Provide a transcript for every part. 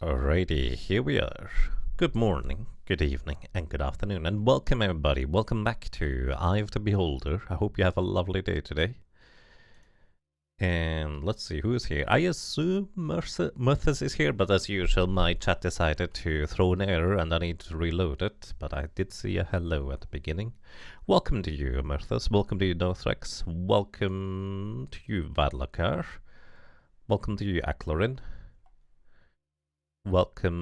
Alrighty, here we are. Good morning, good evening, and good afternoon, and welcome everybody. Welcome back to Eye of the Beholder. I hope you have a lovely day today. And let's see who is here. I assume Murthas is here, but as usual, my chat decided to throw an error and I need to reload it. But I did see a hello at the beginning. Welcome to you, Murthas. Welcome to you, Nothrex. Welcome to you, Vadlakar. Welcome to you, Aklorin. Welcome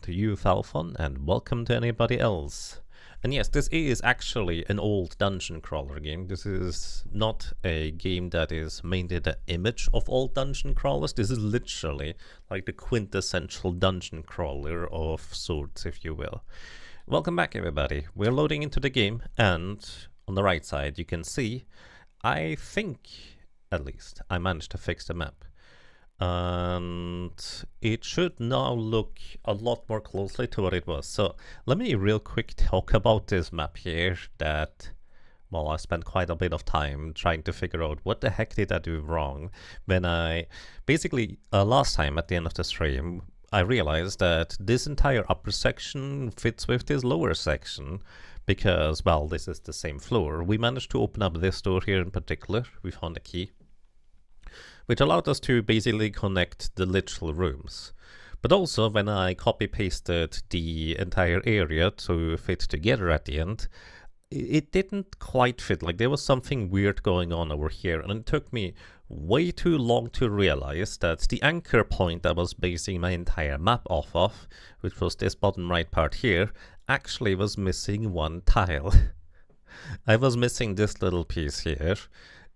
to you, Thalfon, and welcome to anybody else. And yes, this is actually an old dungeon crawler game. This is not a game that is mainly the image of old dungeon crawlers. This is literally like the quintessential dungeon crawler of sorts, if you will. Welcome back, everybody. We're loading into the game, and on the right side you can see, I think, at least, I managed to fix the map. And it should now look a lot more closely to what it was. So let me real quick talk about this map here that, well, I spent quite a bit of time trying to figure out what the heck did I do wrong when I basically last time at the end of the stream I realized that this entire upper section fits with this lower section because, well, this is the same floor. We managed to open up this door here in particular. We found a key which allowed us to basically connect the literal rooms. But also, when I copy-pasted the entire area to fit together at the end, it didn't quite fit. Like, there was something weird going on over here, and it took me way too long to realize that the anchor point I was basing my entire map off of, which was this bottom right part here, actually was missing one tile. I was missing this little piece here.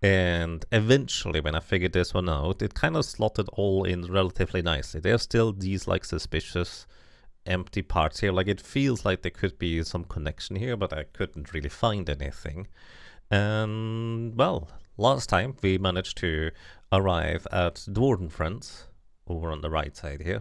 And eventually, when I figured this one out, it kind of slotted all in relatively nicely. There's still these like suspicious empty parts here. Like it feels like there could be some connection here, but I couldn't really find anything. And well, last time we managed to arrive at Dwarven Friends over on the right side here.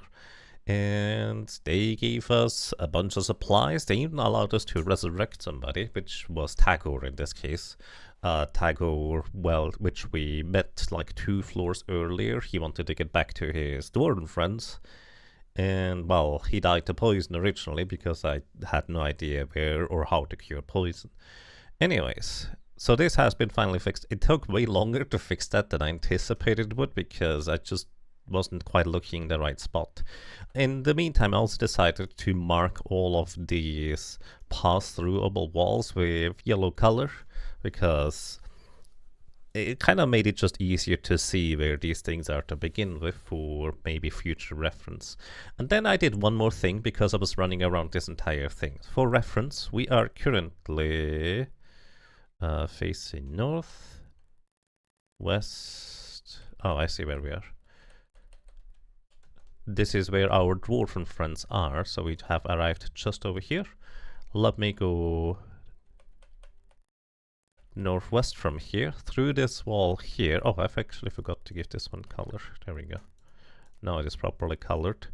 And they gave us a bunch of supplies. They even allowed us to resurrect somebody, which was Tagore in this case. Tagore, well, which we met like 2 floors earlier. He wanted to get back to his Dwarven friends. And, well, he died to poison originally because I had no idea where or how to cure poison. Anyways, so this has been finally fixed. It took way longer to fix that than I anticipated it would because I just wasn't quite looking in the right spot. In the meantime, I also decided to mark all of these pass-throughable walls with yellow color because it kind of made it just easier to see where these things are to begin with for maybe future reference. And then I did one more thing because I was running around this entire thing. For reference, we are currently facing north, west. Oh, I see where we are. This is where our dwarven friends are, so we have arrived just over here. Let me go northwest from here, through this wall here. Oh, I've actually forgot to give this one color. There we go. Now it is properly colored.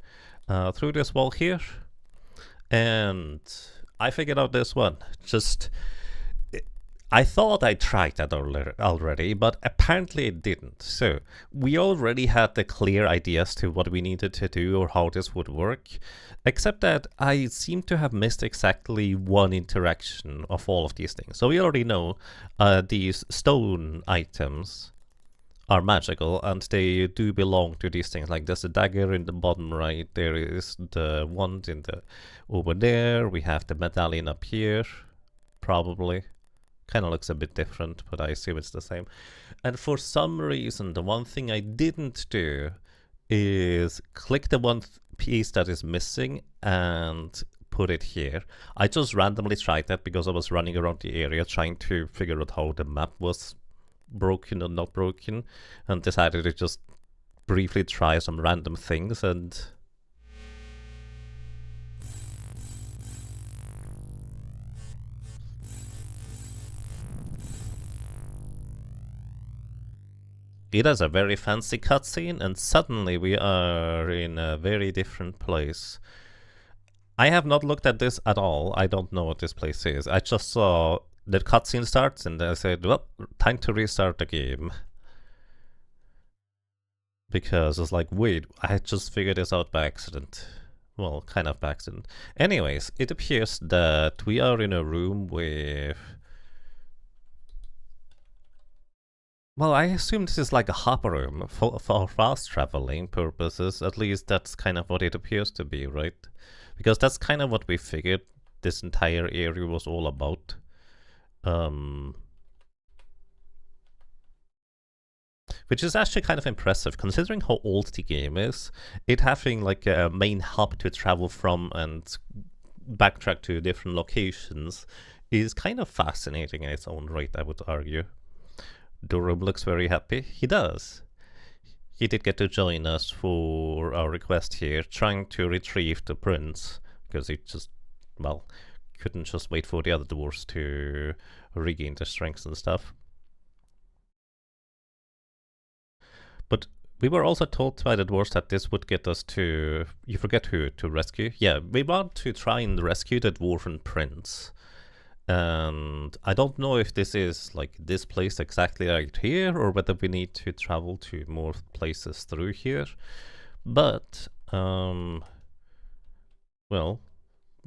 Through this wall here. And I figured out this one. I thought I tried that already, but apparently it didn't. So we already had the clear ideas to what we needed to do or how this would work, except that I seem to have missed exactly one interaction of all of these things. So we already know these stone items are magical and they do belong to these things. Like there's a dagger in the bottom right, there is the wand in the over there, we have the medallion up here, probably. Kind of looks a bit different, but I assume it's the same. And for some reason, the one thing I didn't do is click the one piece that is missing and put it here. I just randomly tried that because I was running around the area trying to figure out how the map was broken or not broken, and decided to just briefly try some random things, and it has a very fancy cutscene, and suddenly we are in a very different place. I have not looked at this at all. I don't know what this place is. I just saw the cutscene starts and I said, well, time to restart the game. Because it's like, wait, I just figured this out by accident. Well, kind of by accident. Anyways, it appears that we are in a room with... Well, I assume this is like a hopper room for fast traveling purposes. At least that's kind of what it appears to be, right? Because that's kind of what we figured this entire area was all about. Which is actually kind of impressive, considering how old the game is. It having like a main hub to travel from and backtrack to different locations is kind of fascinating in its own right, I would argue. Durham looks very happy. He does. He did get to join us for our request here, trying to retrieve the prince, because he just, well, couldn't just wait for the other dwarves to regain their strengths and stuff. But we were also told by the dwarves that this would get us to... You forget who to rescue? Yeah, we want to try and rescue the dwarven prince. And I don't know if this is like this place exactly right here, or whether we need to travel to more places through here. But, well,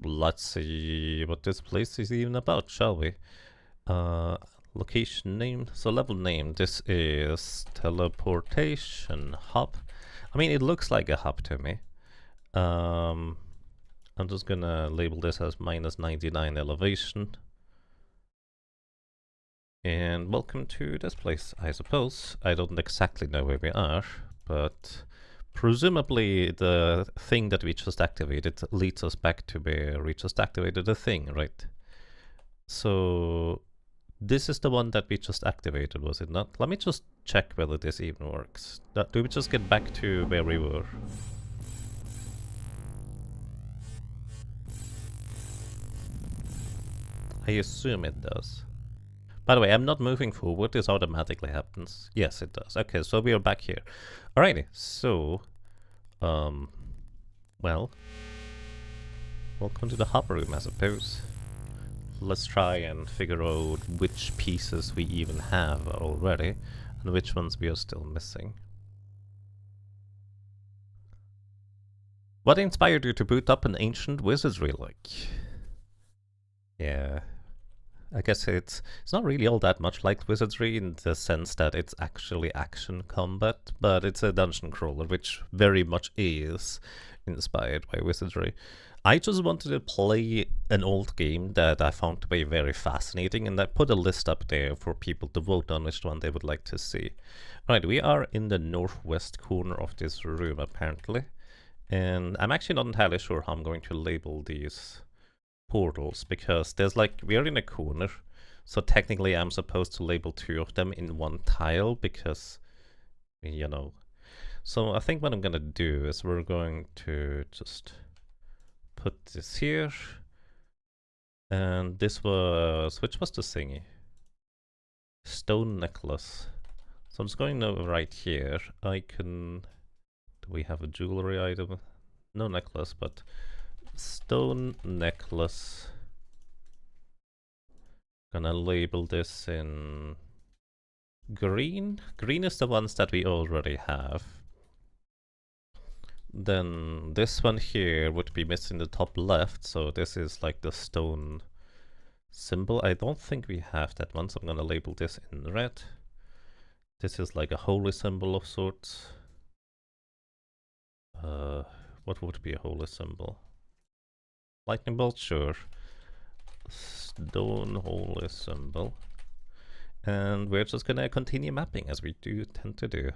let's see what this place is even about, shall we? Location name, so level name, this is teleportation hub. I mean, it looks like a hub to me. I'm just gonna label this as -99 elevation. And welcome to this place, I suppose. I don't exactly know where we are, but presumably the thing that we just activated leads us back to where we just activated the thing, right? So this is the one that we just activated, was it not? Let me just check whether this even works. Do we just get back to where we were? I assume it does. By the way, I'm not moving forward, this automatically happens. Yes, it does. Okay, so we are back here. Alrighty, so... well... welcome to the hopper room, I suppose. Let's try and figure out which pieces we even have already, and which ones we are still missing. What inspired you to boot up an ancient wizardry like? Yeah... I guess it's not really all that much like wizardry in the sense that it's actually action combat, but it's a dungeon crawler, which very much is inspired by wizardry. I just wanted to play an old game that I found to be very fascinating, and I put a list up there for people to vote on which one they would like to see. Right, we are in the northwest corner of this room, apparently, and I'm actually not entirely sure how I'm going to label these portals, because there's like, we are in a corner, so technically I'm supposed to label 2 of them in one tile, because, you know. So I think what I'm gonna do is we're going to just put this here, and this was, which was the thingy? Stone necklace. So I'm just going over right here. I can, do we have a jewelry item? No necklace, but stone necklace. Gonna label this in green. Green is the ones that we already have. Then this one here would be missing the top left, so this is like the stone symbol. I don't think we have that one, so I'm gonna label this in red. This is like a holy symbol of sorts. What would be a holy symbol? Lightning bolt, sure. Stone holy symbol. And we're just gonna continue mapping as we do tend to do.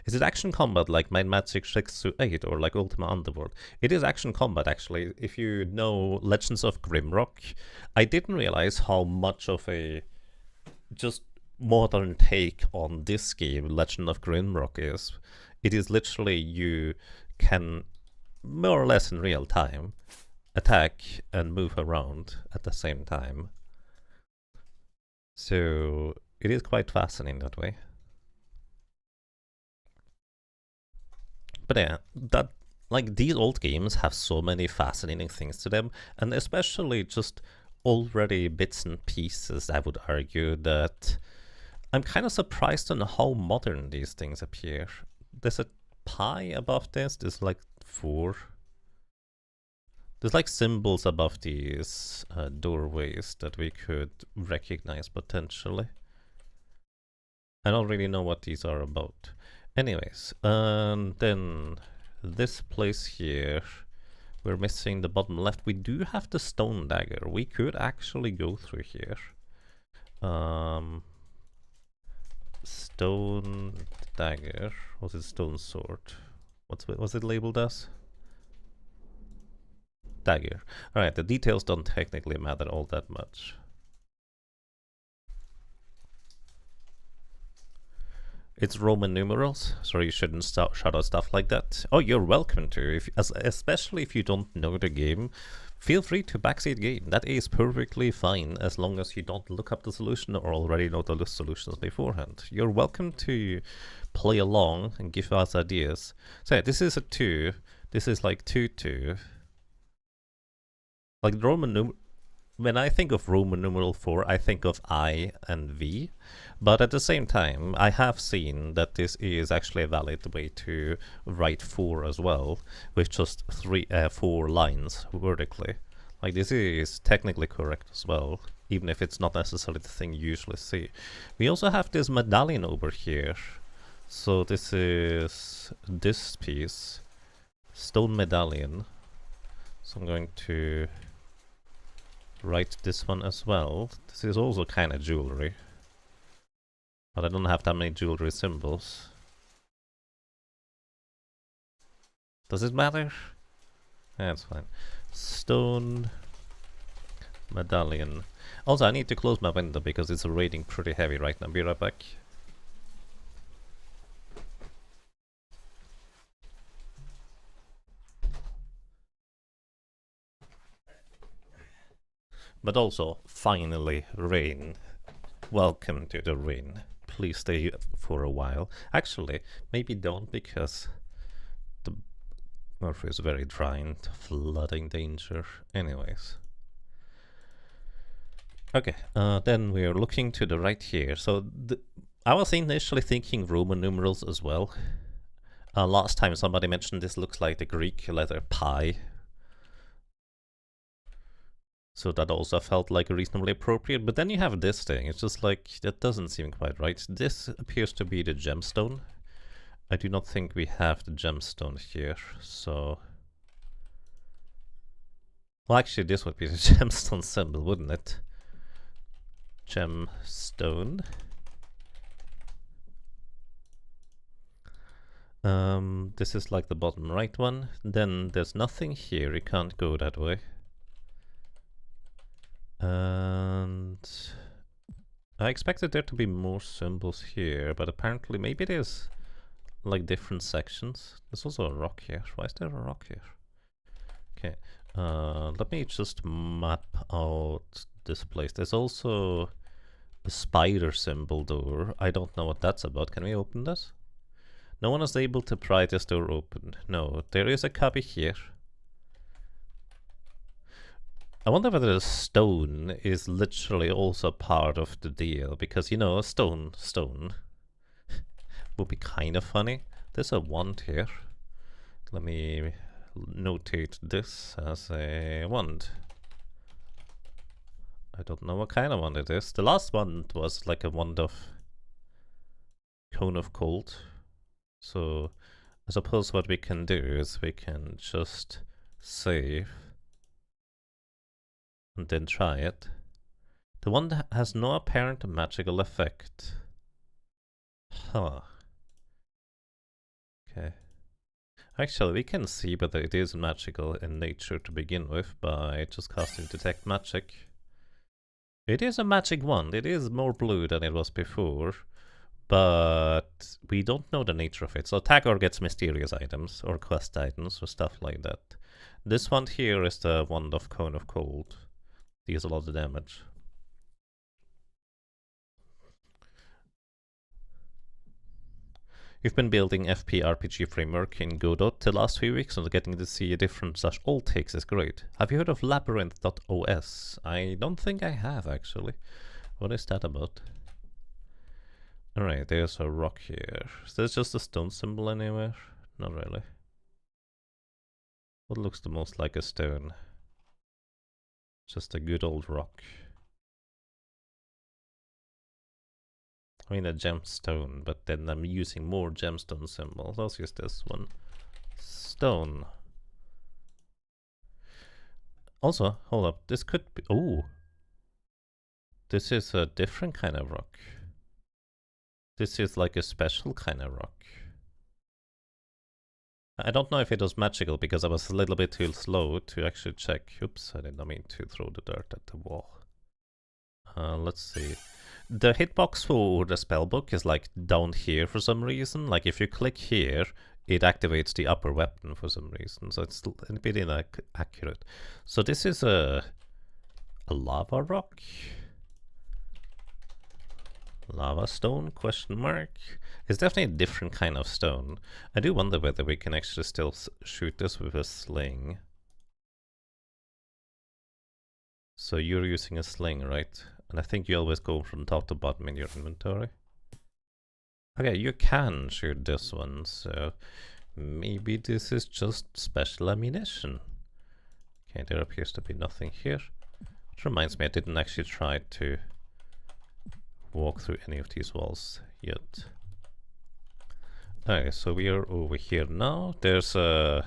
Is it action combat like Might Magic 6 to 8 or like Ultima Underworld? It is action combat actually. If you know Legends of Grimrock, I didn't realize how much of a just modern take on this game Legend of Grimrock is. It is literally you can more or less in real time attack and move around at the same time. So it is quite fascinating that way. But yeah, that, like, these old games have so many fascinating things to them, and especially just already bits and pieces, I would argue, that I'm kind of surprised on how modern these things appear. There's a pie above this. There's like 4. There's like symbols above these doorways that we could recognize potentially. I don't really know what these are about. Anyways, then this place here, we're missing the bottom left. We do have the stone dagger. We could actually go through here. Stone dagger. Was it stone sword? What's it labeled as? Dagger. Alright, the details don't technically matter all that much. It's Roman numerals, so you shouldn't shout out stuff like that. Oh, you're welcome to, especially if you don't know the game. Feel free to backseat game. That is perfectly fine as long as you don't look up the solution or already know the solutions beforehand. You're welcome to play along and give us ideas. So yeah, this is a 2. This is like 2-2. Like when I think of Roman numeral 4, I think of I and V. But at the same time, I have seen that this is actually a valid way to write 4 as well, with just 4 lines vertically. Like this is technically correct as well, even if it's not necessarily the thing you usually see. We also have this medallion over here. So this is this piece, stone medallion. So I'm going to write this one as well. This is also kind of jewelry, but I don't have that many jewelry symbols. Does it matter? That's fine. Stone medallion. Also, I need to close my window because it's raining pretty heavy right now. Be right back. But also, finally, rain. Welcome to the rain. Please stay for a while. Actually, maybe don't, because the earth is very dry and flooding danger. Anyways. Okay, then we're looking to the right here. So I was initially thinking Roman numerals as well. Last time somebody mentioned this looks like the Greek letter pi. So that also felt like reasonably appropriate, but then you have this thing, it's just like, that doesn't seem quite right. This appears to be the gemstone. I do not think we have the gemstone here, so... Well, actually this would be the gemstone symbol, wouldn't it? Gemstone. This is like the bottom right one. Then there's nothing here, you can't go that way. And I expected there to be more symbols here, but apparently maybe there's like different sections. There's also a rock here. Why is there a rock here? Okay, let me just map out this place. There's also a spider symbol door. I don't know what that's about. Can we open this? No one is able to pry this door open. No, there is a cubby here. I wonder whether the stone is literally also part of the deal, because, you know, a stone would be kind of funny. There's a wand here. Let me notate this as a wand. I don't know what kind of wand it is. The last wand was like a wand of cone of cold. So I suppose what we can do is we can just save and then try it. The wand has no apparent magical effect. Huh. Okay. Actually, we can see whether it is magical in nature to begin with by just casting Detect Magic. It is a magic wand. It is more blue than it was before, but we don't know the nature of it. So Tagore gets mysterious items or quest items or stuff like that. This wand here is the wand of Cone of Cold. Deals a lot of damage. You've been building FP RPG framework in Godot the last few weeks, and getting to see a different such old takes is great. Have you heard of Labyrinth.os? I don't think I have, actually. What is that about? Alright, there's a rock here. Is there just a stone symbol anywhere? Not really. What looks the most like a stone? Just a good old rock. I mean a gemstone, but then I'm using more gemstone symbols. Let's use this one. Stone. Also, hold up, this could be... Oh! This is a different kind of rock. This is like a special kind of rock. I don't know if it was magical because I was a little bit too slow to actually check. Oops, I didn't mean to throw the dirt at the wall. Let's see. The hitbox for the spellbook is like down here for some reason. Like if you click here, it activates the upper weapon for some reason. So it's a bit inaccurate. So this is a lava rock. Lava stone, question mark. It's definitely a different kind of stone. I do wonder whether we can actually still shoot this with a sling. So you're using a sling, right? And I think you always go from top to bottom in your inventory. Okay, you can shoot this one, so maybe this is just special ammunition. Okay, there appears to be nothing here. Which reminds me, I didn't actually try to walk through any of these walls yet. Okay, so we are over here now. There's a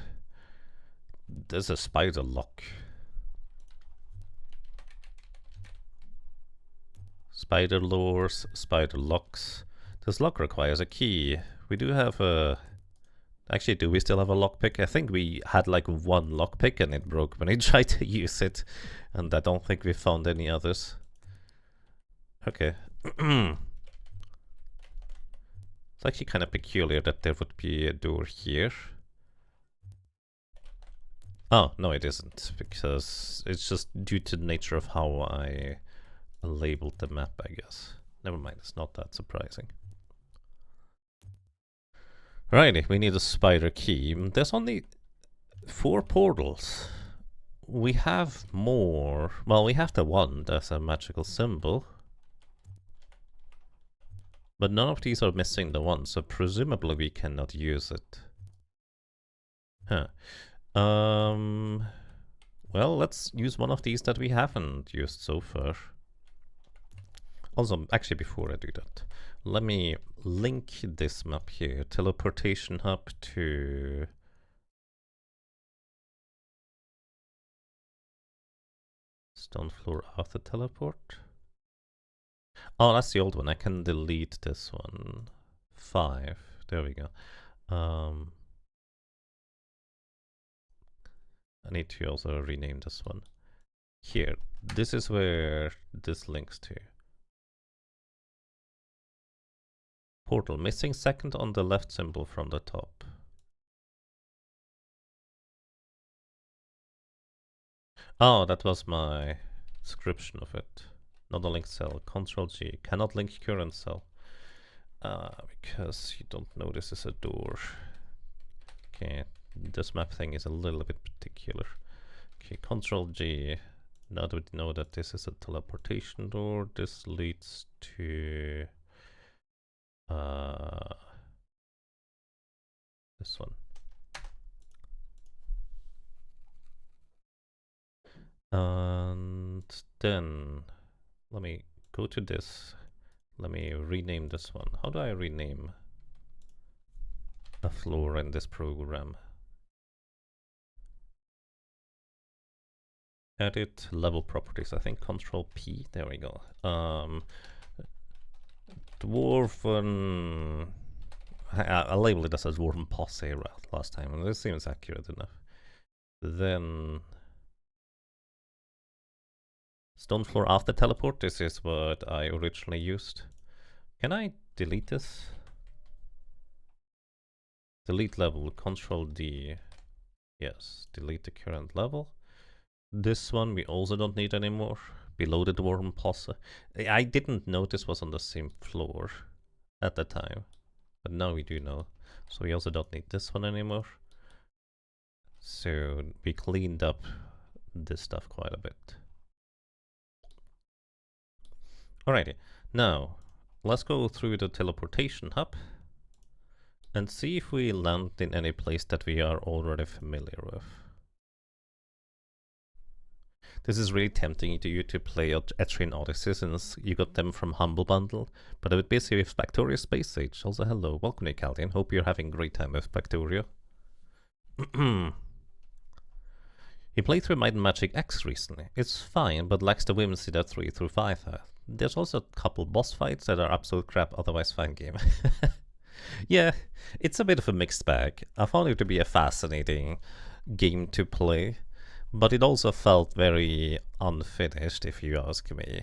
spider lock. Spider lures, spider locks. This lock requires a key. We do have a... Actually, do we still have a lockpick? I think we had like one lockpick and it broke when I tried to use it. And I don't think we found any others. Okay. It's actually kind of peculiar that there would be a door here. Oh, no it isn't, because it's just due to the nature of how I labeled the map, I guess. Never mind, it's not that surprising. Alrighty, we need a spider key. There's only 4 portals. We have more. Well, we have the one that's a magical symbol. But none of these are missing the one, so presumably we cannot use it. Huh. Well, let's use one of these that we haven't used so far. Also, actually, before I do that, let me link this map here. Teleportation hub to... Stone floor after teleport. Oh, that's the old one. I can delete this one. 5. There we go. I need to also rename this one. Here. This is where this links to. Portal. Missing second on the left symbol from the top. Oh, that was my description of it. Not a linked cell. Control G. Cannot link current cell. Because you don't know this is a door. Okay, this map thing is a little bit particular. Okay, Control G. Now that we know that this is a teleportation door, this leads to this one. And then let me go to this. Let me rename this one. How do I rename a floor in this program? Edit level properties. I think Control P. There we go. Dwarven. I labeled it as a Dwarven Posse last time, and this seems accurate enough. Then stone floor after teleport. This is what I originally used. Can I delete this? Delete level. Control D. Yes. Delete the current level. This one we also don't need anymore. Below the Dwarven Posse. I didn't know this was on the same floor at the time, but now we do know. So we also don't need this one anymore. So we cleaned up this stuff quite a bit. Alrighty, now let's go through the teleportation hub and see if we land in any place that we are already familiar with. This is really tempting to you to play Etrian Odyssey since you got them from Humble Bundle, but I would be busy with Factorio Space Age. Also hello, welcome to Caldian, hope you're having a great time with Factorio. You played through Might and Magic X recently. It's fine, but lacks the whimsy that 3 through 5 have. There's also a couple boss fights that are absolute crap, otherwise fine game. Yeah, it's a bit of a mixed bag. I found it to be a fascinating game to play, but it also felt very unfinished, if you ask me.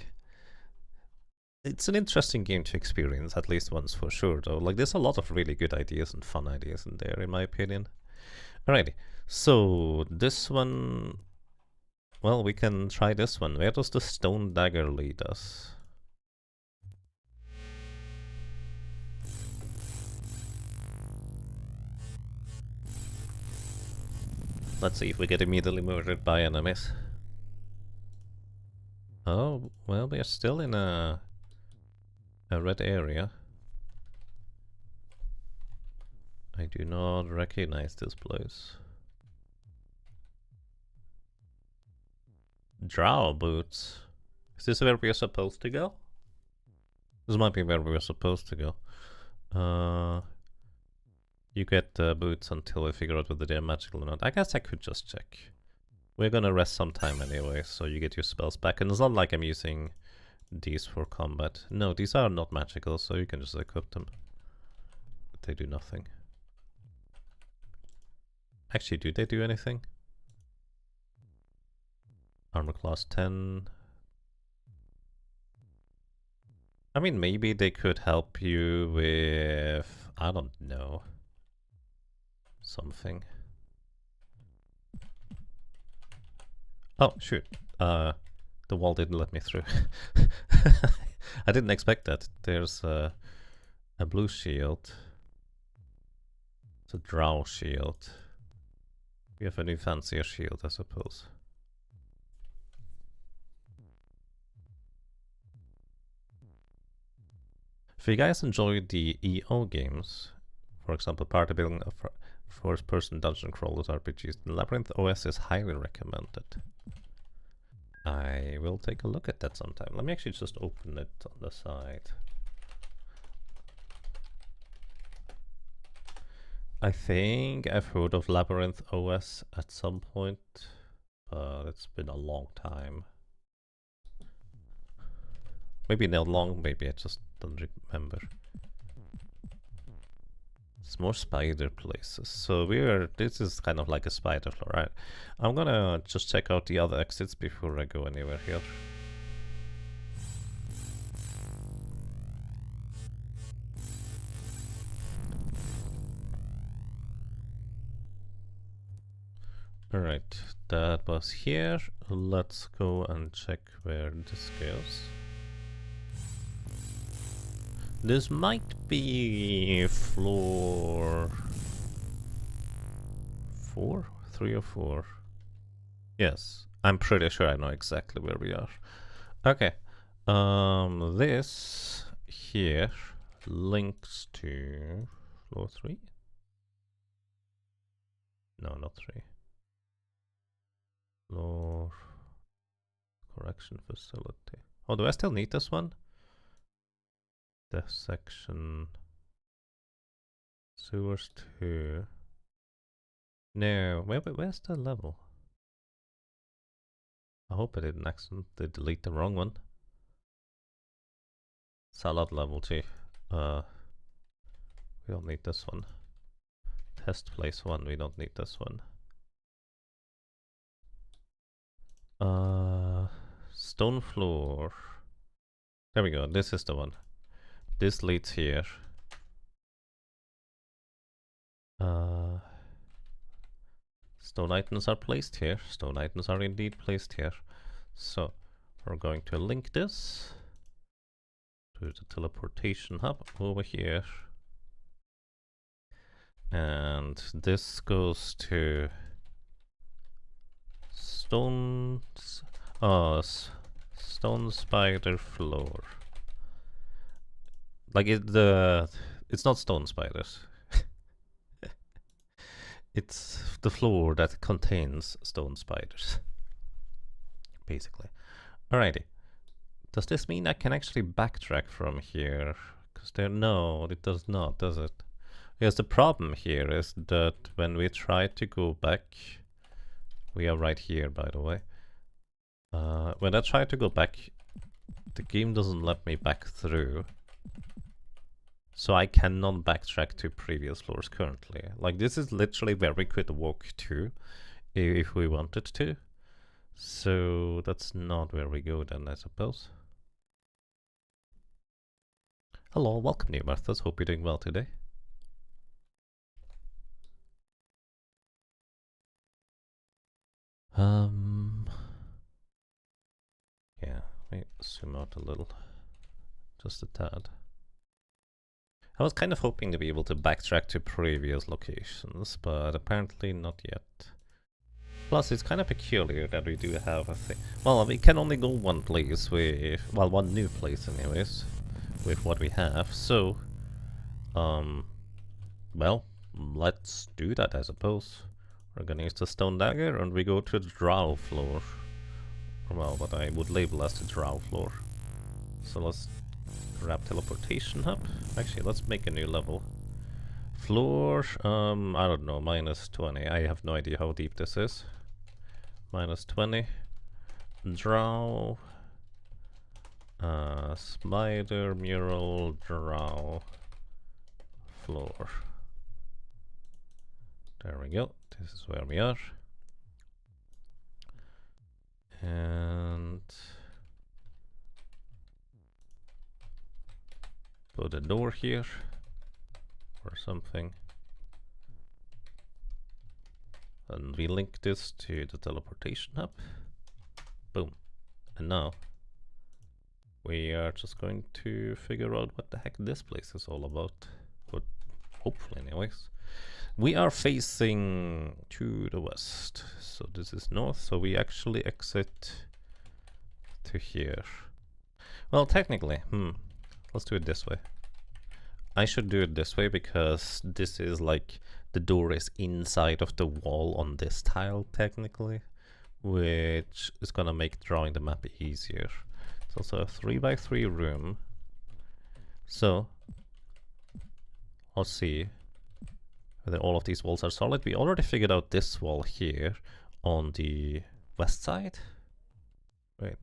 It's an interesting game to experience, at least once for sure, though. Like, there's a lot of really good ideas and fun ideas in there, in my opinion. Alrighty, so this one... Well, we can try this one. Where does the stone dagger lead us? Let's see if we get immediately murdered by enemies. Oh, well, we are still in a red area. I do not recognize this place. Drow boots. Is this where we are supposed to go? This might be where we are supposed to go. You get boots until we figure out whether they're magical or not. I guess I could just check. We're gonna rest some time anyway, so you get your spells back. And it's not like I'm using these for combat. No, these are not magical, so you can just equip them. But they do nothing. Actually, do they do anything? Armor class 10. I mean, maybe they could help you with... I don't know. Something. Oh, shoot. The wall didn't let me through. I didn't expect that. There's a blue shield. It's a drow shield. We have a new fancier shield, I suppose. If you guys enjoy the EO games, for example, party building of first-person dungeon crawlers RPGs, then Labyrinth OS is highly recommended. I will take a look at that sometime. Let me actually just open it on the side. I think I've heard of Labyrinth OS at some point, but it's been a long time. Maybe not long, maybe I just don't remember. It's more spider places. So this is kind of like a spider floor, right? I'm gonna just check out the other exits before I go anywhere here. Alright, that was here. Let's go and check where this goes. This might be floor 4? 3 or 4? Yes, I'm pretty sure I know exactly where we are. Okay, this here links to floor 3? No, not 3. Floor correction facility. Oh, do I still need this one? The section sewers 2. No, where's the level? I hope I didn't accidentally delete the wrong one. Salad level 2. We don't need this one. Test place 1, we don't need this one. Stone floor. There we go, this is the one. This leads here. Stone items are placed here. Stone items are indeed placed here. So we're going to link this to the teleportation hub over here. And this goes to stone spider floor. Like it's not stone spiders. It's the floor that contains stone spiders, basically. Alrighty. Does this mean I can actually backtrack from here? Because no, it does not, does it? Yes, the problem here is that when we try to go back, we are right here, by the way. When I try to go back, the game doesn't let me back through. So I cannot backtrack to previous floors currently. Like, this is literally where we could walk to if we wanted to. So that's not where we go then, I suppose. Hello, welcome new Marthas. Hope you're doing well today. Yeah, let me zoom out a little. Just a tad. I was kind of hoping to be able to backtrack to previous locations, but apparently not yet. Plus, it's kind of peculiar that we do have a thing. Well, we can only go one place with, well, one new place anyways, with what we have. So, well, let's do that, I suppose. We're gonna use the stone dagger, and we go to the drow floor. Well, what I would label as the drow floor. So let's grab teleportation hub. Actually, let's make a new level. Floor, I don't know, -20. I have no idea how deep this is. -20. Drow. Spider, mural, drow. Floor. There we go. This is where we are. And put a door here or something. And we link this to the teleportation hub. Boom. And now we are just going to figure out what the heck this place is all about. But hopefully anyways. We are facing to the west. So this is north, so we actually exit to here. Well, technically, let's do it this way. I should do it this way because this is like the door is inside of the wall on this tile technically, which is gonna make drawing the map easier. It's also a 3x3 room. So I'll see whether all of these walls are solid. We already figured out this wall here on the west side. Wait,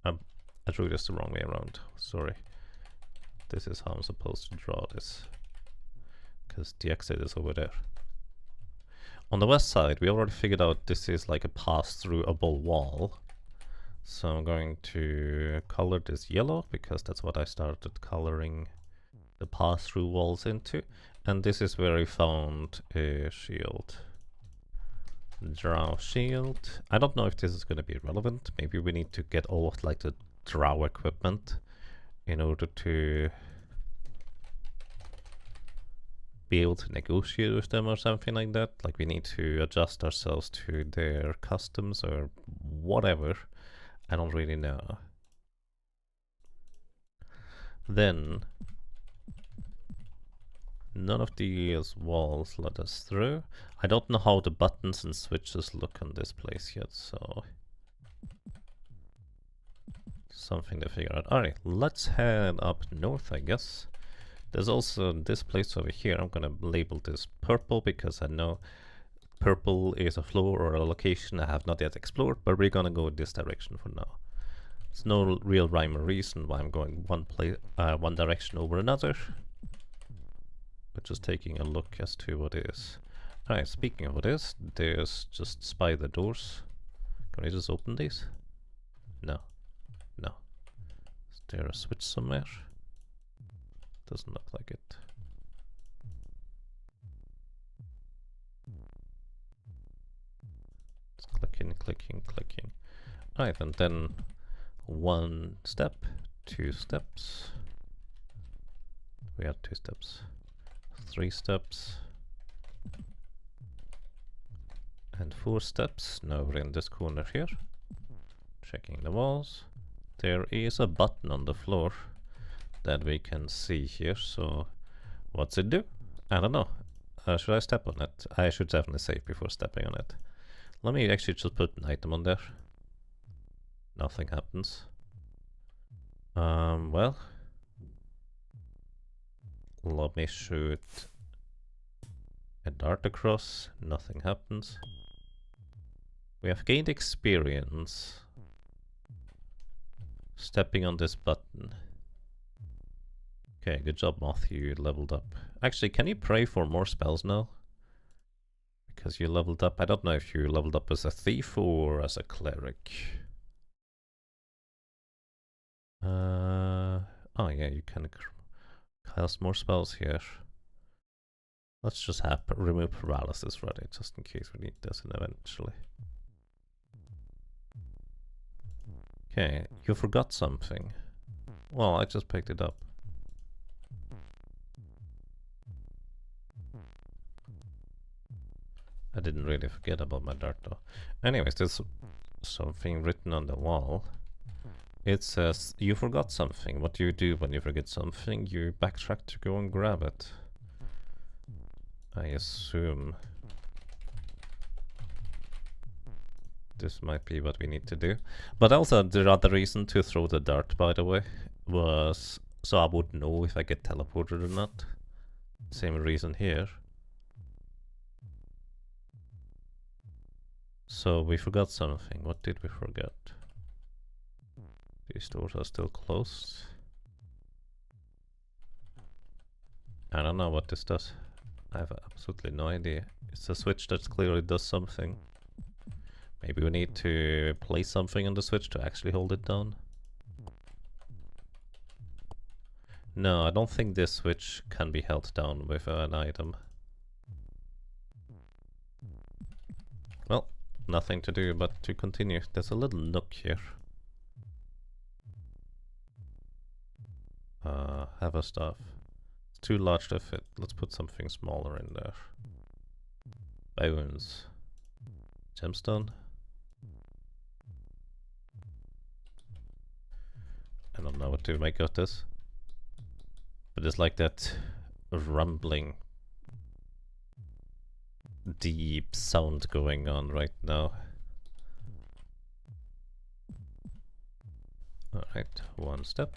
I drew this the wrong way around. Sorry. This is how I'm supposed to draw this, because the exit is over there. On the west side, we already figured out this is like a pass-through-able wall. So I'm going to color this yellow, because that's what I started coloring the pass-through walls into. And this is where I found a shield. Drow shield. I don't know if this is going to be relevant. Maybe we need to get all of like the drow equipment in order to be able to negotiate with them or something like that. Like we need to adjust ourselves to their customs or whatever. I don't really know. Then none of these walls let us through. I don't know how the buttons and switches look on this place yet, so something to figure out. Alright, let's head up north, I guess. There's also this place over here. I'm gonna label this purple because I know purple is a floor or a location I have not yet explored, but we're gonna go in this direction for now. There's no real rhyme or reason why I'm going one direction over another. But just taking a look as to what it is. Alright, speaking of what is, there's just spider doors. Can I just open these? No. No. Is there a switch somewhere? Doesn't look like it. It's clicking, clicking, clicking. Alright, and then 1 step, 2 steps. We had 2 steps. 3 steps. And 4 steps. Now we're in this corner here. Checking the walls. There is a button on the floor. that we can see here. So what's it do? I don't know. Should I step on it? I should definitely save before stepping on it. Let me actually just put an item on there. Nothing happens. Well, let me shoot a dart across. Nothing happens. We have gained experience stepping on this button. Okay, good job, Matthew. You leveled up. Actually, can you pray for more spells now? Because you leveled up. I don't know if you leveled up as a thief or as a cleric. Oh yeah, you can cast more spells here. Let's just have remove paralysis ready, just in case we need this eventually. Okay, you forgot something. Well, I just picked it up. I didn't really forget about my dart though. Anyways, there's something written on the wall. It says, you forgot something. What do you do when you forget something? You backtrack to go and grab it. I assume this might be what we need to do. But also, the other reason to throw the dart, by the way, was so I would know if I get teleported or not. Same reason here. So we forgot something. What did we forget? These doors are still closed. I don't know what this does. I have absolutely no idea. It's a switch that clearly does something. Maybe we need to place something on the switch to actually hold it down. No, I don't think this switch can be held down with an item. Well, nothing to do but to continue. There's a little nook here. Have a staff. It's too large to fit. Let's put something smaller in there. Bones. Gemstone. I don't know what to make of this. But there's like that rumbling, deep sound going on right now. Alright, one step.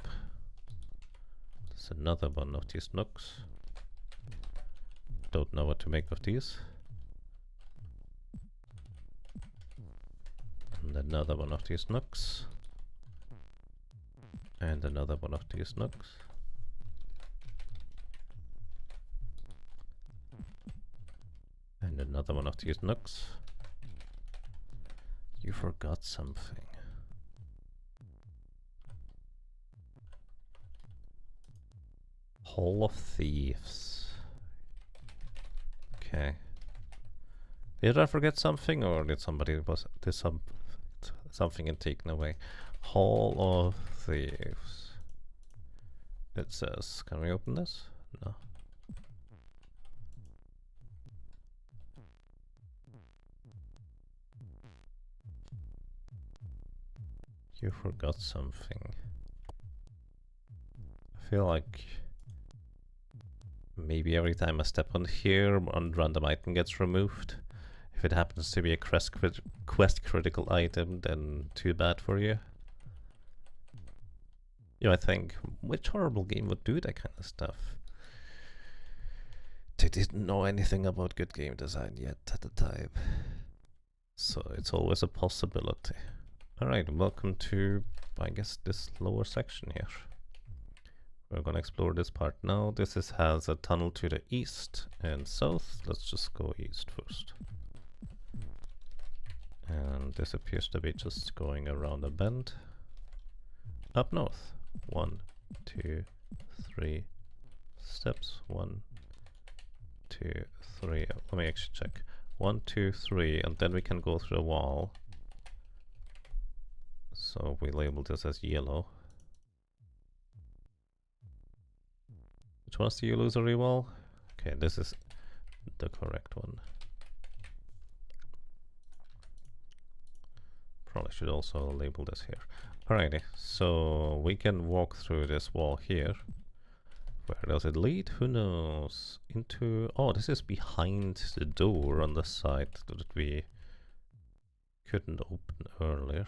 There's another one of these nooks. Don't know what to make of these. And another one of these nooks. And another one of these nooks. And another one of these nooks. You forgot something. Hall of Thieves. Okay. Did I forget something, or did somebody something and taken away? Hall of Thieves. It says, can we open this? No. You forgot something. I feel like maybe every time I step on here, one random item gets removed. If it happens to be a quest critical item, then too bad for you. You know, I think, which horrible game would do that kind of stuff? They didn't know anything about good game design yet at the time. So it's always a possibility. Alright, welcome to, I guess, this lower section here. We're gonna explore this part now. This has a tunnel to the east and south. Let's just go east first. And this appears to be just going around a bend. Up north. 1, 2, 3 steps. 1, 2, 3. Let me actually check. 1, 2, 3, and then we can go through a wall. So we label this as yellow. Which one's the illusory wall? Okay, this is the correct one. Probably should also label this here. Alrighty, so we can walk through this wall here. Where does it lead? Who knows? Into... Oh, this is behind the door on the side that we couldn't open earlier.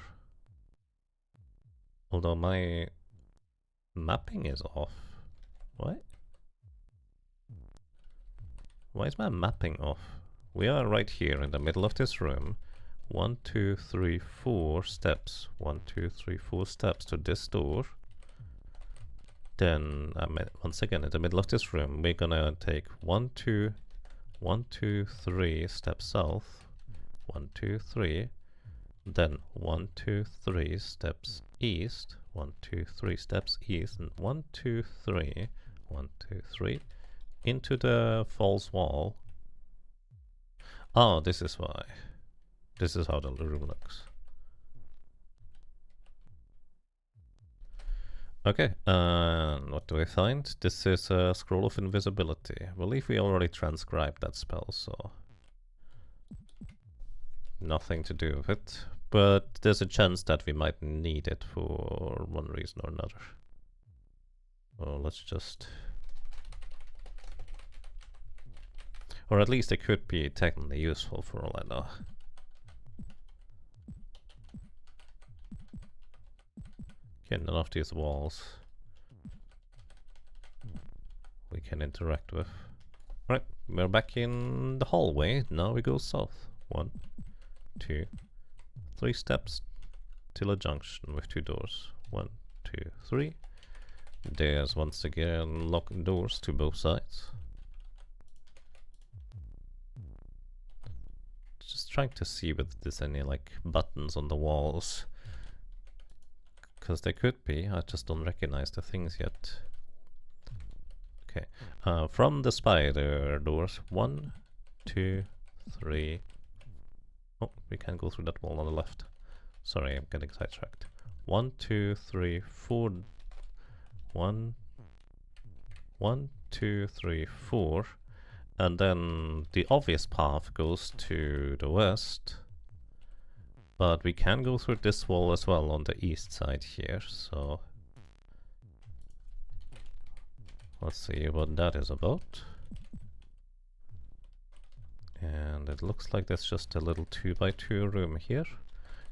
Although my mapping is off. What? Why is my mapping off? We are right here in the middle of this room. 1, 2, 3, 4 steps. 1, 2, 3, 4 steps to this door. Then, once again, in the middle of this room, we're gonna take 1, 2, 1, 2, 3 steps south. 1, 2, 3. Then 1, 2, 3 steps east. 1, 2, 3 steps east. And 1, 2, 3. 1, 2, 3. Into the false wall. Oh, this is why. This is how the room looks. Okay, what do we find? This is a scroll of invisibility. I believe we already transcribed that spell, so nothing to do with it. But there's a chance that we might need it for one reason or another. Well, let's just... Or at least it could be technically useful for all I know. Okay, none of these walls we can interact with. Right, we're back in the hallway. Now we go south. 1, 2, 3 steps till a junction with 2 doors. 1, 2, 3. There's once again locked doors to both sides. Just trying to see whether there's any like buttons on the walls. Because there could be, I just don't recognize the things yet. Okay, from the spider doors, 1, 2, 3. Oh, we can't go through that wall on the left. Sorry, I'm getting sidetracked. 1, 2, 3, 4. 1, 2, 3, 4. And then the obvious path goes to the west. But we can go through this wall as well on the east side here, so... Let's see what that is about. And it looks like there's just a little 2x2 room here.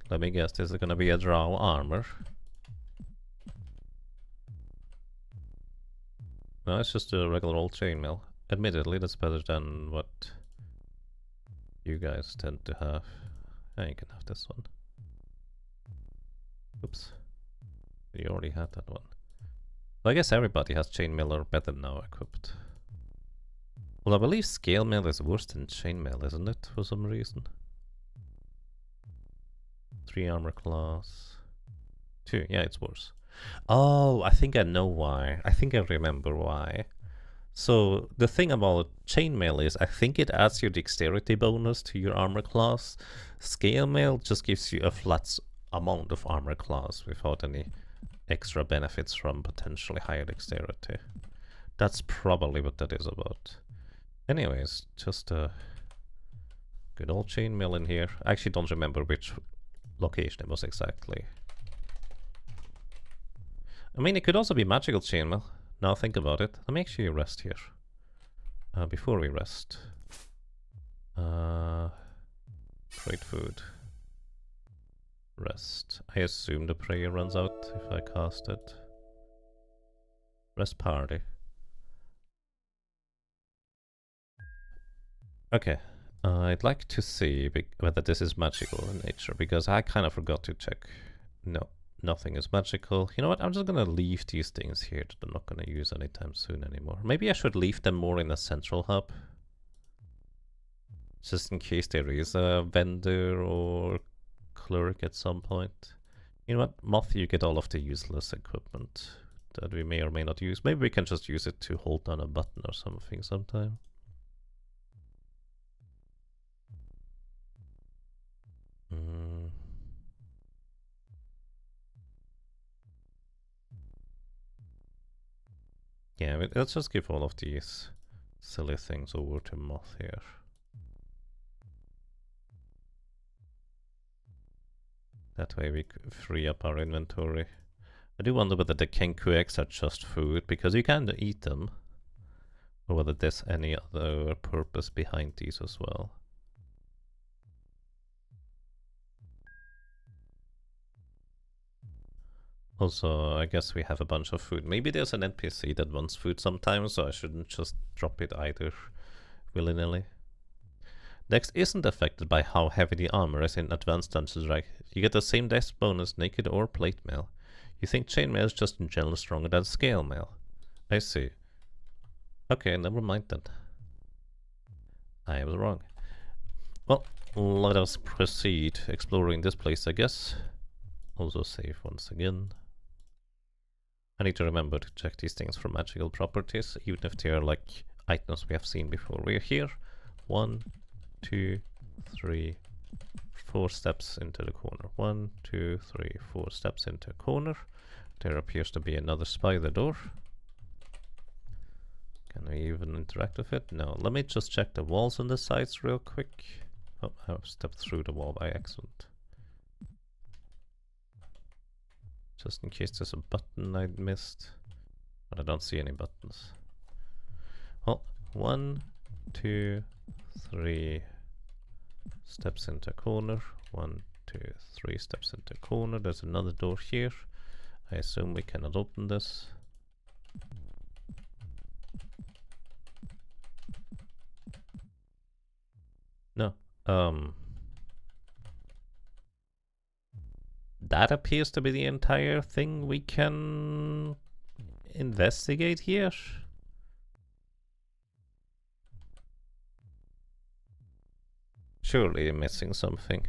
Let me guess, this is gonna be a drow armor. No, it's just a regular old chainmail. Admittedly, that's better than what you guys tend to have. Yeah, you can have this one. Oops. You already had that one. Well, I guess everybody has chainmail or better now equipped. Well, I believe scale mail is worse than chainmail, isn't it? For some reason. 3 armor class. 2, yeah, it's worse. Oh, I think I know why. I think I remember why. So the thing about chainmail is I think it adds your dexterity bonus to your armor class. Scale mail just gives you a flat amount of armor class without any extra benefits from potentially higher dexterity. That's probably what that is about. Anyways, just a good old chainmail in here. I actually don't remember which location it was exactly. I mean, it could also be magical chainmail. Now think about it. Let me actually rest here. Before we rest. Trade food. Rest. I assume the prayer runs out if I cast it. Rest party. Okay. I'd like to see whether this is magical in nature, because I kind of forgot to check. No. Nothing is magical. You know what? I'm just gonna leave these things here that I'm not gonna use anytime soon anymore. Maybe I should leave them more in a central hub. Just in case there is a vendor or clerk at some point. You know what? Moth, you get all of the useless equipment that we may or may not use. Maybe we can just use it to hold down a button or something sometime. Yeah, let's just give all of these silly things over to Moth here. That way we free up our inventory. I do wonder whether the Kenku eggs are just food, because you can eat them. Or whether there's any other purpose behind these as well. Also, I guess we have a bunch of food. Maybe there's an NPC that wants food sometimes, so I shouldn't just drop it either willy-nilly. Dex isn't affected by how heavy the armor is in advanced dungeons, right? You get the same dex bonus naked or plate mail. You think chainmail is just in general stronger than scale mail. I see. Okay, never mind then. I was wrong. Well, let us proceed exploring this place, I guess. Also save once again. I need to remember to check these things for magical properties, even if they are like items we have seen before. We're here. 1, 2, 3, 4 steps into the corner. 1, 2, 3, 4 steps into a corner. There appears to be another spider door. Can we even interact with it? No. Let me just check the walls on the sides real quick. Oh, I've stepped through the wall by accident. Just in case there's a button I missed. But I don't see any buttons. Well, 1, 2, 3 steps into a corner. 1, 2, 3 steps into a corner. There's another door here. I assume we cannot open this. No. That appears to be the entire thing we can investigate here. Surely I'm missing something.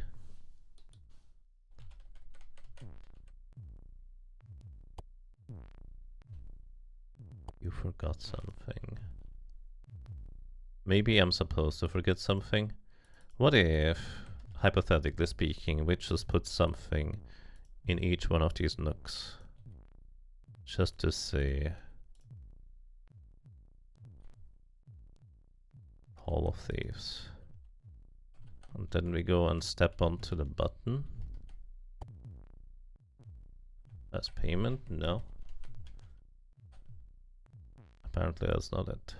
You forgot something. Maybe I'm supposed to forget something. What if, hypothetically speaking, we just put something in each one of these nooks? Just to see. Hall of Thieves. And then we go and step onto the button. As payment? No. Apparently that's not it.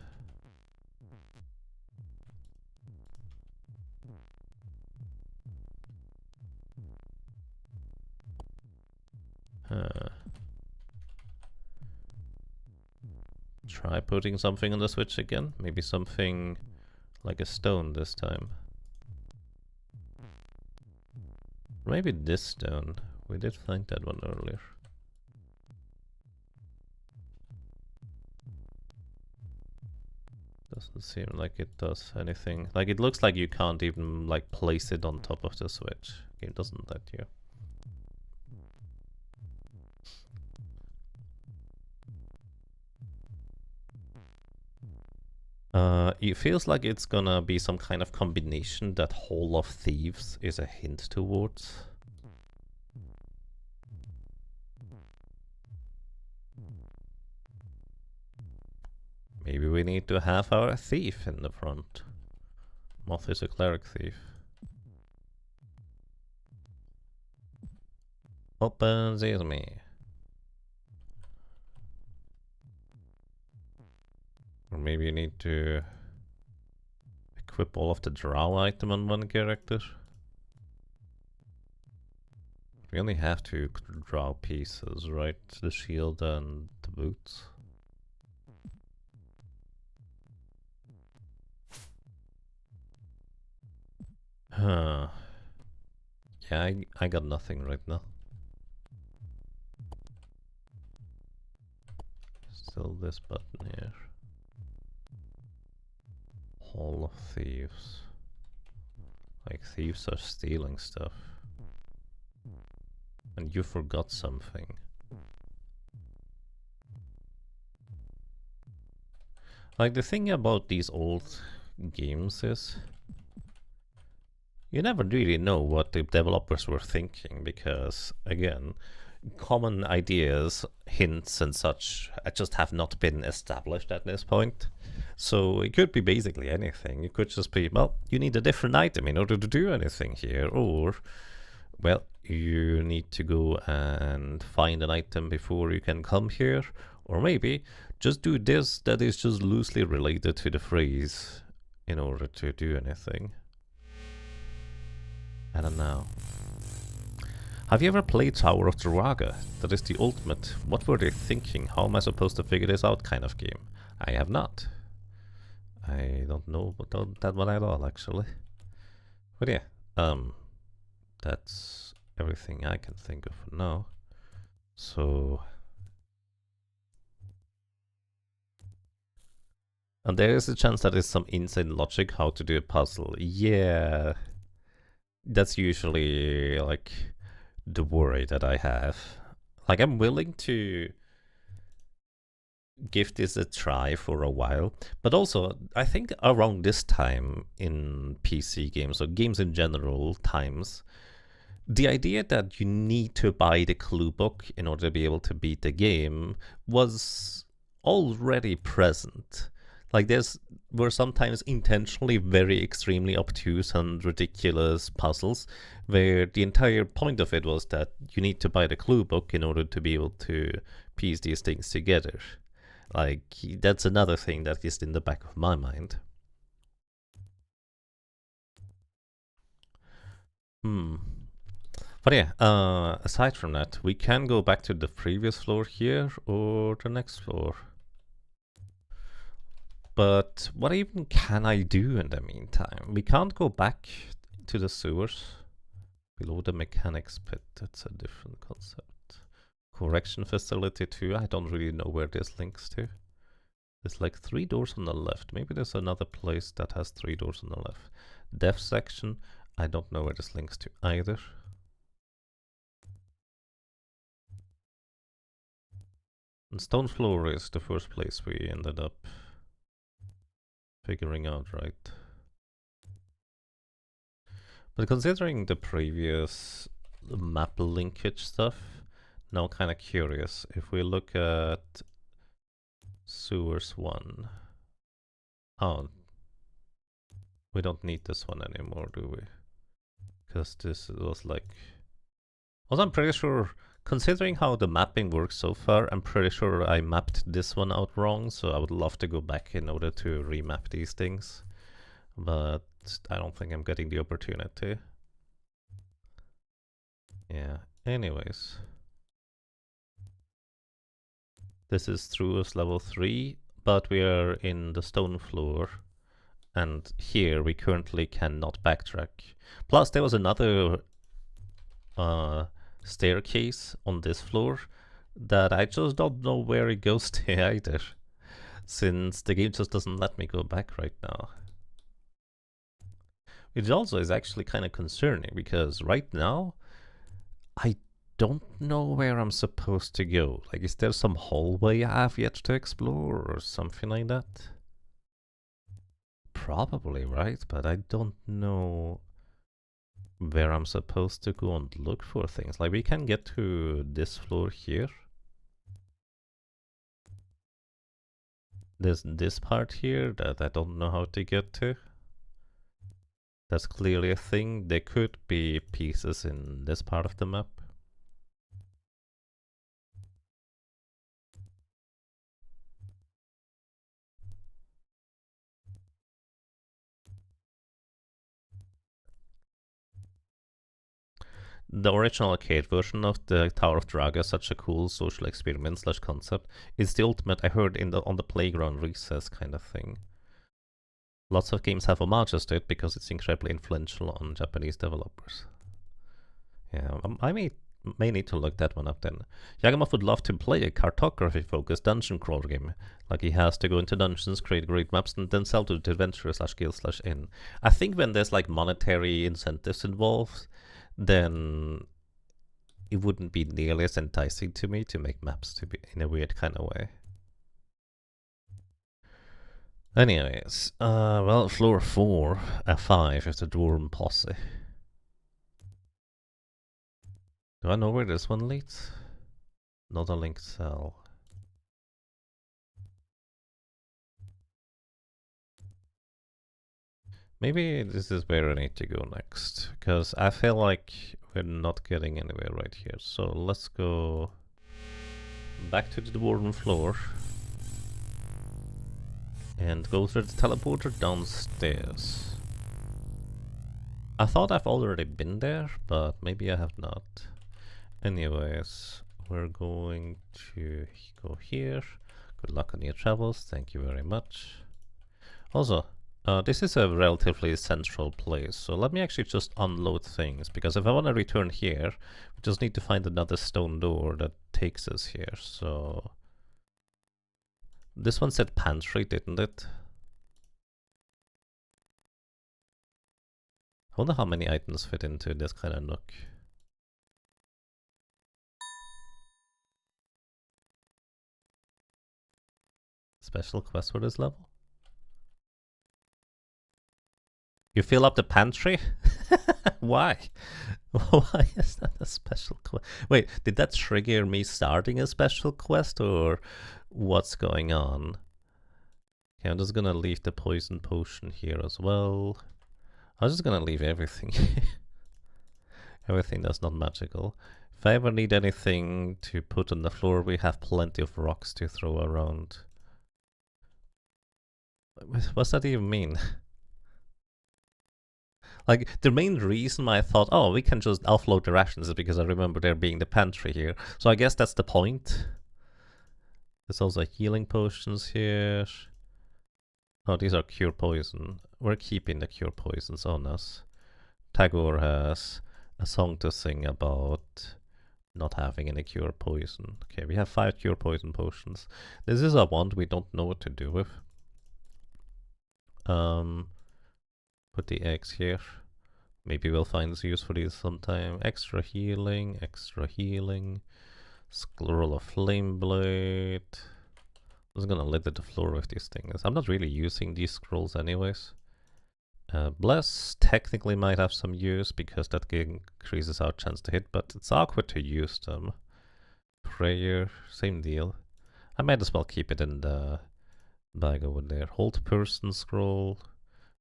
Try putting something on the switch again. Maybe something like a stone this time. Maybe this stone. We did find that one earlier. Doesn't seem like it does anything. Like, it looks like you can't even like place it on top of the switch. Game doesn't let you. It feels like it's gonna be some kind of combination that Hall of Thieves is a hint towards. Maybe we need to have our thief in the front. Moth is a cleric thief. Open sesame. Or maybe you need to equip all of the drow item on one character. We only have 2 drow pieces, right? The shield and the boots. Huh. Yeah, I got nothing right now. Still this button here. Hall of Thieves. Like, thieves are stealing stuff. And you forgot something. Like, the thing about these old games is you never really know what the developers were thinking, because, again, common ideas, hints and such just have not been established at this point. So it could be basically anything. It could just be, well, you need a different item in order to do anything here, or, well, you need to go and find an item before you can come here, or maybe just do this that is just loosely related to the phrase in order to do anything. I don't know. Have you ever played Tower of Druaga? That is the ultimate what were they thinking, how am I supposed to figure this out kind of game. I have not. I don't know about that one at all, actually. But yeah, that's everything I can think of for now. So, and there is a chance that there's some insane logic how to do a puzzle. Yeah, that's usually like the worry that I have. Like, I'm willing to give this a try for a while, but also I think around this time in PC games or games in general times, the idea that you need to buy the clue book in order to be able to beat the game was already present. Like, there's were sometimes intentionally very extremely obtuse and ridiculous puzzles where the entire point of it was that you need to buy the clue book in order to be able to piece these things together. Like, that's another thing that is in the back of my mind. But yeah, aside from that, we can go back to the previous floor here or the next floor. But what even can I do in the meantime? We can't go back to the sewers below the mechanics pit. That's a different concept. Correction facility too. I don't really know where this links to. There's like 3 doors on the left. Maybe there's another place that has 3 doors on the left. Dev section. I don't know where this links to either. And stone floor is the first place we ended up figuring out, right? But considering the previous map linkage stuff, now kind of curious. If we look at sewers 1. Oh, we don't need this one anymore, do we? Because this was like... Also, I'm pretty sure, considering how the mapping works so far, I'm pretty sure I mapped this one out wrong, so I would love to go back in order to remap these things. But I don't think I'm getting the opportunity. Yeah, anyways. This is through us level 3, but we are in the stone floor. And here we currently cannot backtrack. Plus there was another staircase on this floor that I just don't know where it goes to either, since the game just doesn't let me go back right now. Which also is actually kind of concerning, because right now I don't know where I'm supposed to go. Like, is there some hallway I have yet to explore or something like that? Probably, right? But I don't know where I'm supposed to go and look for things. Like, we can get to this floor here. There's this part here that I don't know how to get to. That's clearly a thing. There could be pieces in this part of the map. The original arcade version of the Tower of Druaga is such a cool social experiment slash concept. It's the ultimate, I heard, in the on the playground recess kind of thing. Lots of games have homages to it because it's incredibly influential on Japanese developers. Yeah, I may need to look that one up then. Yagamoth would love to play a cartography-focused dungeon crawler game. Like, he has to go into dungeons, create great maps, and then sell to the adventurer slash guild slash inn. I think when there's like monetary incentives involved, then it wouldn't be nearly as enticing to me to make maps to be in a weird kind of way. Anyways, well, floor 4, F5 is the Dwarven Posse. Do I know where this one leads? Not a linked cell. Maybe this is where I need to go next, because I feel like we're not getting anywhere right here. So let's go back to the dwarven floor and go through the teleporter downstairs. I thought I've already been there, but maybe I have not. Anyways, we're going to go here. Good luck on your travels, thank you very much. Also, this is a relatively central place, so let me actually just unload things, because if I want to return here, we just need to find another stone door that takes us here, so... This one said pantry, didn't it? I wonder how many items fit into this kind of nook. Special quest for this level? You fill up the pantry? Why? Why is that a special quest? Wait, did that trigger me starting a special quest, or what's going on? Okay, I'm just gonna leave the poison potion here as well. I'm just gonna leave everything. Everything that's not magical. If I ever need anything to put on the floor, we have plenty of rocks to throw around. What's that even mean? Like, the main reason why I thought, oh, we can just offload the rations is because I remember there being the pantry here. So I guess that's the point. There's also healing potions here. Oh, these are cure poison. We're keeping the cure poisons on us. Tagore has a song to sing about not having any cure poison. Okay, we have 5 cure poison potions. This is a wand we don't know what to do with. Put the eggs here. Maybe we'll find use for these sometime. Extra healing, scroll of flame blade. I'm just gonna litter the floor with these things. I'm not really using these scrolls anyways. Bless technically might have some use because that increases our chance to hit, but it's awkward to use them. Prayer, same deal. I might as well keep it in the bag over there. Hold person scroll.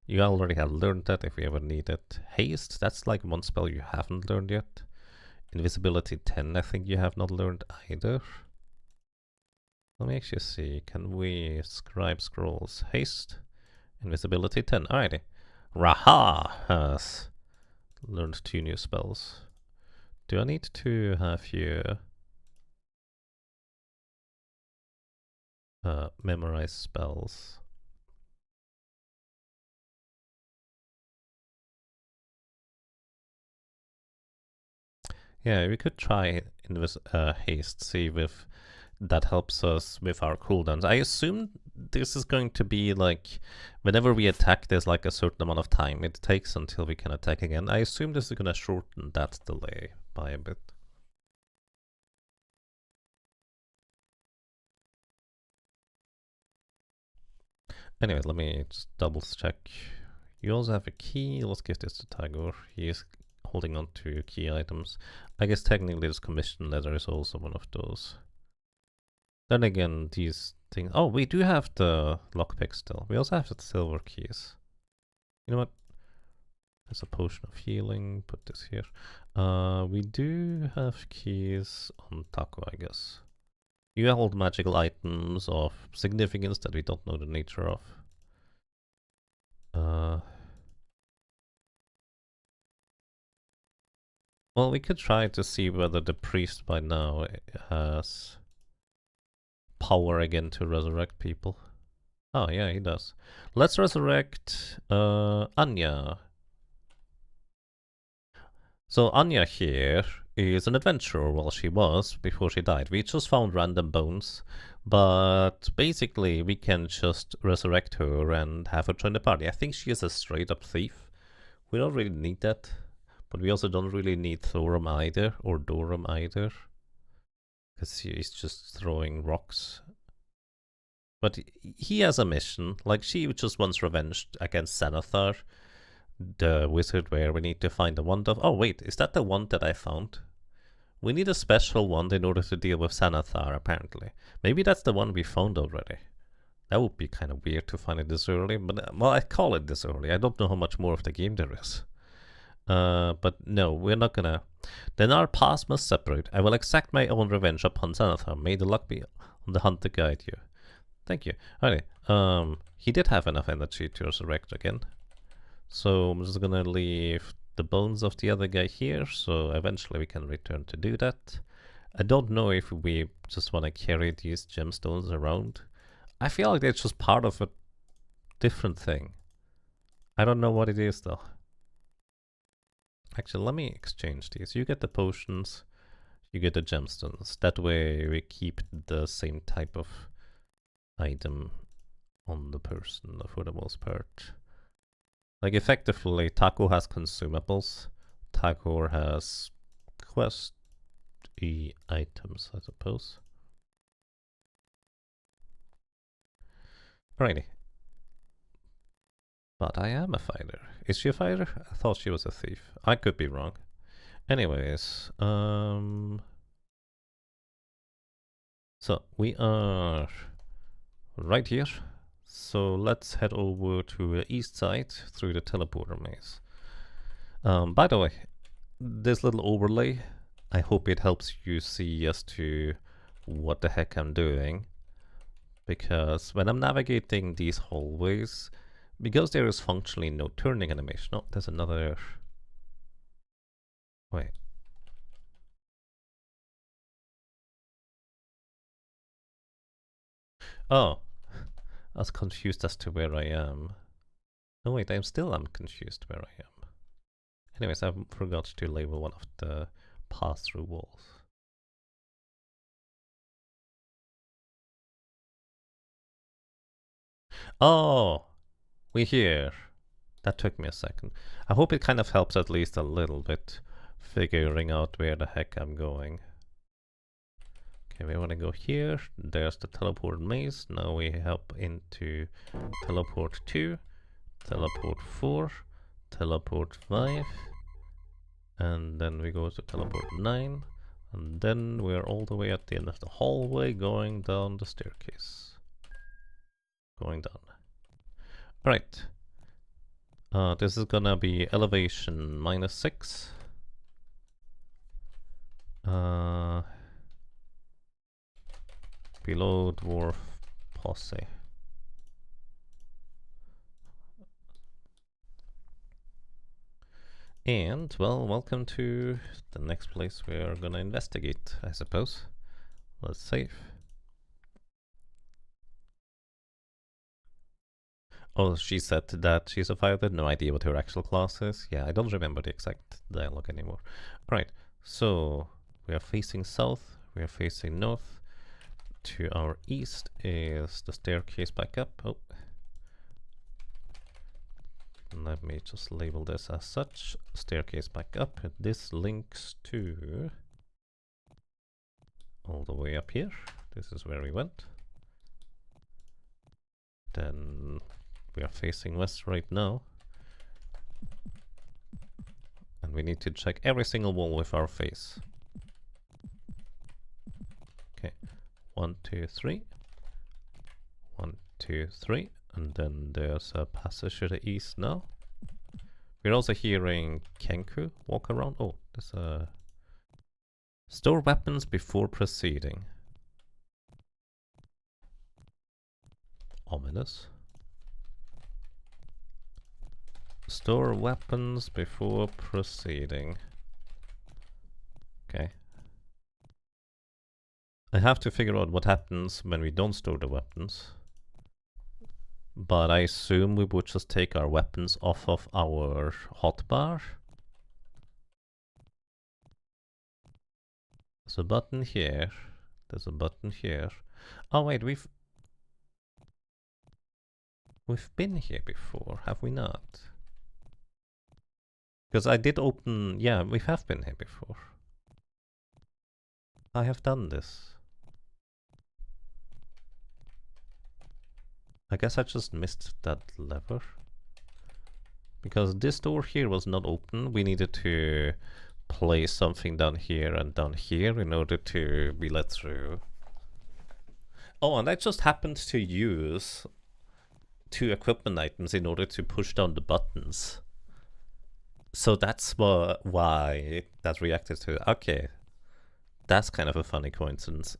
You already have learned that if we ever need it. Haste, that's like one spell you haven't learned yet. Invisibility 10, I think you have not learned either. Let me actually see, can we scribe scrolls? Haste, invisibility 10, alrighty. Raha has learned 2 new spells. Do I need to have you memorize spells? Yeah, we could try haste, see if that helps us with our cooldowns. I assume this is going to be like, whenever we attack, there's like a certain amount of time it takes until we can attack again. I assume this is going to shorten that delay by a bit. Anyways, let me just double check. You also have a key. Let's give this to Tagore. He is holding on to key items. I guess technically this commission letter is also one of those. Then again, these things... Oh, we do have the lockpick still. We also have the silver keys. You know what? There's a potion of healing. Put this here. We do have keys on Taco, I guess. You hold magical items of significance that we don't know the nature of. Well, we could try to see whether the priest by now has power again to resurrect people. Oh yeah, he does. Let's resurrect Anya. So Anya here is an adventurer, well she was before she died. We just found random bones, but basically we can just resurrect her and have her join the party. I think she is a straight up thief. We don't really need that, but we also don't really need Thorum either, or Dorum either, because he's just throwing rocks. But he has a mission, like she just wants revenge against Xanathar, the wizard, where we need to find the wand of... Oh wait, is that the wand that I found? We need a special wand in order to deal with Xanathar, apparently. Maybe that's the one we found already. That would be kind of weird to find it this early, but well, I call it this early. I don't know how much more of the game there is. But no, we're not gonna. Then our paths must separate. I will exact my own revenge upon Xanathar. May the luck be on the hunt to guide you. Thank you. Okay. He did have enough energy to resurrect again. So I'm just gonna leave the bones of the other guy here, so eventually we can return to do that. I don't know if we just want to carry these gemstones around. I feel like they're just part of a different thing. I don't know what it is though. Actually, let me exchange these. You get the potions, you get the gemstones. That way we keep the same type of item on the person for the most part. Like effectively, Taco has consumables. Taco has quest items, I suppose. Alrighty. But I am a fighter. Is she a fighter? I thought she was a thief. I could be wrong. Anyways, so we are right here. So let's head over to the east side through the teleporter maze. By the way, this little overlay, I hope it helps you see as to what the heck I'm doing. Because when I'm navigating these hallways, because there is functionally no turning animation. Oh, there's another. Wait. Oh, I was confused as to where I am. No, wait, I'm confused where I am. Anyways, I forgot to label one of the pass-through walls. Oh, we're here. That took me a second. I hope it kind of helps at least a little bit figuring out where the heck I'm going. Okay, we want to go here. There's the teleport maze. Now we hop into teleport 2, teleport 4, teleport 5, and then we go to teleport 9, and then we're all the way at the end of the hallway going down the staircase. Going down. Alright. This is gonna be elevation -6. Below dwarf posse. And, well, welcome to the next place we're gonna investigate, I suppose. Let's save. Oh, she said that she's a fighter, no idea what her actual class is. Yeah, I don't remember the exact dialogue anymore. Alright, so we are facing south, we are facing north. To our east is the staircase back up. Oh. Let me just label this as such. Staircase back up. This links to all the way up here. This is where we went. Then we are facing west right now. And we need to check every single wall with our face. Okay. 1, 2, 3. 1, 2, 3. And then there's a passage to the east now. We're also hearing Kenku walk around. Oh, there's a... Store weapons before proceeding. Ominous. Store weapons before proceeding. Okay. I have to figure out what happens when we don't store the weapons. But I assume we would just take our weapons off of our hotbar. There's a button here. There's a button here. Oh wait, we've been here before, have we not? Because I did open... Yeah, we have been here before. I have done this. I guess I just missed that lever. Because this door here was not open. We needed to place something down here and down here in order to be let through. Oh, and I just happened to use 2 equipment items in order to push down the buttons. So that's why that reacted to. Okay, that's kind of a funny coincidence.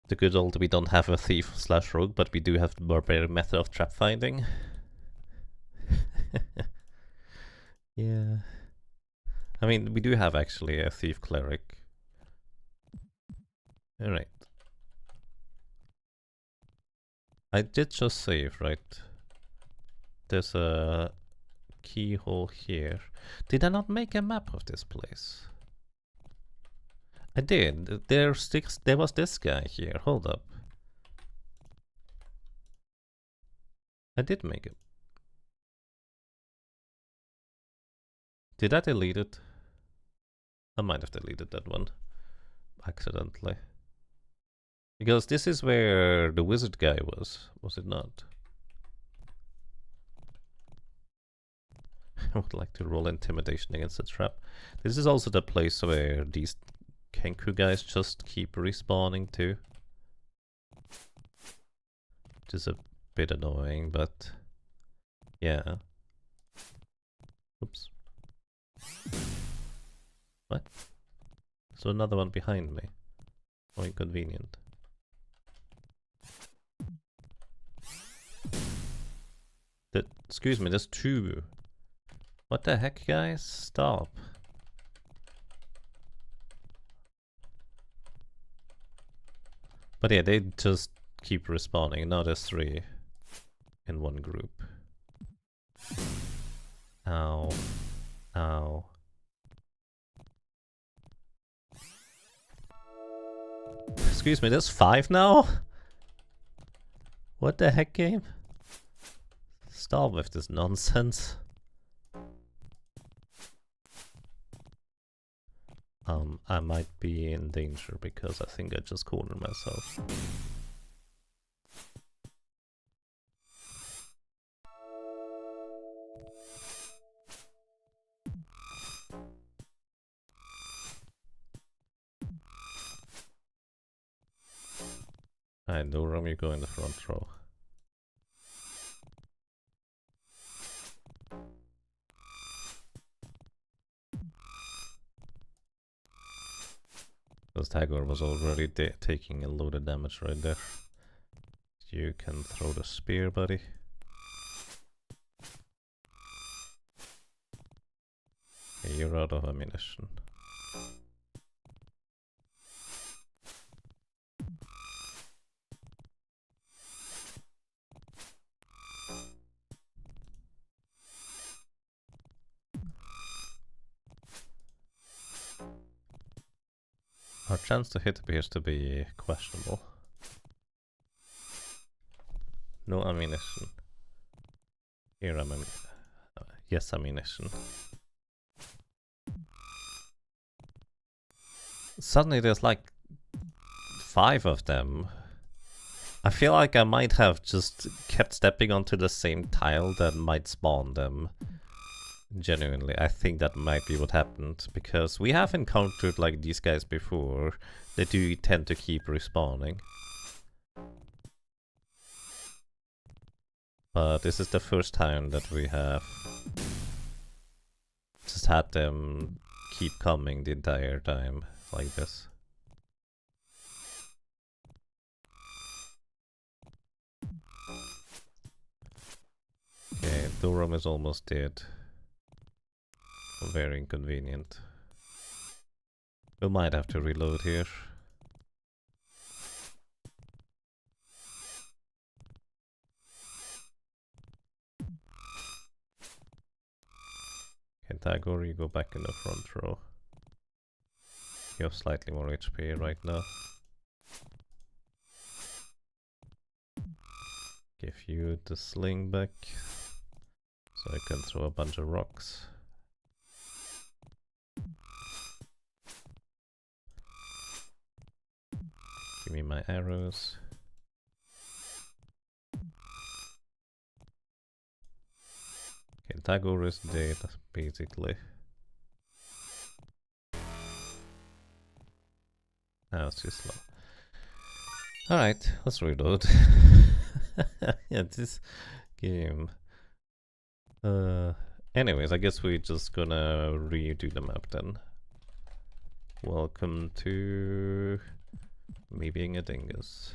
The good old we don't have a thief slash rogue, but we do have the barbarian method of trap finding. Yeah. I mean, we do have actually a thief cleric. Alright. I did just save, right? There's a keyhole here. Did I not make a map of this place? I did. There was this guy here. Hold up. I did make it. Did I delete it? I might have deleted that one accidentally. Because this is where the wizard guy was it not? I would like to roll intimidation against the trap. This is also the place where these Kenku guys just keep respawning too. Which is a bit annoying, but yeah. Oops. What? So another one behind me. How inconvenient. Excuse me, there's two. What the heck, guys? Stop. But yeah, they just keep respawning. Now there's three in one group. Ow. Ow. Excuse me, there's five now? What the heck, game? Stop with this nonsense. I might be in danger because I think I just cornered myself. Alright, Doram, you go in the front row. Because Tagore was already taking a load of damage right there. You can throw the spear, buddy. Okay, you're out of ammunition. Our chance to hit appears to be questionable. No ammunition. Here yes, ammunition. Suddenly there's like 5 of them. I feel like I might have just kept stepping onto the same tile that might spawn them. Genuinely, I think that might be what happened, because we have encountered like these guys before. They do tend to keep respawning. But this is the first time that we have just had them keep coming the entire time like this. Okay, Durham is almost dead. Very inconvenient. We might have to reload here. Okay, Tagore, you go back in the front row. You have slightly more HP right now. Give you the sling back, so I can throw a bunch of rocks. Give me my arrows. Okay, Tagore is dead, basically. That was too slow. Alright, let's reload. Yeah, this game. Anyways, I guess we're just gonna redo the map then. Welcome to me being a dingus.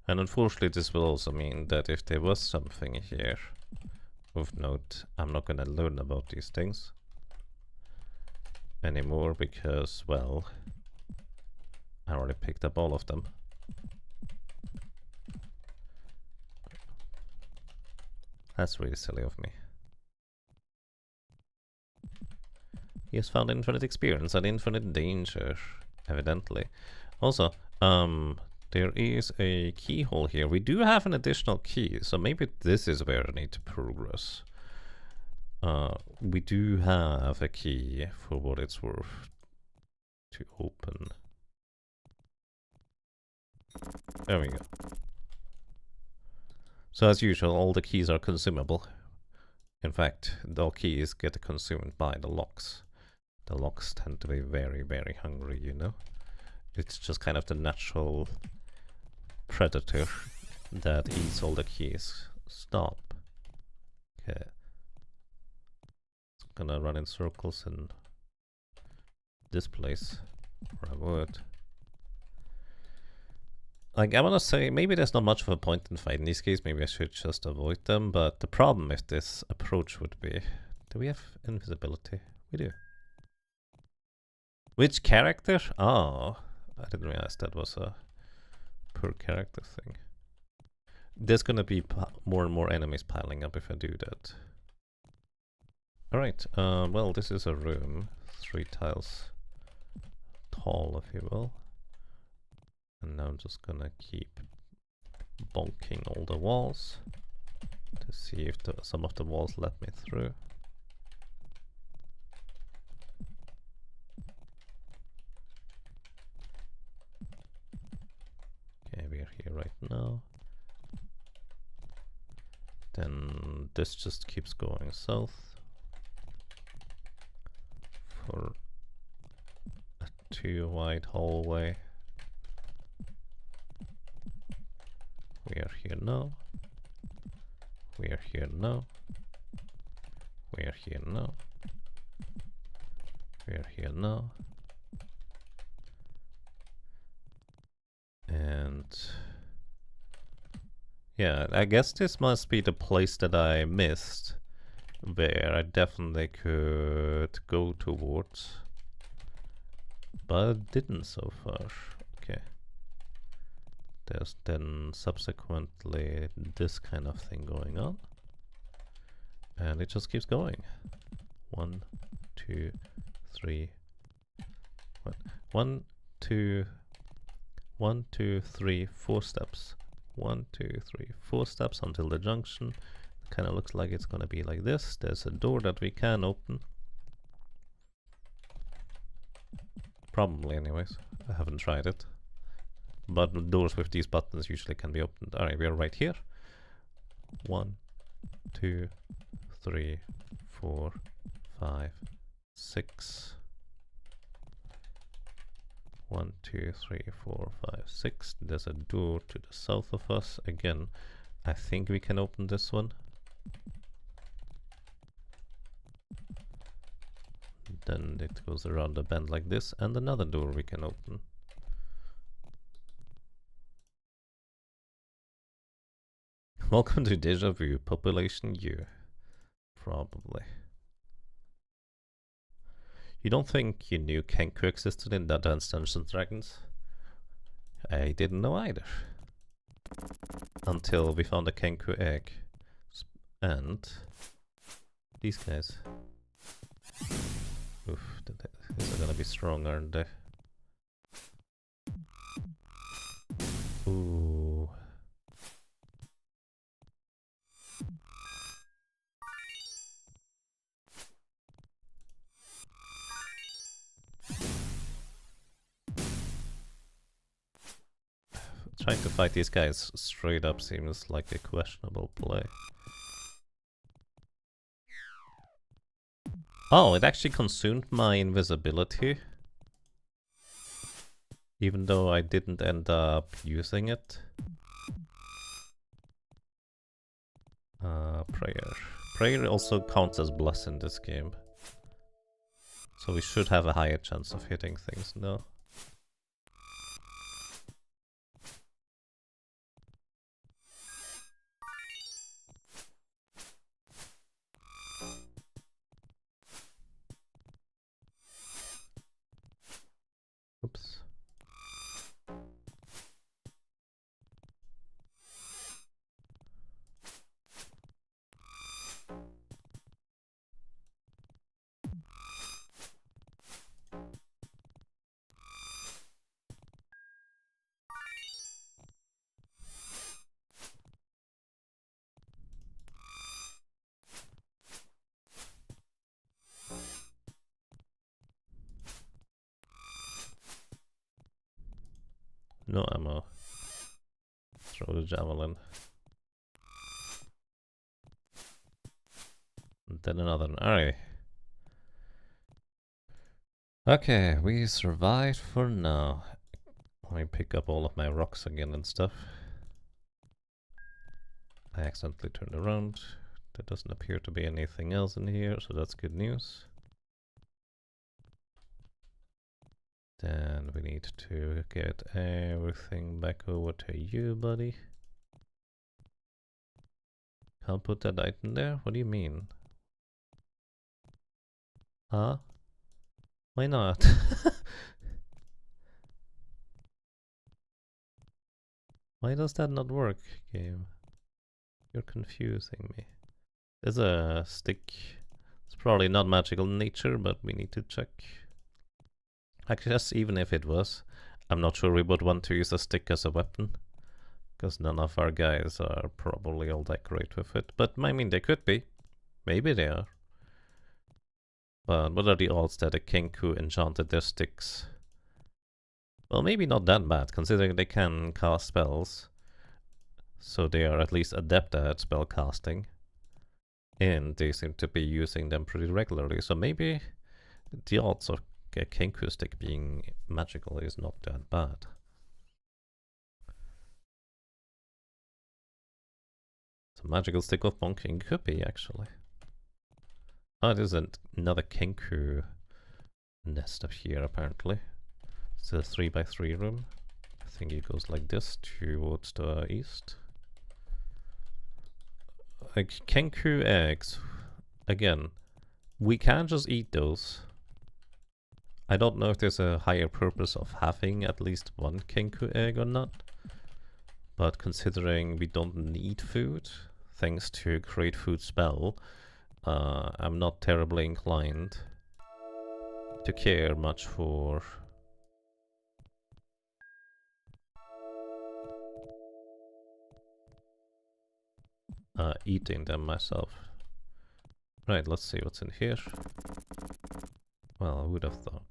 And unfortunately this will also mean that if there was something here of note, I'm not gonna learn about these things anymore because, well, I already picked up all of them. That's really silly of me. He has found infinite experience and infinite danger, evidently. Also, there is a keyhole here. We do have an additional key, so maybe this is where I need to progress. We do have a key for what it's worth to open. There we go. So as usual, all the keys are consumable. In fact, all keys get consumed by the locks. The locks tend to be very, very hungry, you know? It's just kind of the natural predator that eats all the keys. Stop. Okay. It's gonna run in circles in this place, or I would. Like, I wanna say, maybe there's not much of a point in fighting these guys, maybe I should just avoid them, but the problem with this approach would be... Do we have invisibility? We do. Which character? Oh, I didn't realize that was a per character thing. There's gonna be more and more enemies piling up if I do that. Alright, well, this is a room, 3 tiles tall, if you will. And now I'm just gonna keep bonking all the walls to see if some of the walls let me through. Okay, we're here right now. Then this just keeps going south for a 2-wide hallway. We are here now. We are here now. We are here now. We are here now. And yeah, I guess this must be the place that I missed, where I definitely could go towards, but didn't so far. Okay. There's then subsequently this kind of thing going on, and it just keeps going. 1, 2, 3. 1, 2, 1, 2, 3, 4 steps. 1, 2, 3, 4 steps until the junction. It kind of looks like it's gonna be like this. There's a door that we can open. Probably, anyways. I haven't tried it. But doors with these buttons usually can be opened. Alright, we are right here. 1, 2, 3, 4, 5, 6. 1, 2, 3, 4, 5, 6. There's a door to the south of us. Again, I think we can open this one. Then it goes around the bend like this, and another door we can open. Welcome to Deja Vu, Population U. Probably. You don't think you knew Kenku existed in Dungeons and Dragons? I didn't know either. Until we found a Kenku egg. And these guys. Oof, these are gonna be strong, aren't they? Ooh. Trying to fight these guys straight up seems like a questionable play. Oh, it actually consumed my invisibility. Even though I didn't end up using it. Prayer. Prayer also counts as bless in this game. So we should have a higher chance of hitting things now. Oops. No ammo. Throw the javelin. And then another one. Alright. Okay, we survived for now. Let me pick up all of my rocks again and stuff. I accidentally turned around. There doesn't appear to be anything else in here, so that's good news. Then we need to get everything back over to you, buddy. Can't put that item there? What do you mean? Huh? Why not? Why does that not work, game? You're confusing me. There's a stick. It's probably not magical in nature, but we need to check. I guess even if it was, I'm not sure we would want to use a stick as a weapon. Because none of our guys are probably all that great with it. But I mean, they could be. Maybe they are. But what are the odds that a Kenku enchanted their sticks? Well, maybe not that bad, considering they can cast spells. So they are at least adept at spell casting. And they seem to be using them pretty regularly. So maybe the odds of a Kenku stick being magical is not that bad. It's a magical stick of bonking could be, actually. Oh, there's another Kenku nest up here, apparently. It's a 3x3 room. I think it goes like this towards the east. Like Kenku eggs, again, we can just eat those. I don't know if there's a higher purpose of having at least one Kenku egg or not. But considering we don't need food, thanks to Great Food Spell, I'm not terribly inclined to care much for eating them myself. Right, let's see what's in here. Well, I would have thought.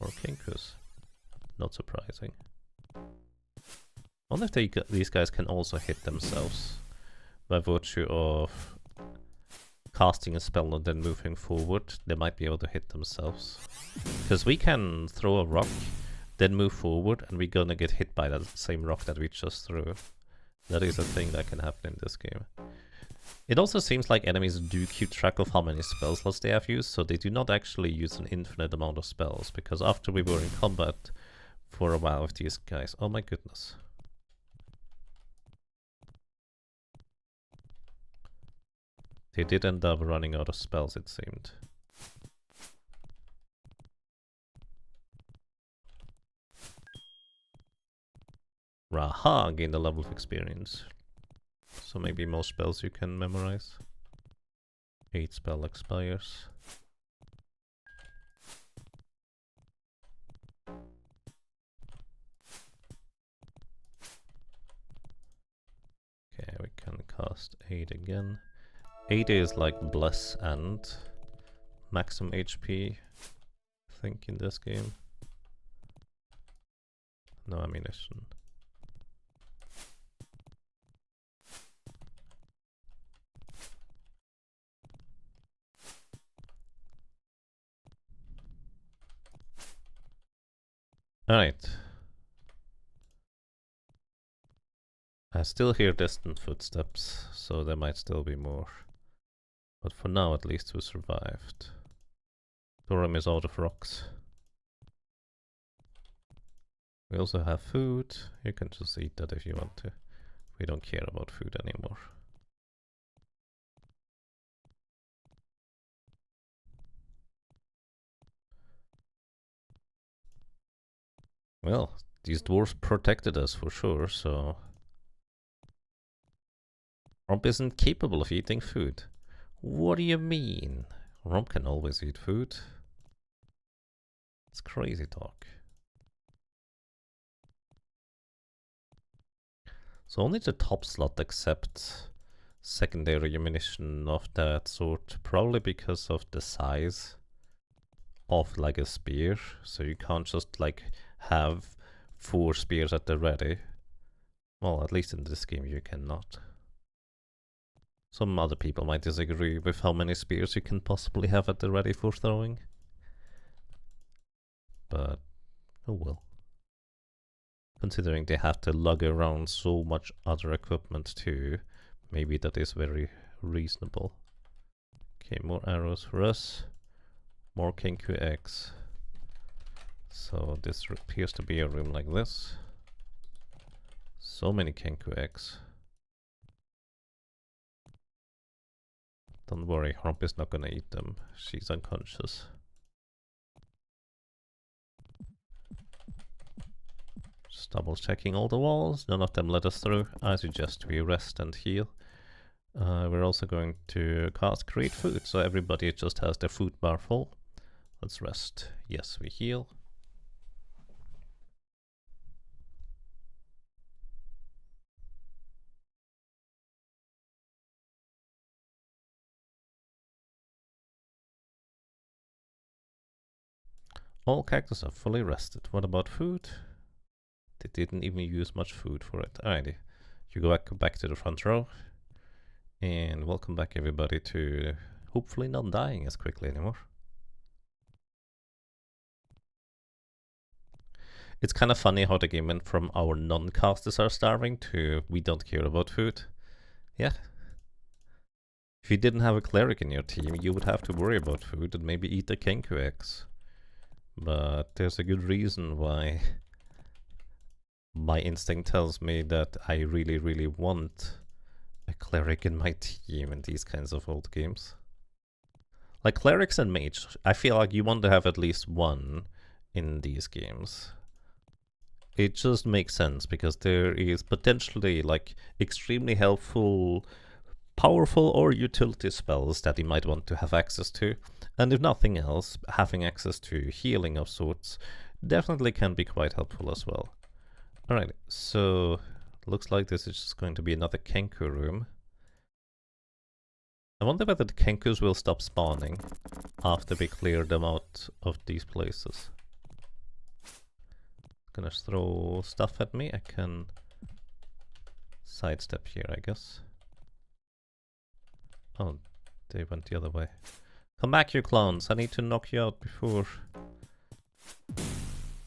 More Kenkus. Not surprising. Wonder if these guys can also hit themselves by virtue of casting a spell and then moving forward. They might be able to hit themselves. Because we can throw a rock, then move forward, and we're gonna get hit by that same rock that we just threw. That is a thing that can happen in this game. It also seems like enemies do keep track of how many spell slots they have used, so they do not actually use an infinite amount of spells, because after we were in combat for a while with these guys... Oh my goodness. They did end up running out of spells, it seemed. Raha, gained a level of experience. So maybe most spells you can memorize. 8 spell expires. Okay, we can cast 8 again. 8 is like bless and maximum HP, I think, in this game. No ammunition. Alright. I still hear distant footsteps, so there might still be more. But for now, at least, we survived. Durham is out of rocks. We also have food. You can just eat that if you want to. We don't care about food anymore. Well, these dwarves protected us for sure, so... Romp isn't capable of eating food. What do you mean? Romp can always eat food. It's crazy talk. So only the top slot accepts secondary ammunition of that sort, probably because of the size of like a spear. So you can't just like have 4 spears at the ready. Well, at least in this game you cannot. Some other people might disagree with how many spears you can possibly have at the ready for throwing. But, oh well. Considering they have to lug around so much other equipment too, maybe that is very reasonable. Okay, more arrows for us. More Kenku eggs. So this appears to be a room like this. So many Kenku eggs. Don't worry, Hump is not gonna eat them. She's unconscious. Just double checking all the walls. None of them let us through. I suggest we rest and heal. We're also going to cast Create Food, so everybody just has their food bar full. Let's rest. Yes, we heal. All cactus are fully rested. What about food? They didn't even use much food for it. Alrighty. You go back to the front row. And welcome back everybody to hopefully not dying as quickly anymore. It's kind of funny how the game went from our non-casters are starving to we don't care about food. Yeah. If you didn't have a cleric in your team, you would have to worry about food and maybe eat the Kenku eggs. But there's a good reason why my instinct tells me that I really, really want a cleric in my team in these kinds of old games. Like clerics and mage, I feel like you want to have at least one in these games. It just makes sense because there is potentially like extremely helpful, powerful or utility spells that you might want to have access to. And if nothing else, having access to healing of sorts definitely can be quite helpful as well. Alright, so looks like this is just going to be another Kenku room. I wonder whether the Kenkus will stop spawning after we clear them out of these places. Gonna throw stuff at me. I can sidestep here, I guess. Oh, they went the other way. Come back, you clowns. I need to knock you out before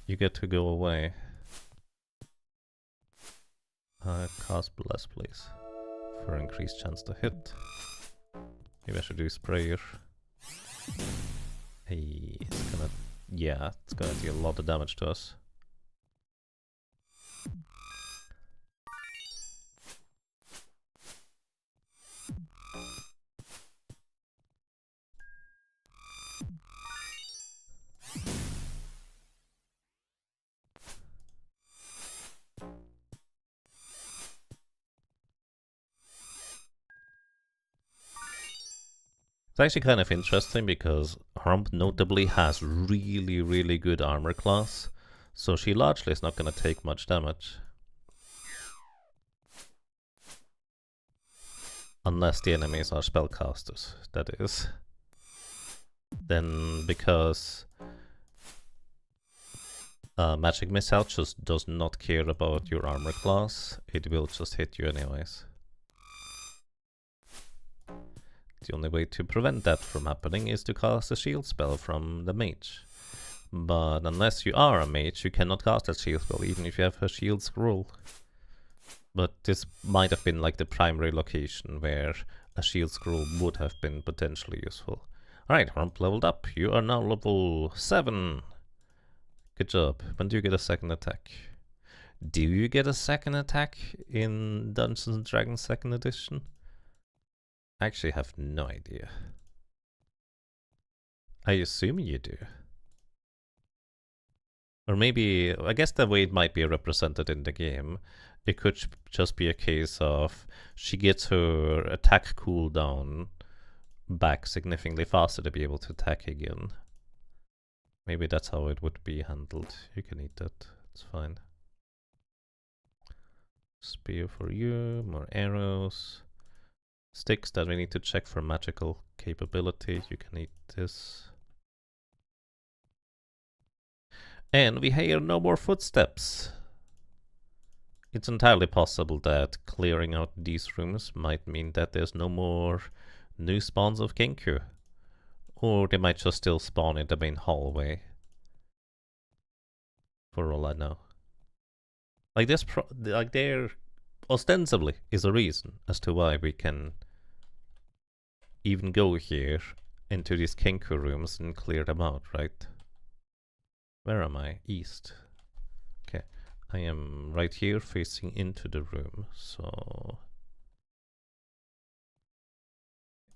you get to go away. Cast Bless, please. For increased chance to hit. Maybe I should do sprayer. Hey, it's gonna... yeah, it's gonna do a lot of damage to us. It's actually kind of interesting because Hump notably has really, really good armor class, so she largely is not going to take much damage. Unless the enemies are spellcasters, that is. Then, because Magic Missile just does not care about your armor class, it will just hit you anyways. The only way to prevent that from happening is to cast a shield spell from the mage. But unless you are a mage, you cannot cast a shield spell, even if you have a shield scroll. But this might have been like the primary location where a shield scroll would have been potentially useful. Alright, Rump leveled up. You are now level 7. Good job. When do you get a second attack? Do you get a second attack in Dungeons & Dragons 2nd edition? I actually have no idea. I assume you do. Or maybe, I guess the way it might be represented in the game, it could just be a case of she gets her attack cooldown back significantly faster to be able to attack again. Maybe that's how it would be handled. You can eat that, it's fine. Spear for you, more arrows. Sticks that we need to check for magical capability. You can eat this. And we hear no more footsteps. It's entirely possible that clearing out these rooms might mean that there's no more new spawns of Kenku. Or they might just still spawn in the main hallway. For all I know. Like this, there ostensibly is a reason as to why we can even go here into these Kenku rooms and clear them out, right? Where am I? East. Okay, I am right here facing into the room, so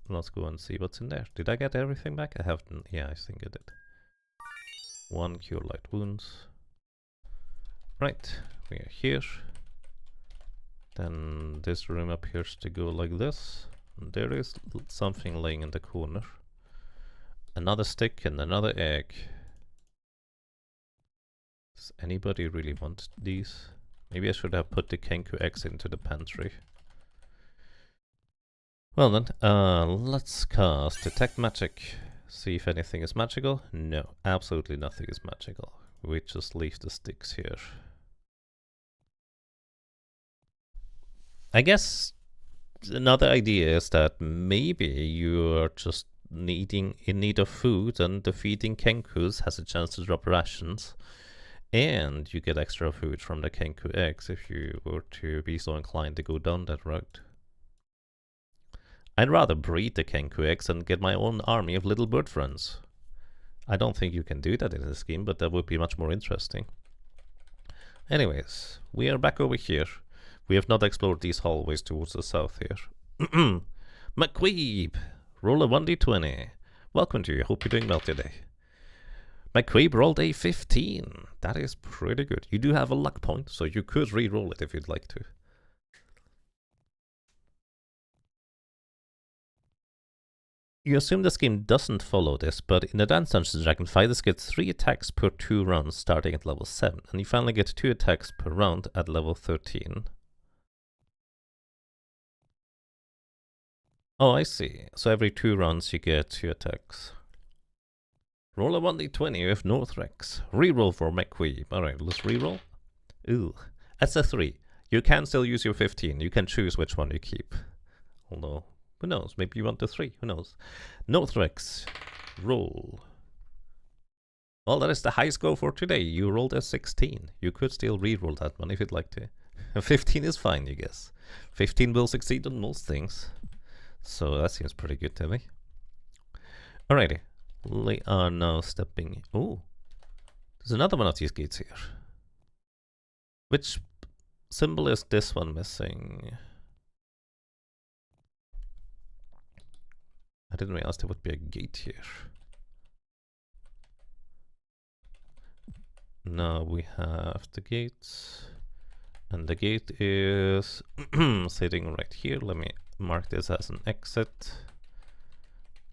let's go and see what's in there. Did I get everything back? I haven't. Yeah, I think I did. 1 cure light wounds. Right, we are here. Then this room appears to go like this. And there is something laying in the corner. Another stick and another egg. Does anybody really want these? Maybe I should have put the Kenku eggs into the pantry. Well then, let's cast Detect Magic. See if anything is magical. No, absolutely nothing is magical. We just leave the sticks here. I guess another idea is that maybe you're just in need of food, and defeating Kenkus has a chance to drop rations. And you get extra food from the Kenku eggs if you were to be so inclined to go down that route. I'd rather breed the Kenku eggs and get my own army of little bird friends. I don't think you can do that in this game, but that would be much more interesting. Anyways, we are back over here. We have not explored these hallways towards the south here. McQueeb! Roll a 1d20. Welcome to you, hope you're doing well today. McQueeb rolled a 15. That is pretty good. You do have a luck point, so you could re-roll it if you'd like to. You assume this game doesn't follow this, but in Advanced Dungeons & Dragons, fighters get 3 attacks per 2 rounds starting at level 7, and you finally get 2 attacks per round at level 13. Oh, I see. So every 2 rounds you get 2 attacks. Roll a 1d20 with Northrex. Reroll for McQueeb. Alright, let's reroll. Ooh, that's a 3. You can still use your 15. You can choose which one you keep. Although, who knows? Maybe you want the 3. Who knows? Northrex, roll. Well, that is the high score for today. You rolled a 16. You could still reroll that one if you'd like to. 15 is fine, you guess. 15 will succeed on most things. So that seems pretty good to me. Alrighty. We are now stepping... Oh, there's another one of these gates here. Which symbol is this one missing? I didn't realize there would be a gate here. Now we have the gates. And the gate is sitting right here. Let me mark this as an exit,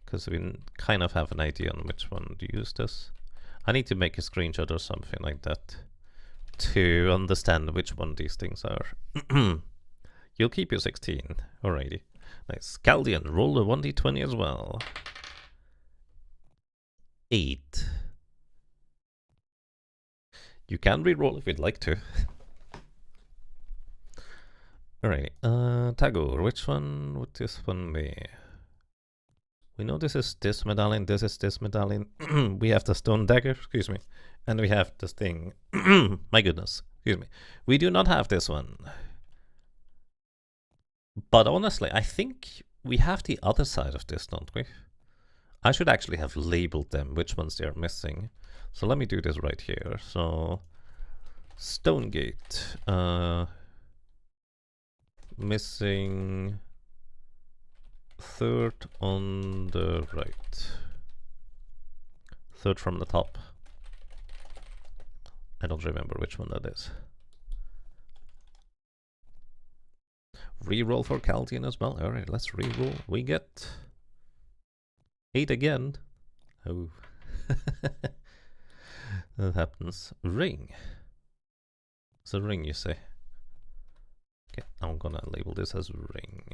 because we kind of have an idea on which one to use this. I need to make a screenshot or something like that to understand which one these things are. You'll keep your 16. Alrighty. Nice. Caldian, roll a 1d20 as well. 8. You can re-roll if you'd like to. Alright, Tagore, which one would this one be? We know this is this medallion, this is this medallion. We have the stone dagger, excuse me. And we have this thing. My goodness, excuse me. We do not have this one. But honestly, I think we have the other side of this, don't we? I should actually have labeled them, which ones they are missing. So let me do this right here. So, stone gate. Missing third on the right. Third from the top. I don't remember which one that is. Reroll for Chaldean as well. Alright, let's reroll. We get 8 again. Oh. That happens. Ring. It's a ring, you say. Okay, I'm gonna label this as ring.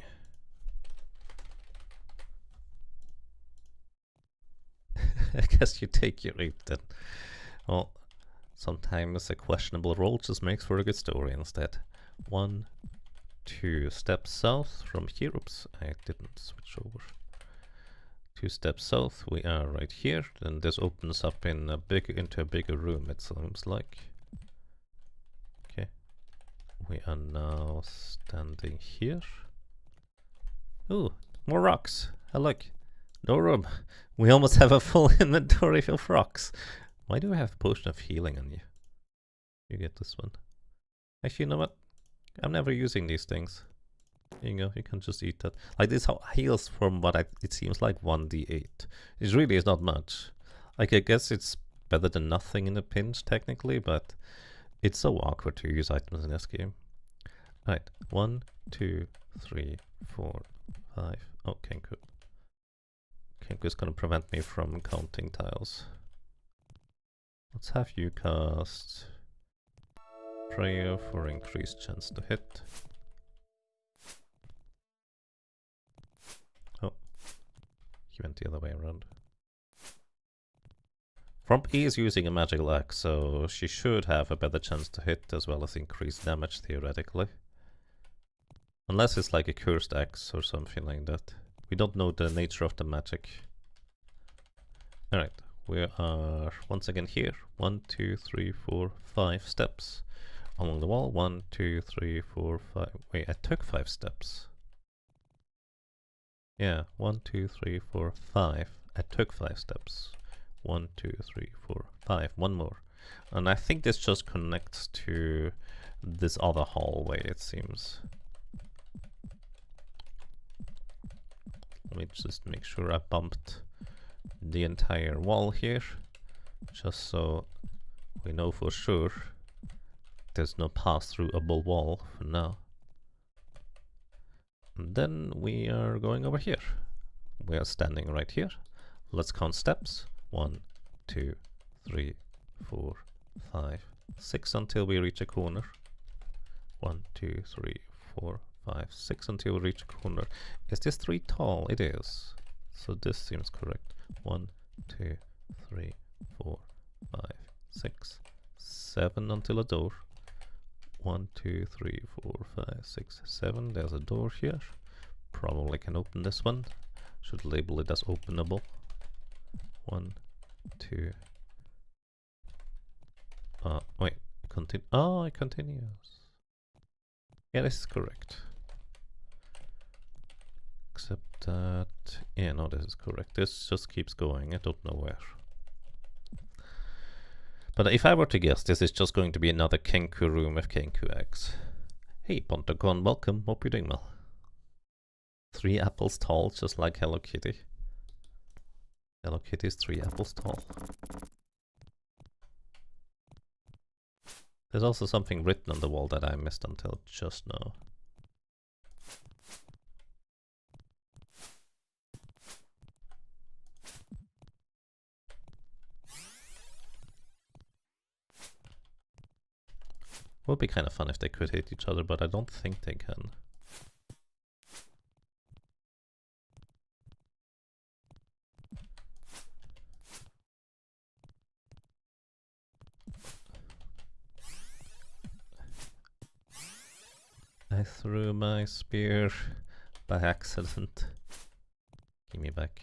I guess you take your 8 then. Well, sometimes a questionable roll just makes for a good story instead. 1, 2 steps south from here. Oops, I didn't switch over. 2 steps south, we are right here. Then this opens up in into a bigger room, it seems like. Okay, we are now standing here. Ooh, more rocks. I look. No room. We almost have a full inventory of rocks. Why do I have potion of healing on you? You get this one. Actually, you know what? I'm never using these things. There you go, you can just eat that. Like this heals from what it seems like 1d8. It really is not much. Like I guess it's better than nothing in a pinch technically, but it's so awkward to use items in this game. Right, 1, 2, 3, 4, 5. Oh, Kenku. Kenku is gonna prevent me from counting tiles. Let's have you cast Prayer for increased chance to hit. Oh, he went the other way around. Fromp is using a magical axe, so she should have a better chance to hit as well as increased damage theoretically. Unless it's like a cursed axe or something like that. We don't know the nature of the magic. Alright, we are once again here. 1, 2, 3, 4, 5 steps along the wall. 1, 2, 3, 4, 5. Wait, I took 5 steps. Yeah, 1, 2, 3, 4, 5. I took 5 steps. 1, 2, 3, 4, 5. One more. And I think this just connects to this other hallway, it seems. Let me just make sure I bumped the entire wall here, just so we know for sure there's no pass-throughable wall for now. And then we are going over here. We are standing right here. Let's count steps. 1, 2, 3, 4, 5, 6 until we reach a corner. 1, 2, 3, 4, 5, 6 until we reach a corner. Is this 3 tall? It is. So this seems correct. 1, 2, 3, 4, 5, 6, 7 until a door. 1, 2, 3, 4, 5, 6, 7. There's a door here. Probably can open this one. Should label it as openable. 1, 2. Wait. Continue. Oh, it continues. Yeah, this is correct. Except that... yeah, no, this is correct. This just keeps going. I don't know where. But if I were to guess, this is just going to be another Kenku room with Kenku eggs. Hey, Pontagon, welcome. Hope you're doing well. 3 apples tall, just like Hello Kitty. Hello Kitty is 3 apples tall. There's also something written on the wall that I missed until just now. Would be kind of fun if they could hit each other, but I don't think they can. I threw my spear by accident. Give me back.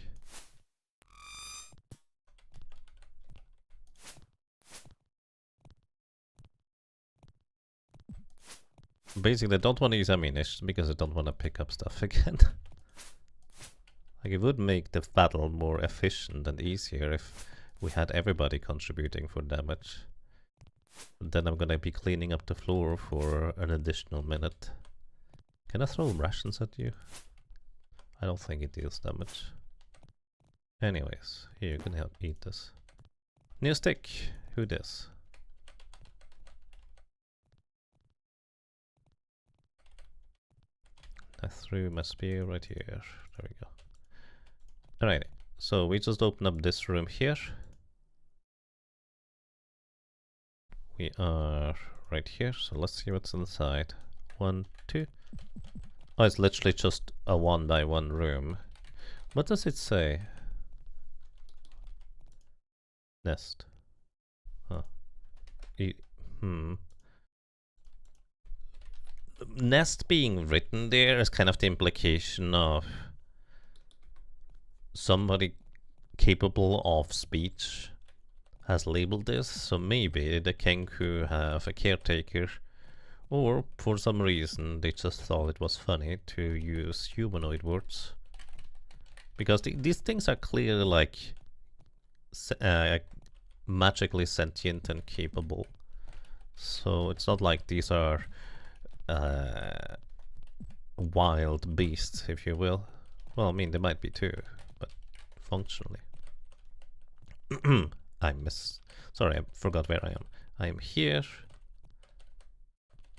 Basically, I don't want to use ammunition because I don't want to pick up stuff again. Like, it would make the battle more efficient and easier if we had everybody contributing for damage. But then I'm gonna be cleaning up the floor for an additional minute. Can I throw rations at you? I don't think it deals damage. Anyways, here you can help eat this. New stick. Who this? I threw my spear right here. There we go. Alrighty. So we just open up this room here. We are right here. So let's see what's inside. 1, 2. Oh, it's literally just a 1x1 room. What does it say? Nest. Huh. Nest being written there is kind of the implication of somebody capable of speech has labeled this, so maybe the Kenku have a caretaker, or for some reason they just thought it was funny to use humanoid words. Because these things are clearly like magically sentient and capable. So it's not like these are wild beasts, if you will. Well, I mean, they might be too, but functionally. Sorry, I forgot where I am. I am here.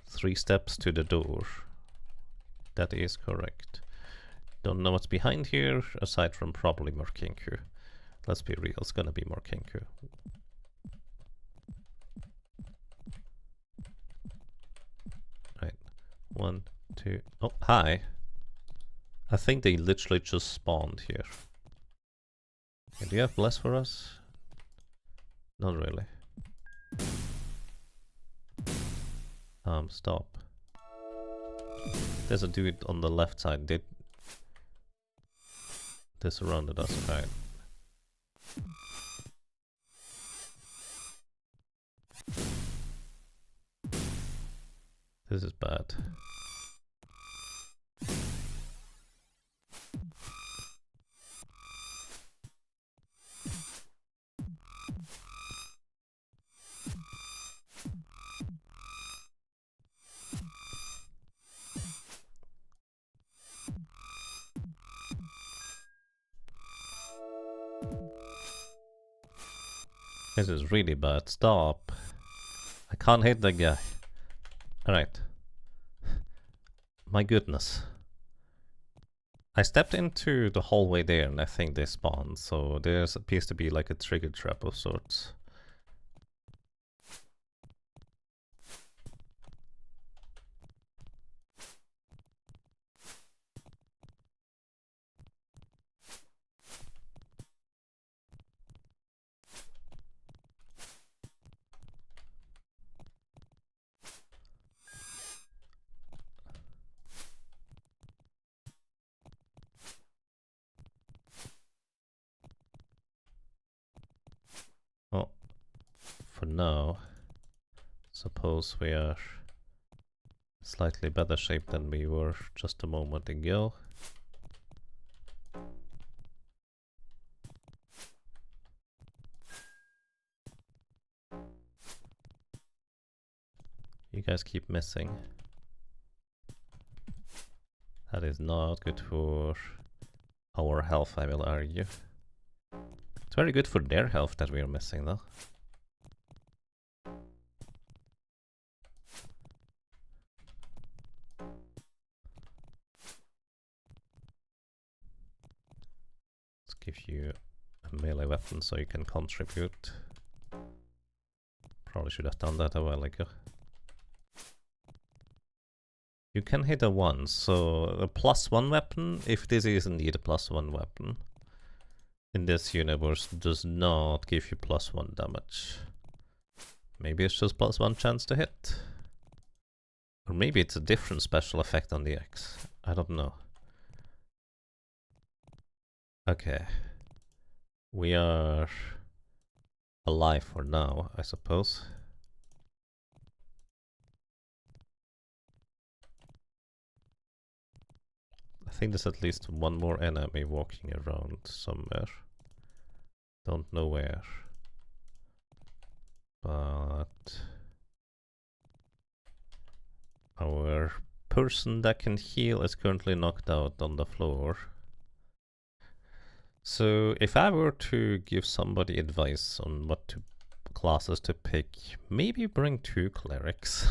3 steps to the door. That is correct. Don't know what's behind here, aside from probably more Kenku. Let's be real, it's gonna be more Kenku. Right. 1, 2. Oh, hi. I think they literally just spawned here. Okay, do you have bless for us? Not really. Stop. There's a dude on the left side. They surrounded us, right? This is bad. This is really bad. Stop. I can't hit the guy. Alright. My goodness. I stepped into the hallway there and I think they spawned, so there appears to be like a trigger trap of sorts. Well, for now, suppose we are slightly better shape than we were just a moment ago. You guys keep missing. That is not good for our health, I will argue. It's very good for their health that we are missing, though. Let's give you a melee weapon so you can contribute. Probably should have done that a while ago. You can hit a 1, so a +1 weapon, if this is indeed a +1 weapon, in this universe does not give you +1 damage. Maybe it's just +1 chance to hit. Or maybe it's a different special effect on the X. I don't know. Okay. We are alive for now, I suppose. think there's at least one more enemy walking around somewhere. Don't know where. But our person that can heal is currently knocked out on the floor. So if I were to give somebody advice on what classes to pick, maybe bring 2 clerics.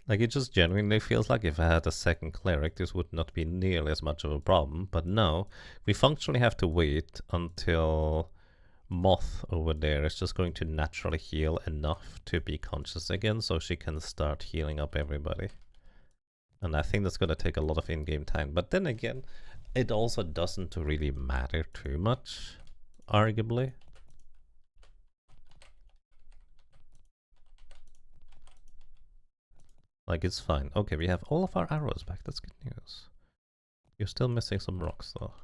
Like, it just genuinely feels like if I had a second cleric, this would not be nearly as much of a problem. But now, we functionally have to wait until Moth over there is just going to naturally heal enough to be conscious again, so she can start healing up everybody. And I think that's going to take a lot of in-game time. But then again, it also doesn't really matter too much, arguably. Like, it's fine. Okay, we have all of our arrows back. That's good news. You're still missing some rocks, though.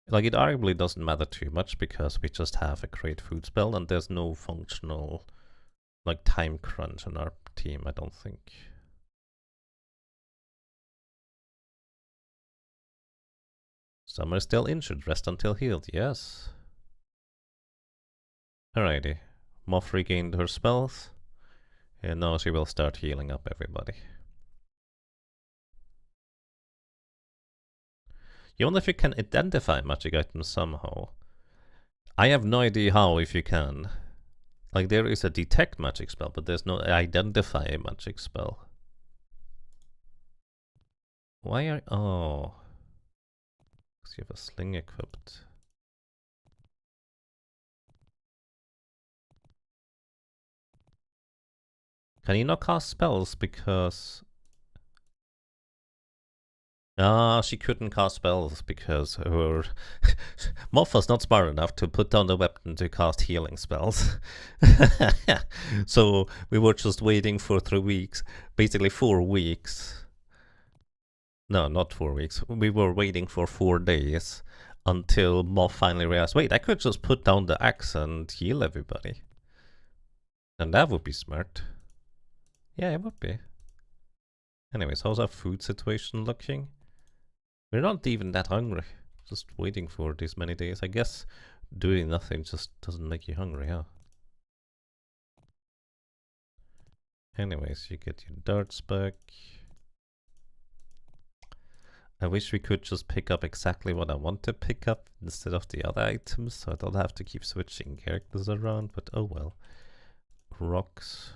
Like, it arguably doesn't matter too much because we just have a great food spell and there's no functional, like, time crunch on our team, I don't think. Some are still injured. Rest until healed. Yes. Alrighty. Moth regained her spells. And now she will start healing up everybody. You wonder if you can identify magic items somehow. I have no idea how, if you can. Like, there is a detect magic spell, but there's no identify magic spell. Why are... oh. Because you have a sling equipped. Can you not cast spells because... she couldn't cast spells because her... Moth was not smart enough to put down the weapon to cast healing spells. So we were just waiting for 3 weeks, basically 4 weeks. No, not 4 weeks. We were waiting for 4 days until Moth finally realized, wait, I could just put down the axe and heal everybody. And that would be smart. Yeah, it would be. Anyways, how's our food situation looking? We're not even that hungry. Just waiting for these many days. I guess doing nothing just doesn't make you hungry, huh? Anyways, you get your darts back. I wish we could just pick up exactly what I want to pick up instead of the other items, so I don't have to keep switching characters around, but oh well. Rocks.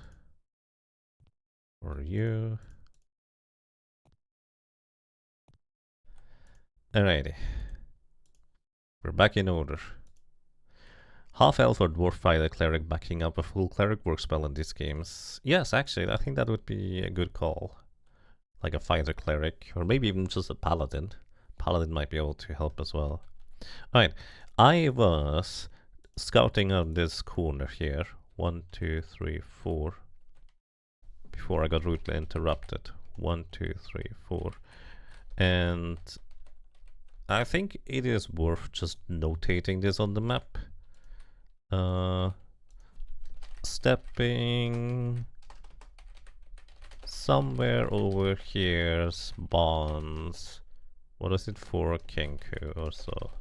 For you. Alrighty. We're back in order. Half-elf or dwarf fighter cleric backing up a full cleric work spell in these games. Yes, actually, I think that would be a good call. Like a fighter cleric, or maybe even just a paladin. Paladin might be able to help as well. Alright, I was scouting on this corner here. 1, 2, 3, 4. Before I got rudely interrupted. 1, 2, 3, 4. And I think it is worth just notating this on the map. Stepping somewhere over here spawns, what is it, for Kenku or so.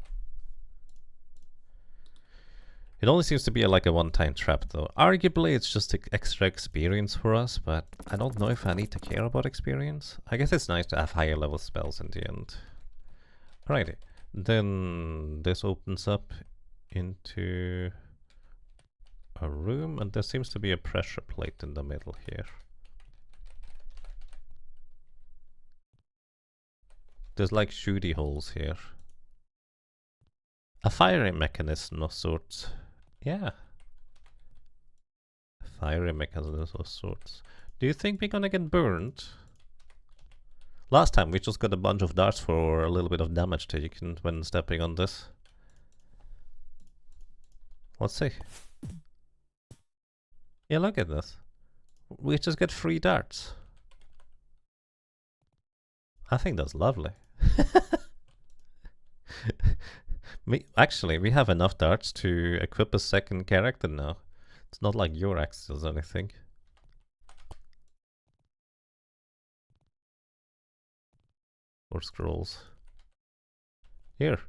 It only seems to be like a one-time trap though. Arguably it's just extra experience for us, but I don't know if I need to care about experience. I guess it's nice to have higher level spells in the end. Alrighty, then this opens up into a room, and there seems to be a pressure plate in the middle here. There's like shooty holes here. A firing mechanism of sorts. Yeah. A firing mechanism of sorts. Do you think we're gonna get burned? Last time we just got a bunch of darts for a little bit of damage taken when stepping on this. Let's see. Yeah, look at this. We just get 3 darts. I think that's lovely. Actually, we have enough darts to equip a second character now. It's not like your axe does anything. for scrolls. Here,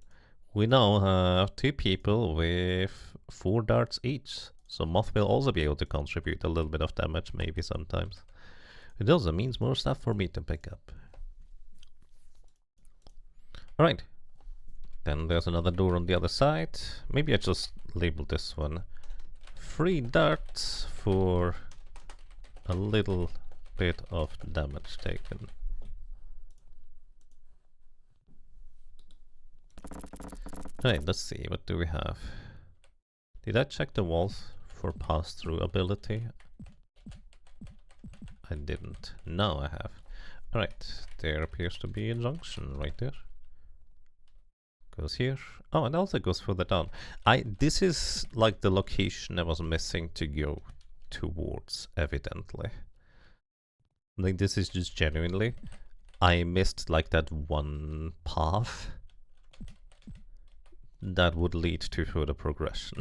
we now have 2 people with 4 darts each. So Moth will also be able to contribute a little bit of damage, maybe sometimes. It also means more stuff for me to pick up. Alright. Then there's another door on the other side. Maybe I just label this one 3 darts for a little bit of damage taken. Alright, let's see, what do we have? Did I check the walls for pass-through ability? I didn't. Now I have. Alright, there appears to be a junction right there. Goes here. Oh, and also goes further down. This is like the location I was missing to go towards, evidently. Like, this is just genuinely, I missed like that one path that would lead to further progression.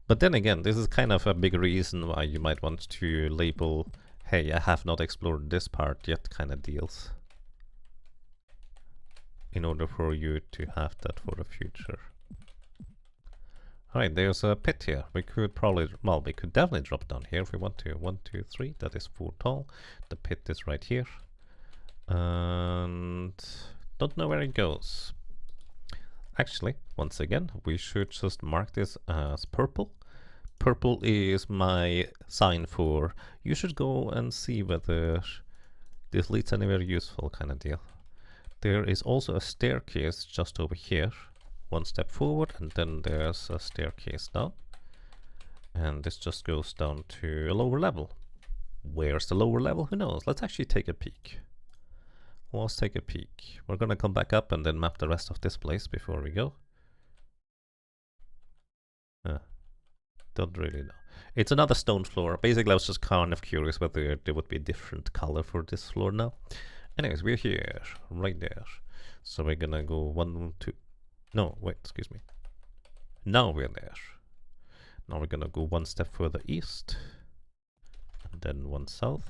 But then again, this is kind of a big reason why you might want to label, hey, I have not explored this part yet kind of deals, in order for you to have that for the future. Alright, there's a pit here. We could probably, well, we could definitely drop down here if we want to. 1, 2, 3, that is 4 tall. The pit is right here. And don't know where it goes. Actually, once again, we should just mark this as purple. Purple is my sign for you should go and see whether this leads anywhere useful kind of deal. There is also a staircase just over here. 1 step forward, and then there's a staircase down. And this just goes down to a lower level. Where's the lower level? Who knows? Let's actually take a peek. Let's take a peek. We're gonna come back up and then map the rest of this place before we go. Don't really know. It's another stone floor. Basically, I was just kind of curious whether there would be a different color for this floor now. Anyways, we're here, right there. So we're gonna go 1, 2. No, wait, excuse me. Now we're there. Now we're gonna go 1 step further east, and then 1 south.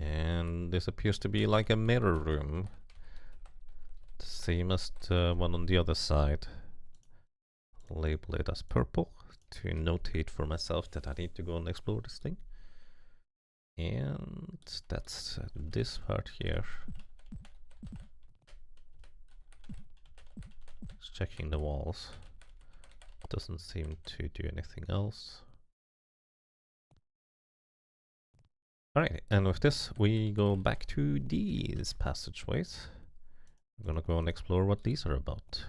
And this appears to be like a mirror room. The same as the one on the other side. Label it as purple to notate for myself that I need to go and explore this thing. And that's this part here. Just checking the walls. Doesn't seem to do anything else. Alright, and with this we go back to these passageways. I'm gonna go and explore what these are about.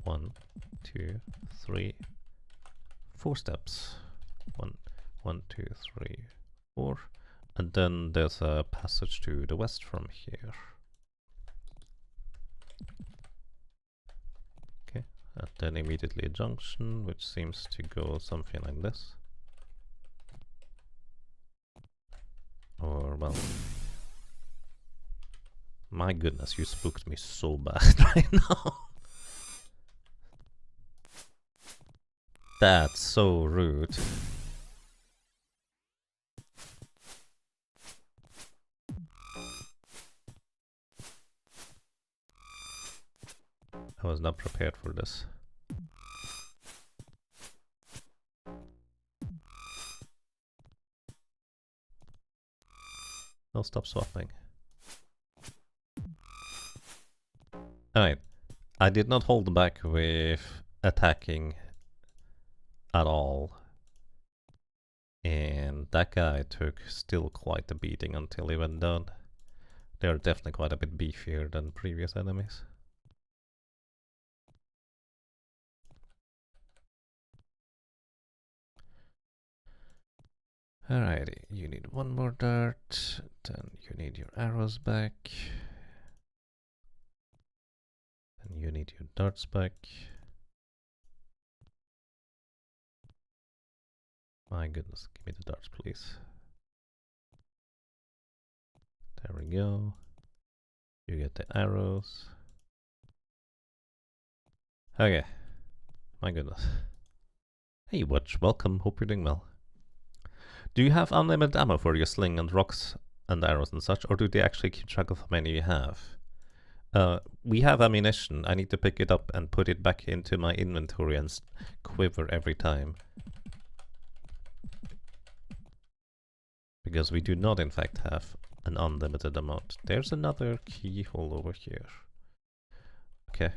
1, 2, 3, 4 steps. 1, 1, 2, 3, 4. And then there's a passage to the west from here. Okay, and then immediately a junction, which seems to go something like this. Or, well... My goodness, you spooked me so bad right now. That's so rude. I was not prepared for this. I'll stop swapping. Alright, I did not hold back with attacking at all. And that guy took still quite a beating until he went down. They're definitely quite a bit beefier than previous enemies. Alrighty, you need 1 more dart, then you need your arrows back. And you need your darts back. My goodness, give me the darts, please. There we go. You get the arrows. Okay. My goodness. Hey Watch, welcome, hope you're doing well. Do you have unlimited ammo for your sling and rocks and arrows and such, or do they actually keep track of how many you have? We have ammunition. I need to pick it up and put it back into my inventory and quiver every time. Because we do not in fact have an unlimited amount. There's another keyhole over here. Okay,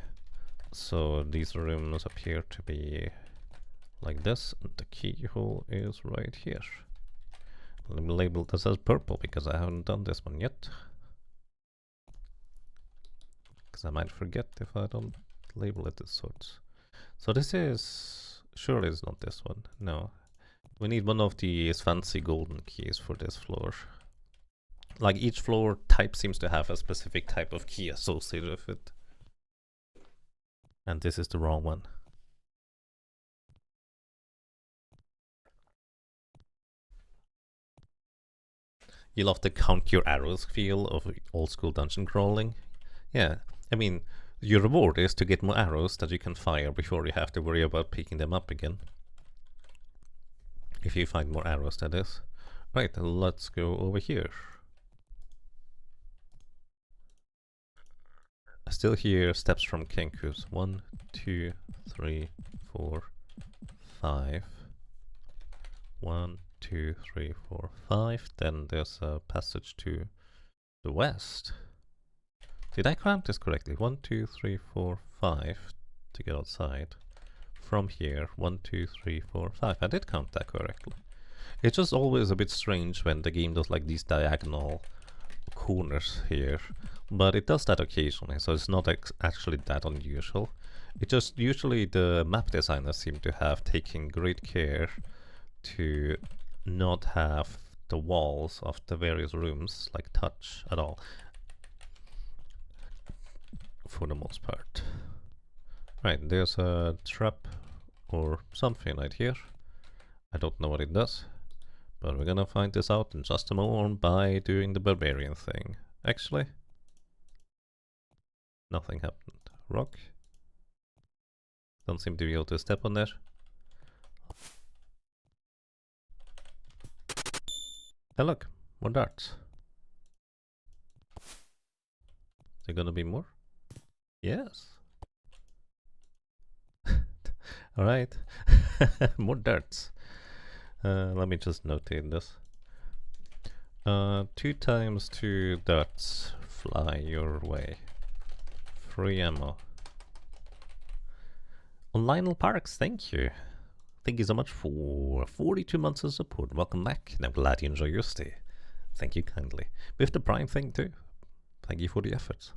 so these rooms appear to be like this, and the keyhole is right here. Let me label this as purple because I haven't done this one yet. Because I might forget if I don't label it as sorts. So this is... surely it's not this one. No. We need one of these fancy golden keys for this floor. Like each floor type seems to have a specific type of key associated with it. And this is the wrong one. You love the count your arrows feel of old school dungeon crawling. Yeah, I mean, your reward is to get more arrows that you can fire before you have to worry about picking them up again. If you find more arrows, that is. Right, let's go over here. I still hear steps from Kenkus. 1, 2, 3, 4, 5. 1, 2, 3, 4, 5. Then there's a passage to the west. Did I count this correctly? 1, 2, 3, 4, 5 to get outside. From here, 1, 2, 3, 4, 5. I did count that correctly. It's just always a bit strange when the game does like these diagonal corners here, but it does that occasionally, so it's not actually that unusual. It just usually the map designers seem to have taken great care to not have the walls of the various rooms like touch at all, for the most part. Right, there's a trap or something right here. I don't know what it does, but we're gonna find this out in just a moment by doing the barbarian thing. Actually, nothing happened. Rock. Don't seem to be able to step on there. Hey look, more darts. Is there gonna be more? Yes. Alright. More darts. Let me just notate this. 2 times 2 darts fly your way. Free ammo. On Lionel Parks, thank you. Thank you so much for 42 months of support. Welcome back, and I'm glad you enjoy your stay. Thank you kindly. With the Prime thing too. Thank you for the efforts.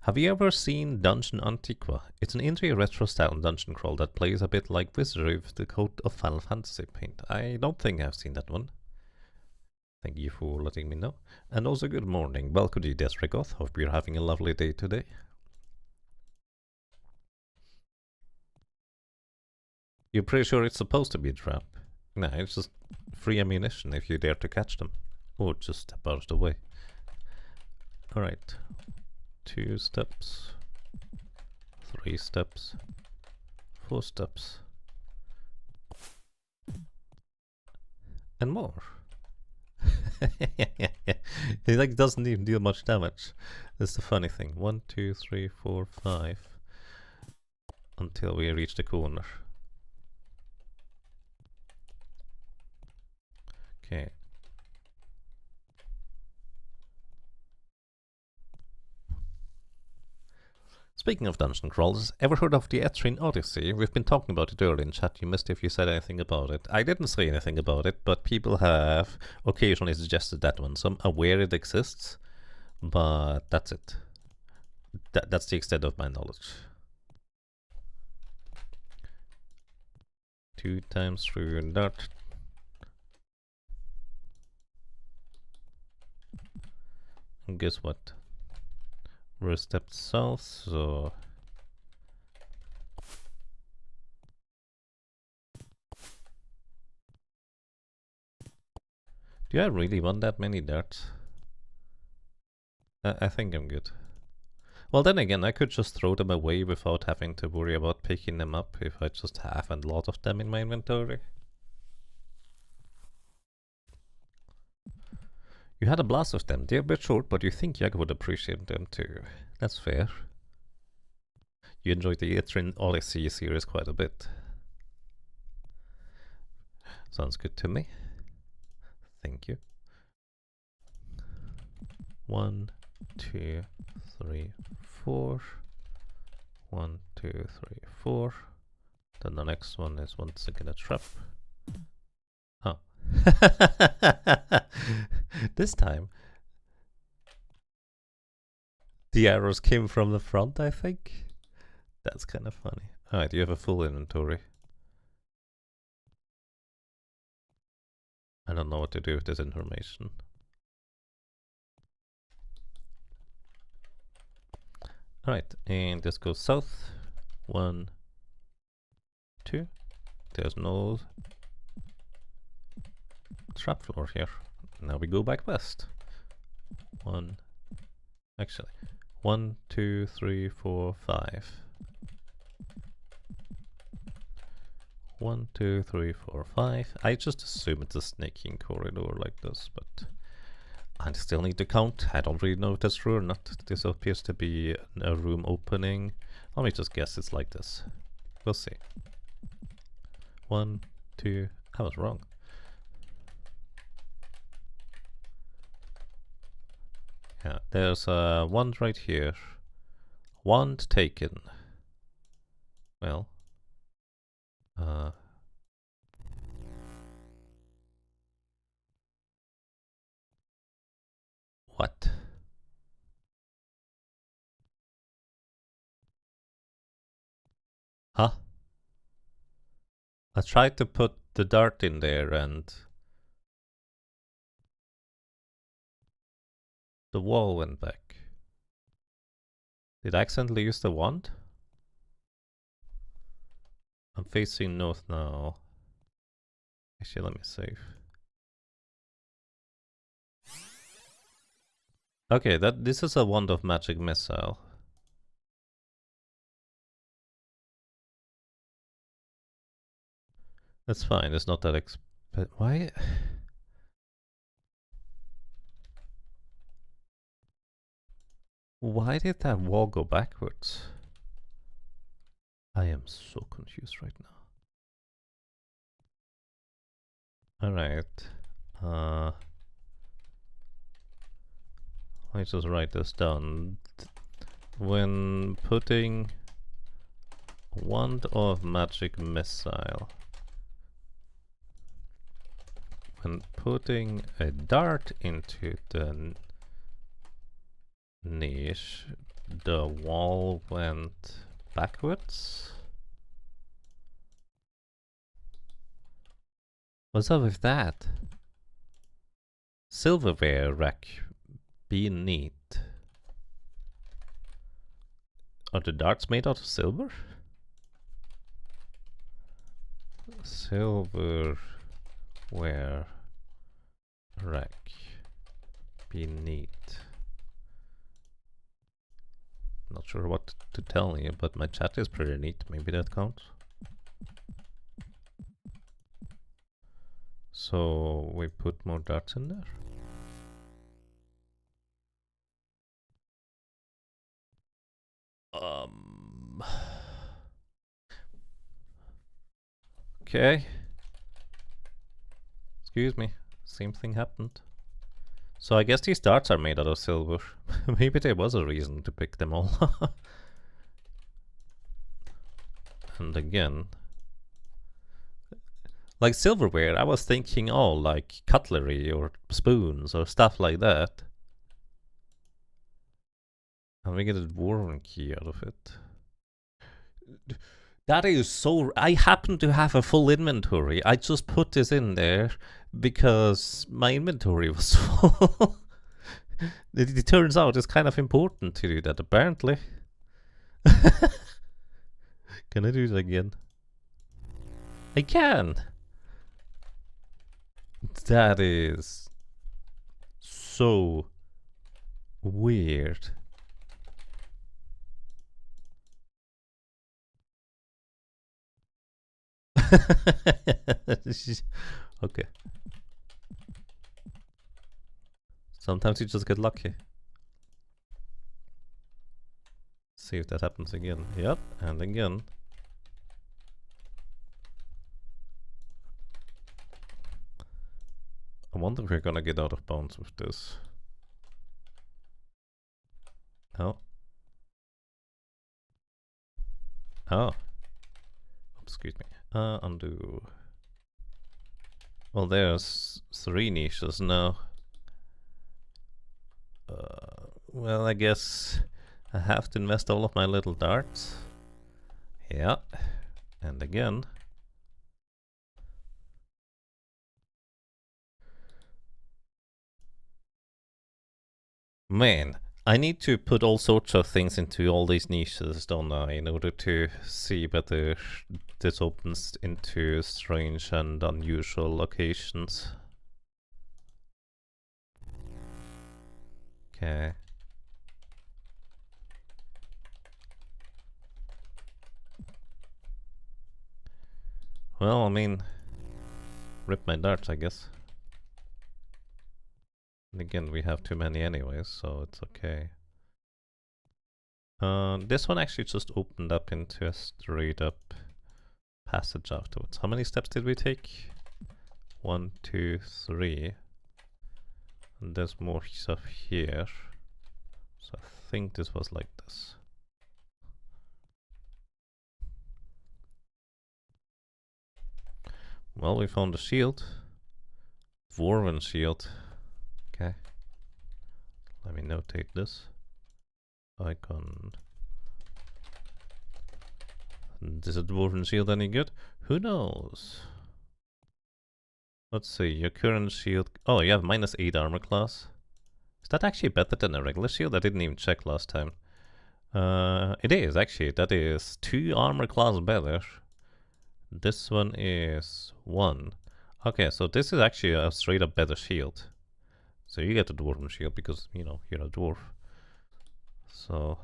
Have you ever seen Dungeon Antiqua? It's an indie retro style dungeon crawl that plays a bit like Wizardry with the coat of Final Fantasy paint. I don't think I've seen that one. Thank you for letting me know. And also good morning. Welcome to Desrigoth. Hope you're having a lovely day today. You're pretty sure it's supposed to be a trap? Nah, it's just free ammunition if you dare to catch them. Or just step out of the way. Alright. 2 steps. 3 steps. 4 steps. And more. It like doesn't even deal much damage. That's the funny thing. 1, 2, 3, 4, 5. Until we reach the corner. Okay. Speaking of dungeon crawls, ever heard of the Etrine Odyssey? We've been talking about it earlier in chat. You missed if you said anything about it. I didn't say anything about it, but people have occasionally suggested that one. So I'm aware it exists, but that's it. That's the extent of my knowledge. 2 times through that. And guess what? We're stepped south, so... Do I really want that many darts? I think I'm good. Well, then again, I could just throw them away without having to worry about picking them up if I just have a lot of them in my inventory. You had a blast with them. They're a bit short, but you think Jag would appreciate them too. That's fair. You enjoyed the Etherin Odyssey series quite a bit. Sounds good to me. Thank you. 1, 2, 3, 4. 1, 2, 3, 4. Then the next one is once again a trap. Oh. This time the arrows came from the front, I think. That's kind of funny. Alright, you have a full inventory. I don't know what to do with this information. Alright, and this goes south. 1, 2. There's no trap floor here. Now we go back west. 1, 2, 3, 4, 5. 1, 2, 3, 4, 5. I just assume it's a snaking corridor like this, but I still need to count. I don't really know if that's true or not. This appears to be a room opening. Let me just guess it's like this. We'll see. 1, 2. I was wrong. Yeah, there's a wand right here. Wand taken. Well. What? Huh? I tried to put the dart in there and the wall went back. Did I accidentally use the wand? I'm facing north now. Actually, let me save. Okay, this is a wand of magic missile. That's fine, it's not that why? Why did that wall go backwards? I am so confused right now. Alright. Let me just write this down. When putting wand of magic missile. When putting a dart into the niche, the wall went backwards? What's up with that? Silverware rack. Be neat. Are the darts made out of silver? Silverware rack. Be neat. Not sure what to tell you, but my chat is pretty neat. Maybe that counts. So we put more darts in there. Okay. Excuse me. Same thing happened. So I guess these darts are made out of silver. Maybe there was a reason to pick them all. And again, like silverware, I was thinking, oh, like cutlery or spoons or stuff like that. And we get a dwarven key out of it. That is so... I happen to have a full inventory. I just put this in there because my inventory was full. It turns out it's kind of important to do that, apparently. Can I do it again? I can! That is so weird. Okay. Sometimes you just get lucky. See if that happens again. Yep, and again. I wonder if we're gonna get out of bounds with this. Oh. Oh. Excuse me. Undo. Well, there's 3 niches now. Well, I guess I have to invest all of my little darts. Yeah. And again. Man, I need to put all sorts of things into all these niches, don't I, in order to see whether this opens into strange and unusual locations. Okay. Well, I mean, rip my darts, I guess. And again, we have too many anyways, so it's okay. This one actually just opened up into a straight up passage afterwards. How many steps did we take? 1, 2, 3. And there's more stuff here. So I think this was like this. Well, we found a shield. Dwarven shield. Okay. Let me notate this. Icon. Is a dwarven shield any good? Who knows? Let's see, your current shield. Oh, you have -8 armor class. Is that actually better than a regular shield? I didn't even check last time. It is actually. That is 2 armor class better. This one is 1. Okay, so this is actually a straight up better shield. So you get a dwarven shield because, you know, you're a dwarf. So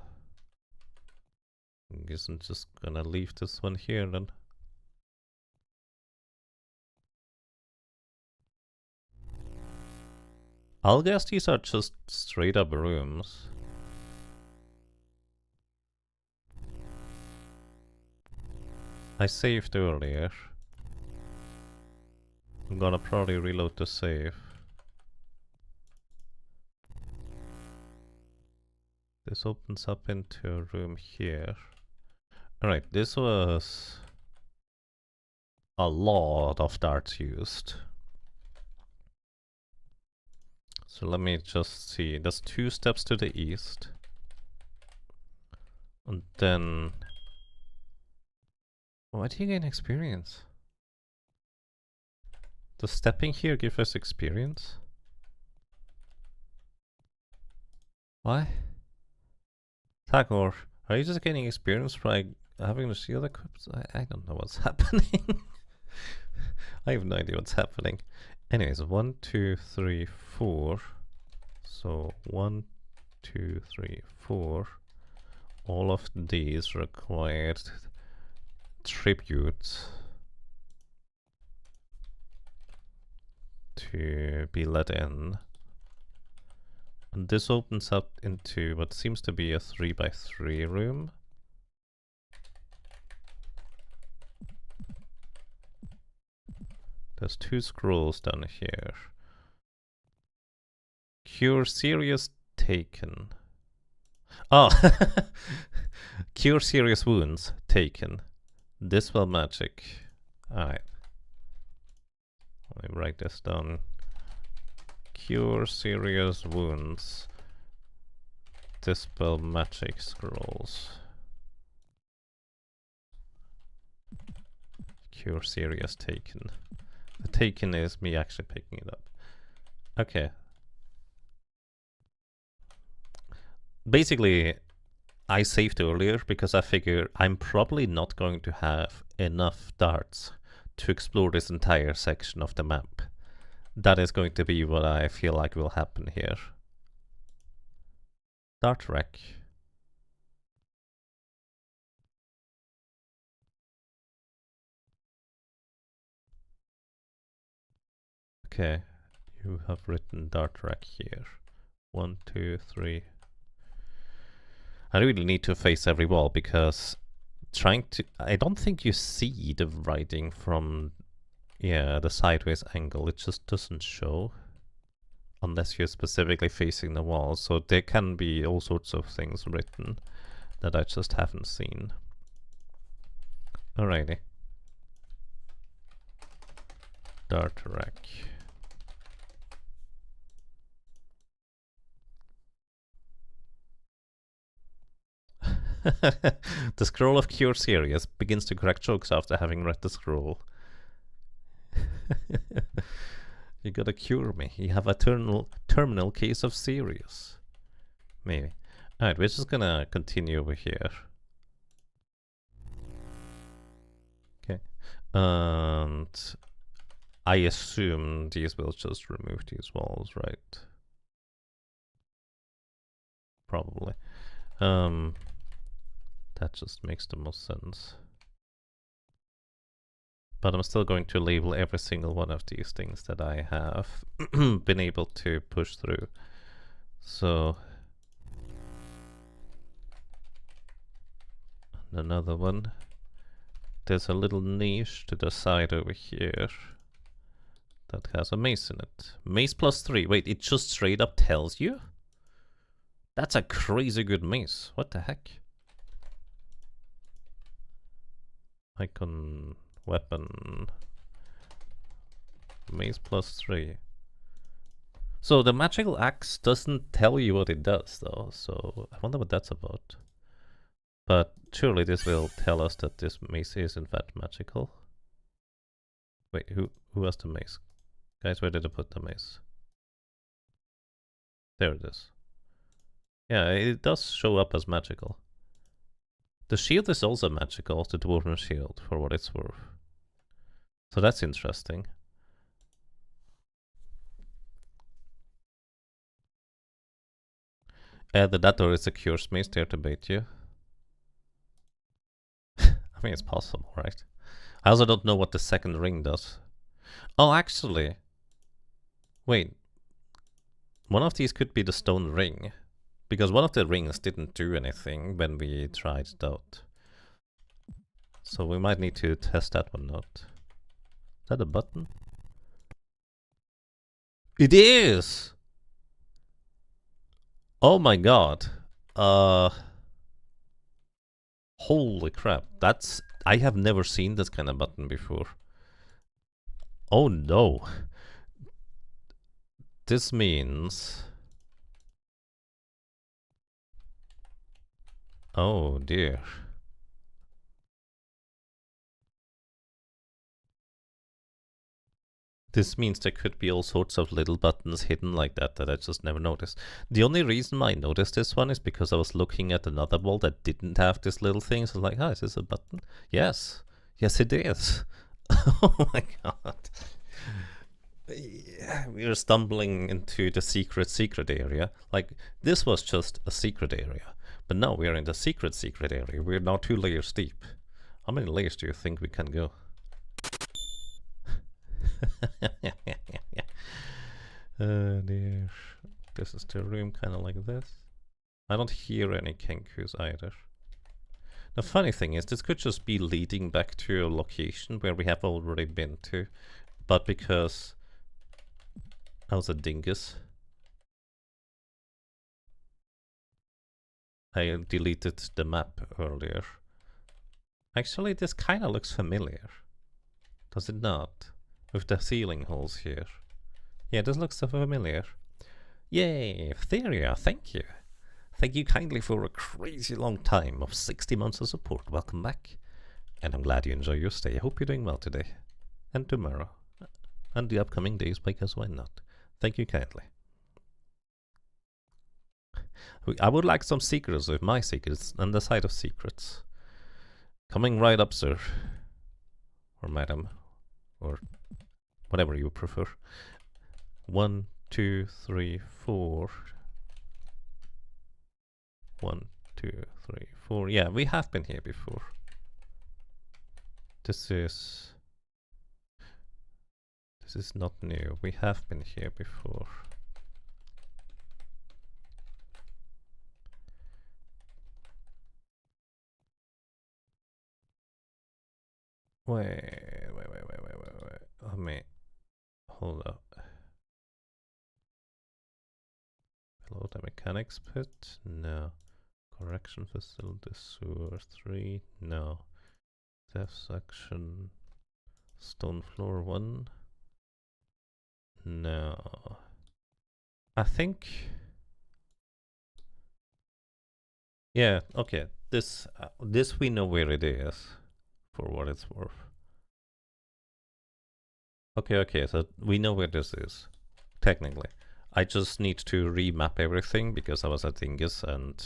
I guess I'm just gonna leave this one here then. I'll guess these are just straight up rooms. I saved earlier. I'm gonna probably reload the save. This opens up into a room here. Alright, this was a lot of darts used. So let me just see. There's 2 steps to the east. And then... why do you gain experience? Does stepping here give us experience? Why? Tagor, are you just gaining experience by having the shield equipped? I don't know what's happening. I have no idea what's happening. Anyways, 1, 2, 3, 4. So 1, 2, 3, 4. All of these required tributes to be let in. And this opens up into what seems to be a 3x3 room. There's 2 scrolls down here. Cure serious taken. Oh! Cure serious wounds taken. Dispel magic. Alright. Let me write this down. Cure serious wounds. Dispel magic scrolls. Cure serious taken. The taken is me actually picking it up. Okay. Basically, I saved earlier because I figure I'm probably not going to have enough darts to explore this entire section of the map. That is going to be what I feel like will happen here. Dart rack. Okay, you have written dart rack here. 1, 2, 3. I really need to face every wall because I don't think you see the writing from, yeah, the sideways angle. It just doesn't show unless you're specifically facing the wall. So there can be all sorts of things written that I just haven't seen. Alrighty. Dart rack. The scroll of cure serious begins to crack jokes after having read the scroll. You gotta cure me. You have a terminal case of serious. Maybe. Alright, we're just gonna continue over here. Okay. And I assume these will just remove these walls, right? Probably. That just makes the most sense. But I'm still going to label every single one of these things that I have been able to push through. So, another one. There's a little niche to the side over here that has a mace in it. Mace +3. Wait, it just straight up tells you? That's a crazy good mace. What the heck? Icon, weapon, mace +3. So the magical axe doesn't tell you what it does though, so I wonder what that's about. But surely this will tell us that this mace is in fact magical. Wait, who has the mace? Guys, where did I put the mace? There it is. Yeah, it does show up as magical. The shield is also magical, the dwarven shield, for what it's worth. So that's interesting. Either that or it's a cure mace there to bait you. I mean, it's possible, right? I also don't know what the second ring does. Oh, actually. Wait. One of these could be the stone ring. Because one of the rings didn't do anything when we tried it out. So we might need to test that one out. Is that a button? It is! Oh my god. Holy crap. I have never seen this kind of button before. Oh no. This means... Oh dear. This means there could be all sorts of little buttons hidden like that I just never noticed. The only reason I noticed this one is because I was looking at another wall that didn't have this little thing. So I was like, oh, is this a button? Yes. Yes, it is. Oh my god. Yeah, we are stumbling into the secret area. Like, this was just a secret area. But now we are in the secret area. We're now 2 layers deep. How many layers do you think we can go? Oh dear. This is the room kind of like this. I don't hear any kenkus either. The funny thing is, this could just be leading back to a location where we have already been to. But because I was a dingus, I deleted the map earlier. Actually, this kind of looks familiar. Does it not? With the ceiling holes here. Yeah, this looks so familiar. Yay, Theria, thank you. Thank you kindly for a crazy long time of 60 months of support. Welcome back. And I'm glad you enjoy your stay. I hope you're doing well today. And tomorrow. And the upcoming days, because why not? Thank you kindly. I would like some secrets with my secrets and the side of secrets. Coming right up, sir. Or madam. Or whatever you prefer. 1, 2, 3, 4. 1, 2, 3, 4. Yeah, we have been here before. This is This is not new. We have been here before. Wait. Let me hold up. Below the mechanics pit? No. Correction facility, sewer 3? No. Death section. Stone floor 1? No. I think... Yeah, okay. This we know where it is, for what it's worth. Okay, so we know where this is, technically. I just need to remap everything because I was at Dingus and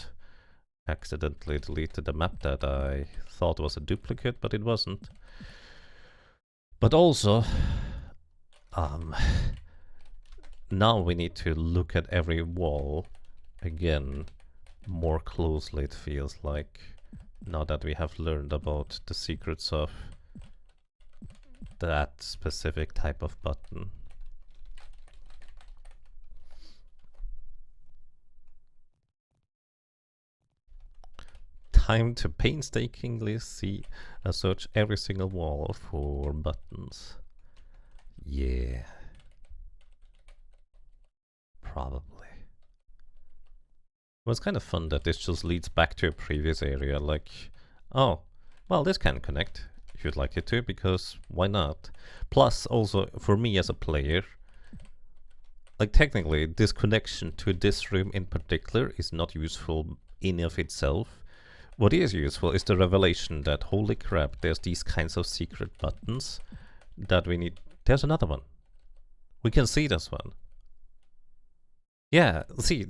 accidentally deleted the map that I thought was a duplicate, but it wasn't. But also, now we need to look at every wall again more closely, it feels like, now that we have learned about the secrets of that specific type of button. Time to painstakingly search every single wall for buttons. Yeah. Probably. Well, it's kind of fun that this just leads back to a previous area, like, oh, well, this can connect if you'd like it to, because why not? Plus, also, for me as a player, like, technically, this connection to this room in particular is not useful in of itself. What is useful is the revelation that, holy crap, there's these kinds of secret buttons that we need. There's another one. We can see this one. Yeah, see,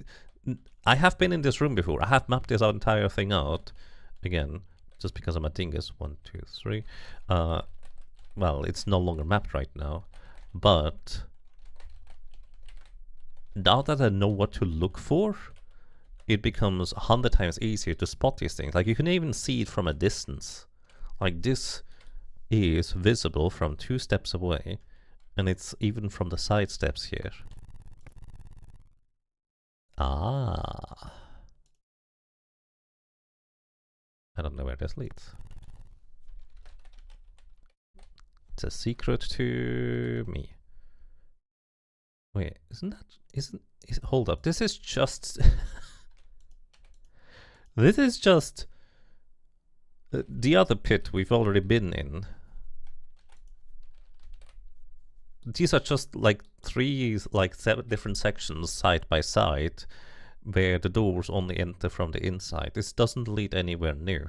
I have been in this room before. I have mapped this entire thing out. Again, just because I'm a dingus. 1, 2, 3. Well, it's no longer mapped right now. But now that I know what to look for, it becomes 100 times easier to spot these things. Like, you can even see it from a distance. Like, this is visible from 2 steps away, and it's even from the side steps here. Ah. I don't know where this leads. It's a secret to me. Wait, hold up, this is just... This is just... the other pit we've already been in. These are just like 7 different sections side by side, where the doors only enter from the inside. This doesn't lead anywhere new.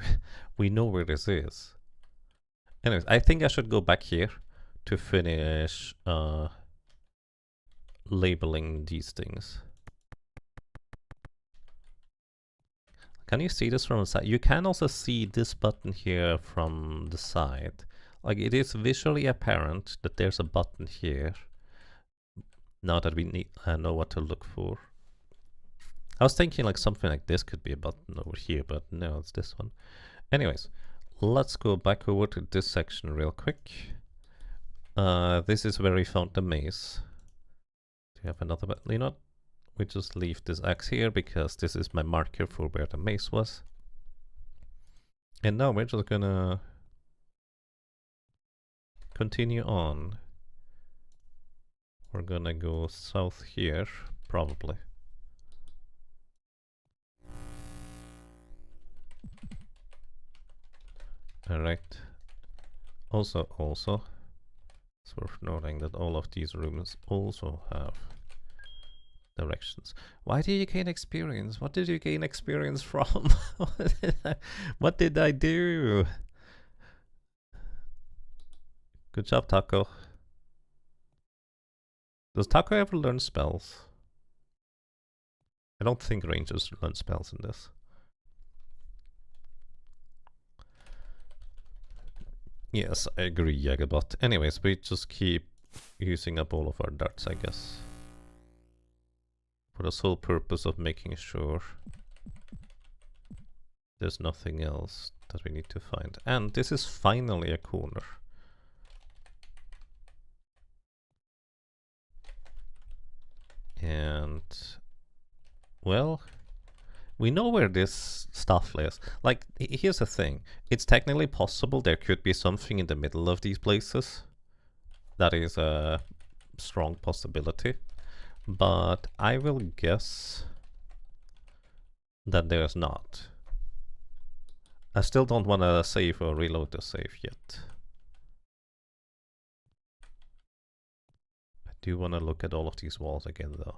We know where this is. Anyways, I think I should go back here to finish labeling these things. Can you see this from the side? You can also see this button here from the side. Like, it is visually apparent that there's a button here. Now that we know what to look for. I was thinking like something like this could be a button over here, but no, it's this one. Anyways, let's go back over to this section real quick. This is where we found the maze. Do you have another button? You know, we just leave this X here because this is my marker for where the maze was. And now we're just gonna continue on. We're gonna go south here, probably. Alright. Also, it's worth noting that all of these rooms also have directions. Why did you gain experience? What did you gain experience from? What did I do? Good job, Taco. Does Taco ever learn spells? I don't think rangers learn spells in this. Yes, I agree, Jagabot. Anyways, we just keep using up all of our darts, I guess. For the sole purpose of making sure there's nothing else that we need to find. And this is finally a corner. And, well, we know where this stuff is. Like, here's the thing. It's technically possible there could be something in the middle of these places. That is a strong possibility. But I will guess that there's not. I still don't want to save or reload the save yet. I do want to look at all of these walls again though.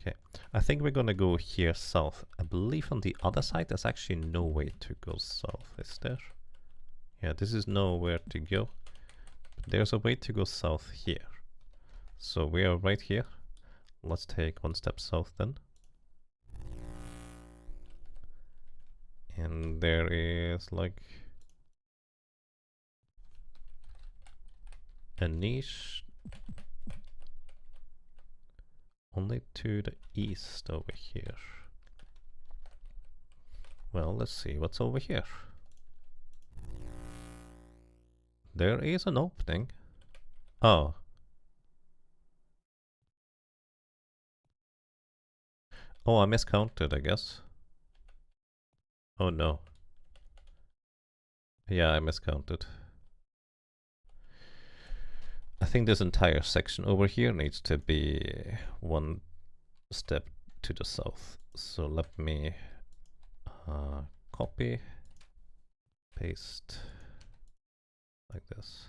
Okay, I think we're gonna go here south. I believe on the other side there's actually no way to go south, is there? Yeah, this is nowhere to go. But there's a way to go south here. So we are right here. Let's take one step south then. And there is like a niche only to the east over here. Well, let's see what's over here. There is an opening. Oh. Oh, I miscounted, I guess. Oh no. Yeah, I miscounted. I think this entire section over here needs to be one step to the south. So let me copy, paste like this.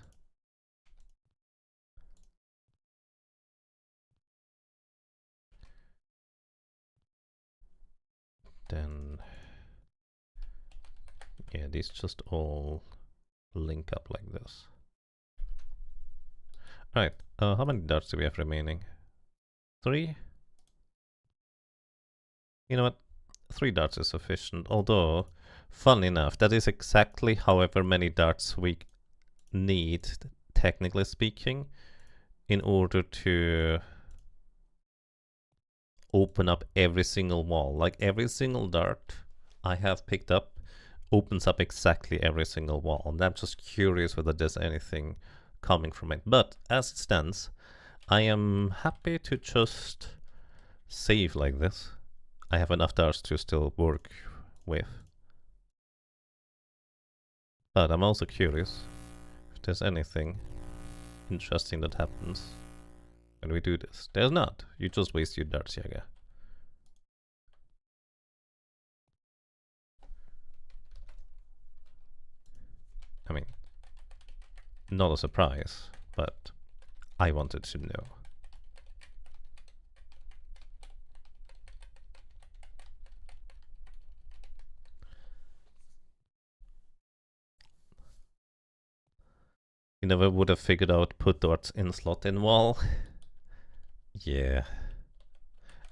Then, yeah, these just all link up like this. Alright, how many darts do we have remaining? 3? You know what? 3 darts is sufficient, although, fun enough, that is exactly however many darts we need, technically speaking, in order to open up every single wall. Like every single dart I have picked up opens up exactly every single wall. And I'm just curious whether there's anything coming from it. But as it stands, I am happy to just save like this. I have enough darts to still work with. But I'm also curious if there's anything interesting that happens when we do this. There's not. You just waste your darts, Jaga. I mean, not a surprise, but I wanted to know. You never would have figured out put darts in slot in wall. Yeah.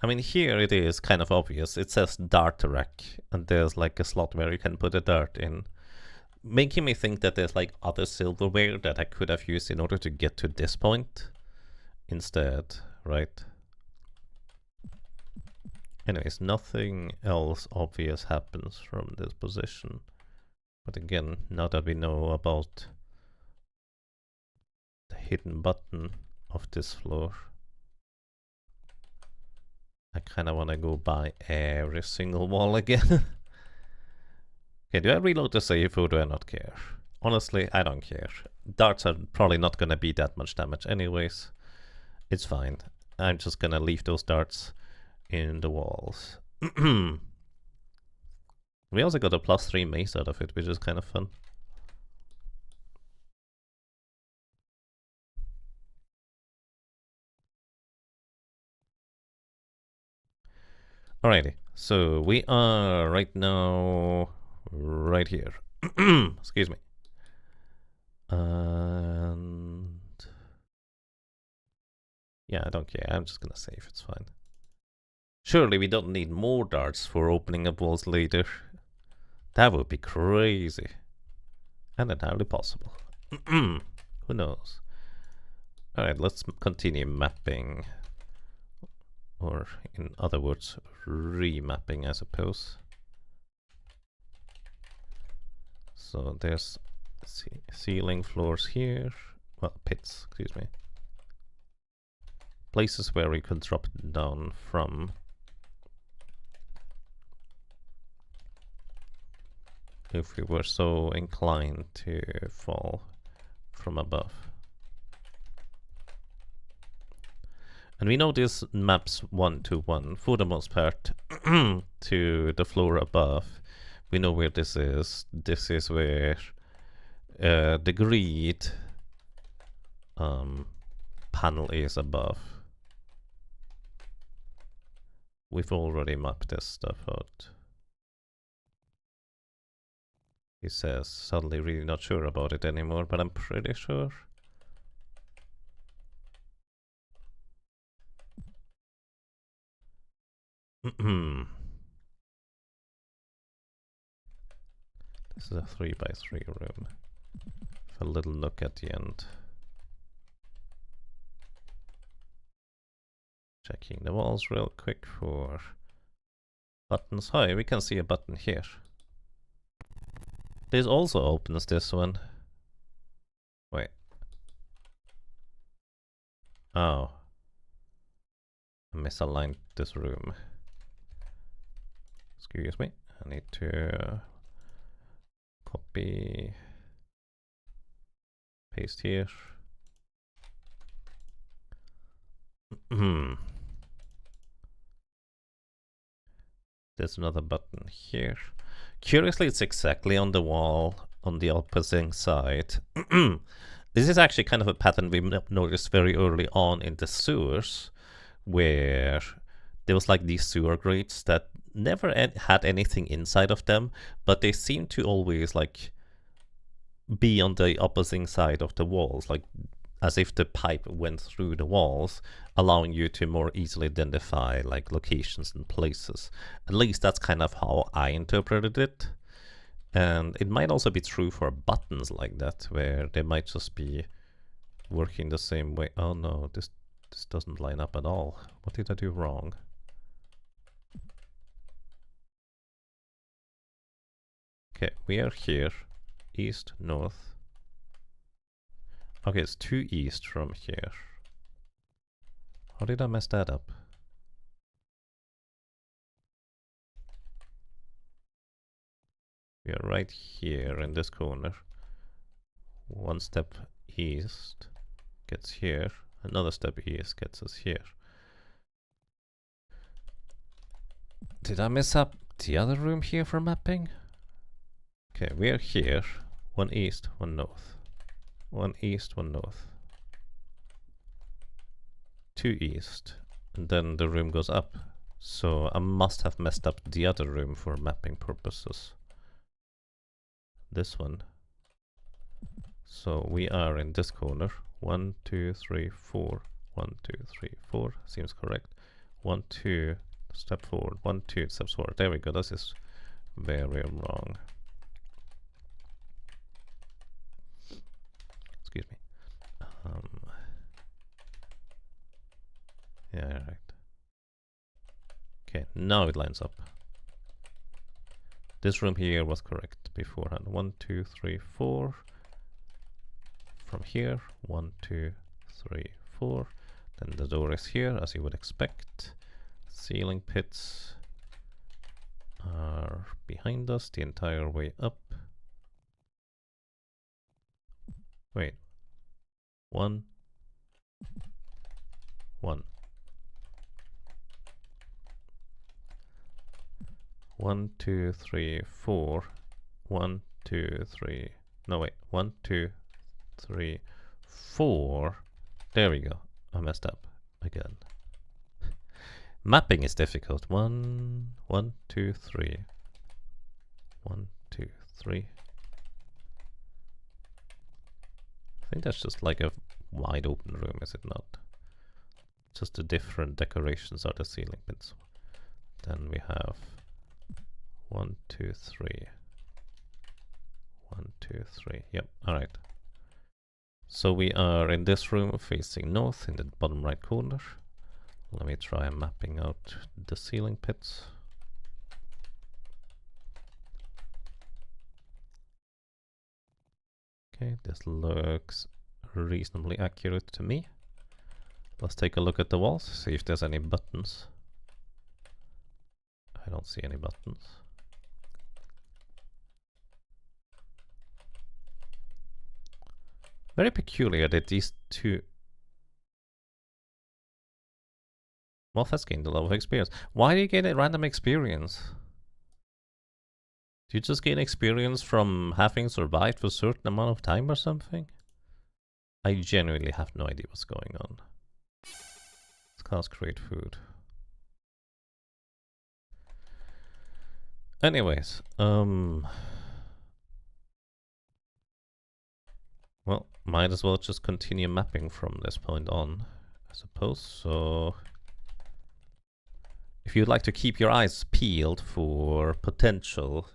I mean, here it is kind of obvious. It says dart rack, and there's like a slot where you can put a dart in. Making me think that there's like other silverware that I could have used in order to get to this point instead, right? Anyways, nothing else obvious happens from this position. But again, now that we know about the hidden button of this floor, I kind of want to go by every single wall again. Okay, do I reload the save or do I not care? Honestly, I don't care. Darts are probably not going to be that much damage anyways. It's fine. I'm just going to leave those darts in the walls. We also got a +3 mace out of it, which is kind of fun. Alrighty, so we are right now right here. Excuse me. And yeah, I don't care. I'm just gonna save. It's fine. Surely we don't need more darts for opening up walls later. That would be crazy. And entirely possible. Who knows? Alright, let's continue mapping. Or in other words, remapping, I suppose. So there's ceiling floors here. Well, pits, excuse me. places where we could drop down from. If we were so inclined to fall from above. And we know this maps 1-to-1 for the most part to the floor above. We know where this is. This is where the grid panel is above. We've already mapped this stuff out. He says, suddenly really not sure about it anymore, but I'm pretty sure. This is a 3x3 room. With a little nook at the end. Checking the walls real quick for buttons. Hi, we can see a button here. This also opens this one. Wait. Oh. I misaligned this room. Excuse me. I need to copy, paste here. There's another button here. Curiously, it's exactly on the wall on the opposing side. This is actually kind of a pattern we noticed very early on in the sewers, where there was like these sewer grates that never had anything inside of them, but they seem to always like be on the opposing side of the walls, like as if the pipe went through the walls, allowing you to more easily identify like locations and places. At least that's kind of how I interpreted it. And it might also be true for buttons like that, where they might just be working the same way. Oh no, this doesn't line up at all. What did I do wrong? Okay, we are here. East, north. Okay, it's 2 east from here. How did I mess that up? We are right here in this corner. 1 step east gets here. Another step east gets us here. Did I mess up the other room here for mapping? Okay, we are here. 1 east, 1 north. 1 east, 1 north. 2 east. And then the room goes up. So I must have messed up the other room for mapping purposes. This one. So we are in this corner. 1, 2, 3, 4. 1, 2, 3, 4. Seems correct. 1, 2, step forward. 1, 2, steps forward. There we go. This is very wrong. Excuse me. Yeah, right. Okay, now it lines up. This room here was correct beforehand. 1, 2, 3, 4. From here, 1, 2, 3, 4. Then the door is here, as you would expect. Ceiling pits are behind us the entire way up. Wait. 1, 1. 1, 2, 3, 4. 1, 2, 3. No, wait. 1, 2, 3, 4. There we go. I messed up again. Mapping is difficult. 1, 1, 2, 3. 1, 2, 3. I think that's just like a wide open room, is it not? Just the different decorations are the ceiling pins. Then we have 1, 2, 3. 1, 2, 3. Yep, alright. So we are in this room facing north in the bottom right corner. Let me try mapping out the ceiling pits. Okay, this looks reasonably accurate to me. Let's take a look at the walls, see if there's any buttons. I don't see any buttons. Very peculiar that these two... Wolf has gained a lot of experience. Why do you gain a random experience? Do you just gain experience from having survived for a certain amount of time or something? I genuinely have no idea what's going on. Let's cast create food. Anyways, well, might as well just continue mapping from this point on, I suppose. So if you'd like to keep your eyes peeled for potential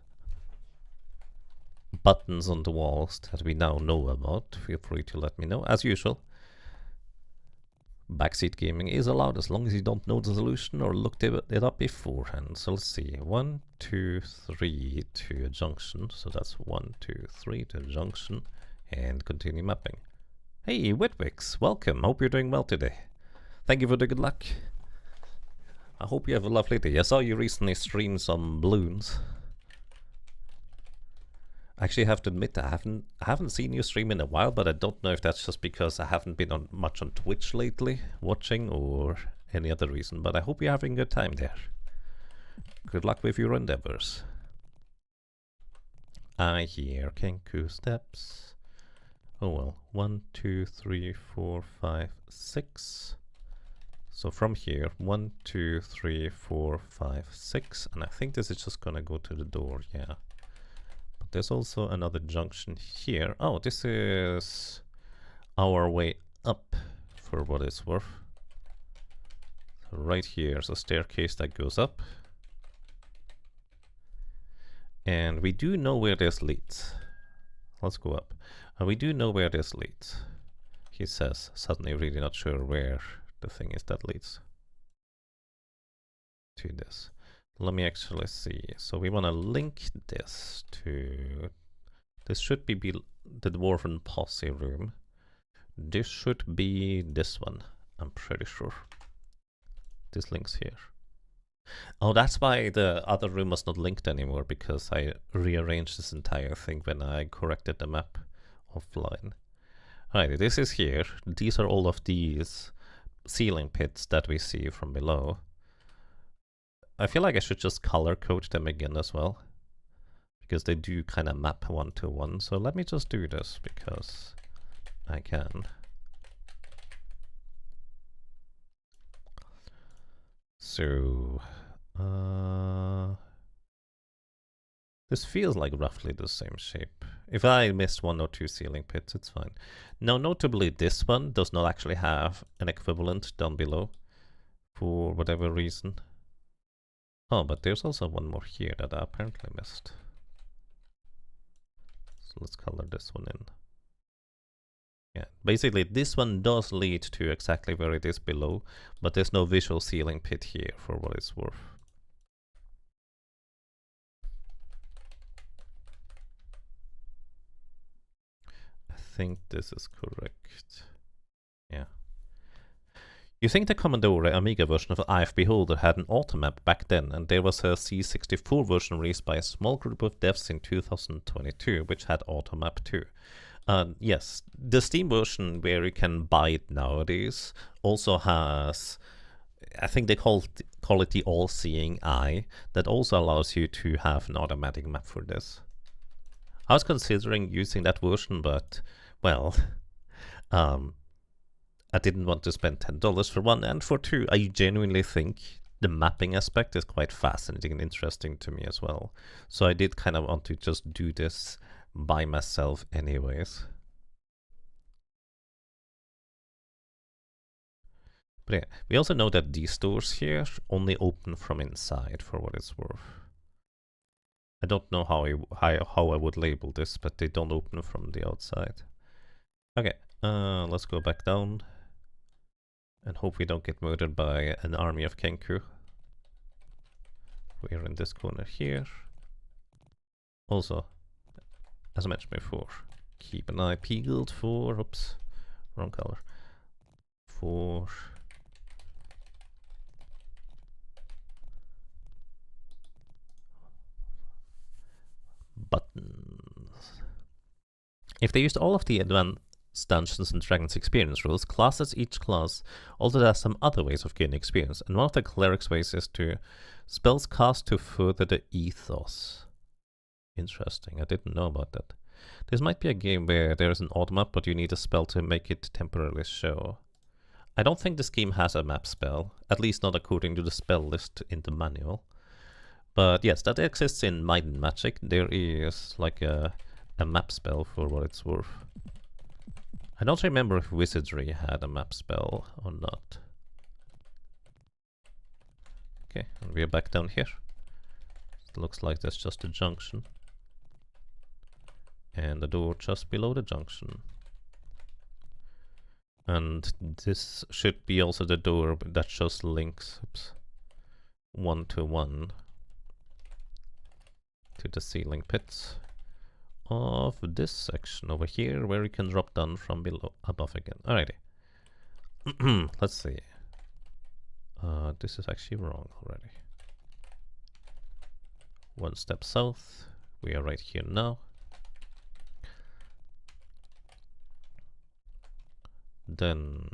buttons on the walls that we now know about, feel free to let me know. As usual, backseat gaming is allowed as long as you don't know the solution or looked it up beforehand. So let's see, 1, 2, 3 to a junction. So that's 1, 2, 3 to a junction, and continue mapping. Hey Whitwix, welcome. Hope you're doing well today. Thank you for the good luck. I hope you have a lovely day. I saw you recently stream some balloons. I actually have to admit I haven't seen you stream in a while, but I don't know if that's just because I haven't been on much on Twitch lately watching or any other reason, but I hope you're having a good time there. Good luck with your endeavors. I hear Kenku steps. Oh well, 1, 2, 3, 4, 5, 6. So from here, 1, 2, 3, 4, 5, 6, and I think this is just gonna go to the door, yeah. There's also another junction here. Oh, this is our way up, for what it's worth. So right here is a staircase that goes up. And we do know where this leads. Let's go up. We do know where this leads. He says, suddenly really not sure where the thing is that leads to this. Let me actually see. So we want to link this to... This should be the Dwarven Posse room. This should be this one, I'm pretty sure. This links here. Oh, that's why the other room was not linked anymore, because I rearranged this entire thing when I corrected the map offline. Alright, this is here. These are all of these ceiling pits that we see from below. I feel like I should just color code them again as well, because they do kind of map one to one. So let me just do this because I can. So this feels like roughly the same shape. If I missed 1 or 2 ceiling pits, it's fine. Now, notably, this one does not actually have an equivalent down below for whatever reason. Oh, but there's also one more here that I apparently missed. So let's color this one in. Yeah, basically this one does lead to exactly where it is below, but there's no visual ceiling pit here for what it's worth. I think this is correct. Yeah. You think the Commodore Amiga version of IF Beholder had an automap back then, and there was a C64 version released by a small group of devs in 2022, which had automap too. Yes, the Steam version where you can buy it nowadays also has, I think they call it the all-seeing eye, that also allows you to have an automatic map for this. I was considering using that version, but, well, I didn't want to spend $10 for one, and for two, I genuinely think the mapping aspect is quite fascinating and interesting to me as well. So I did kind of want to just do this by myself anyways. But yeah, we also know that these doors here only open from inside, for what it's worth. I don't know how I would label this, but they don't open from the outside. Okay, let's go back down and hope we don't get murdered by an army of Kenku. We're in this corner here. Also, as I mentioned before, keep an eye peeled for, oops, wrong color, 4. Buttons. If they used all of the advanced Dungeons and Dragons experience rules, each class also has some other ways of gaining experience, and one of the cleric's ways is to spells cast to further the ethos. Interesting, I didn't know about that. This might be a game where there is an auto map, but you need a spell to make it temporarily show. I don't think this game has a map spell, at least not according to the spell list in the manual. But yes, that exists in Might and Magic. There is like a map spell for what it's worth. I don't remember if Wizardry had a map spell or not. Okay, and we're back down here. It looks like that's just a junction. And the door just below the junction. And this should be also the door that just links 1-to-1 to the ceiling pits of this section over here, where you can drop down from below above again. Alrighty. Let's see. This is actually wrong already. One step south. We are right here now. Then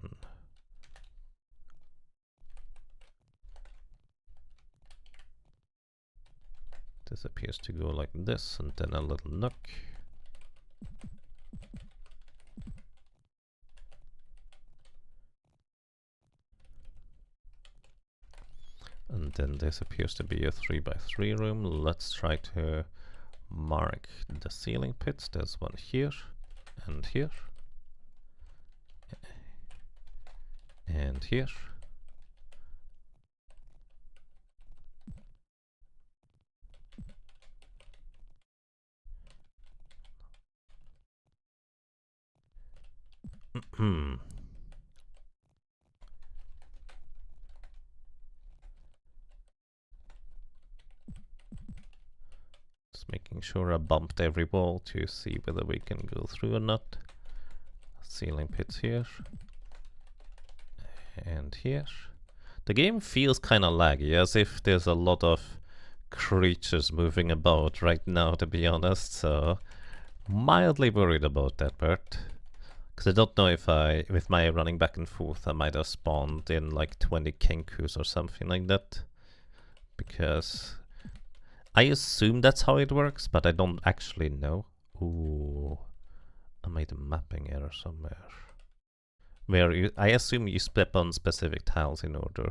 this appears to go like this, and then a little nook. And then this appears to be a 3x3 room. Let's try to mark the ceiling pits. There's one here, and here, and here. Just making sure I bumped every wall to see whether we can go through or not. Ceiling pits here. And here. The game feels kind of laggy, as if there's a lot of creatures moving about right now, to be honest, so mildly worried about that part. Because I don't know if with my running back and forth, I might have spawned in like 20 Kenkus or something like that. Because I assume that's how it works, but I don't actually know. Ooh, I made a mapping error somewhere. Where I assume you step on specific tiles in order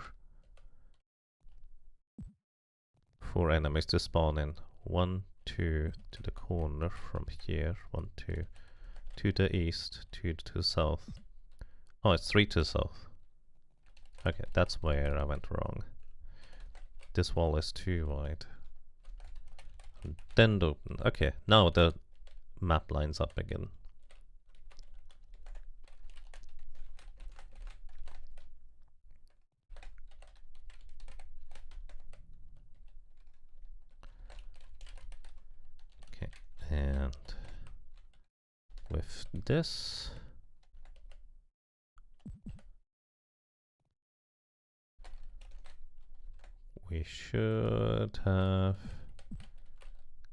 for enemies to spawn in. 1, 2 to the corner from here, 1, 2 to the east, 2 to the south. Oh, it's 3 to the south. Okay, that's where I went wrong. This wall is too wide. And then open. Okay, now the map lines up again. Okay, and with this, we should have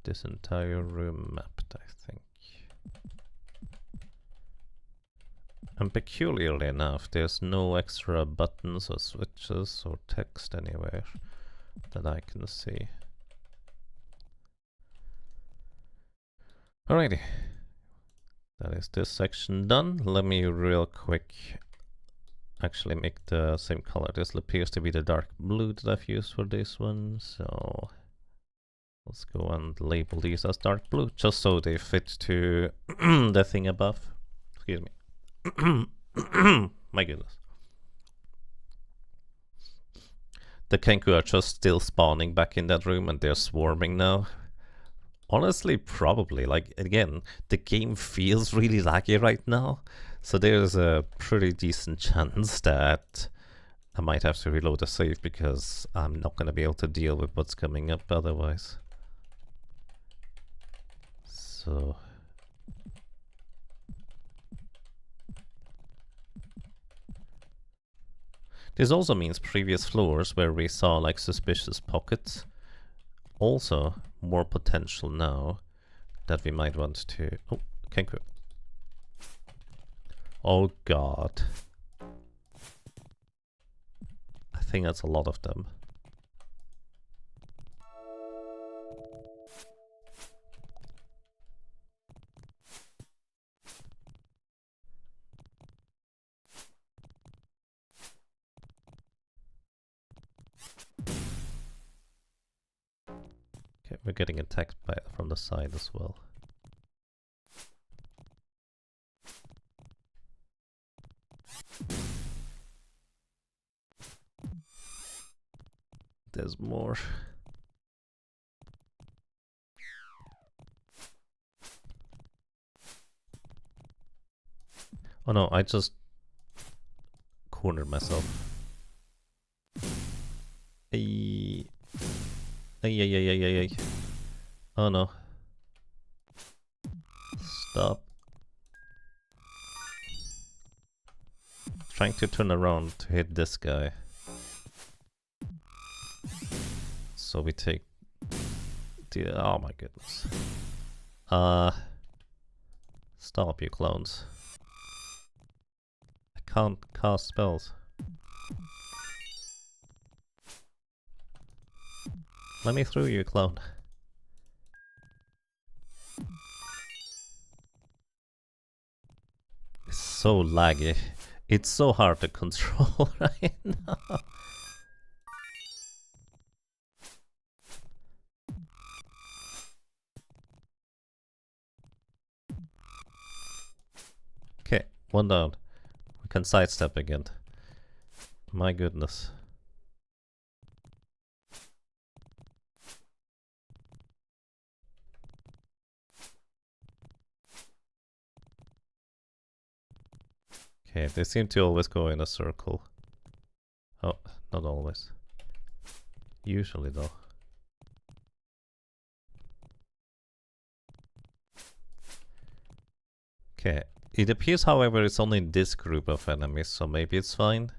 this entire room mapped, I think. And peculiarly enough, there's no extra buttons or switches or text anywhere that I can see. Alrighty. That is this section done. Let me real quick actually make the same color. This appears to be the dark blue that I've used for this one, so let's go and label these as dark blue, just so they fit to the thing above. Excuse me. My goodness. The Kenku are just still spawning back in that room, and they're swarming now. Honestly, probably. Like, again, the game feels really laggy right now, so there's a pretty decent chance that I might have to reload the save, because I'm not going to be able to deal with what's coming up otherwise. So This also means previous floors where we saw like suspicious pockets. Also, more potential now that we might want to... Oh, Kenku. Oh god. I think that's a lot of them. Okay, we're getting attacked from the side as well. There's more. Oh no, I just cornered myself. Ay. Ay, ay, ay, ay, ay, ay. Oh no. Stop. Trying to turn around to hit this guy. So we take the... Oh my goodness. Stop, you clones. I can't cast spells. Let me through, you clone. It's so laggy. It's so hard to control right now. Okay, one down. We can sidestep again. My goodness. Okay, they seem to always go in a circle. Oh, not always. Usually though. Okay, it appears however it's only this group of enemies, so maybe it's fine.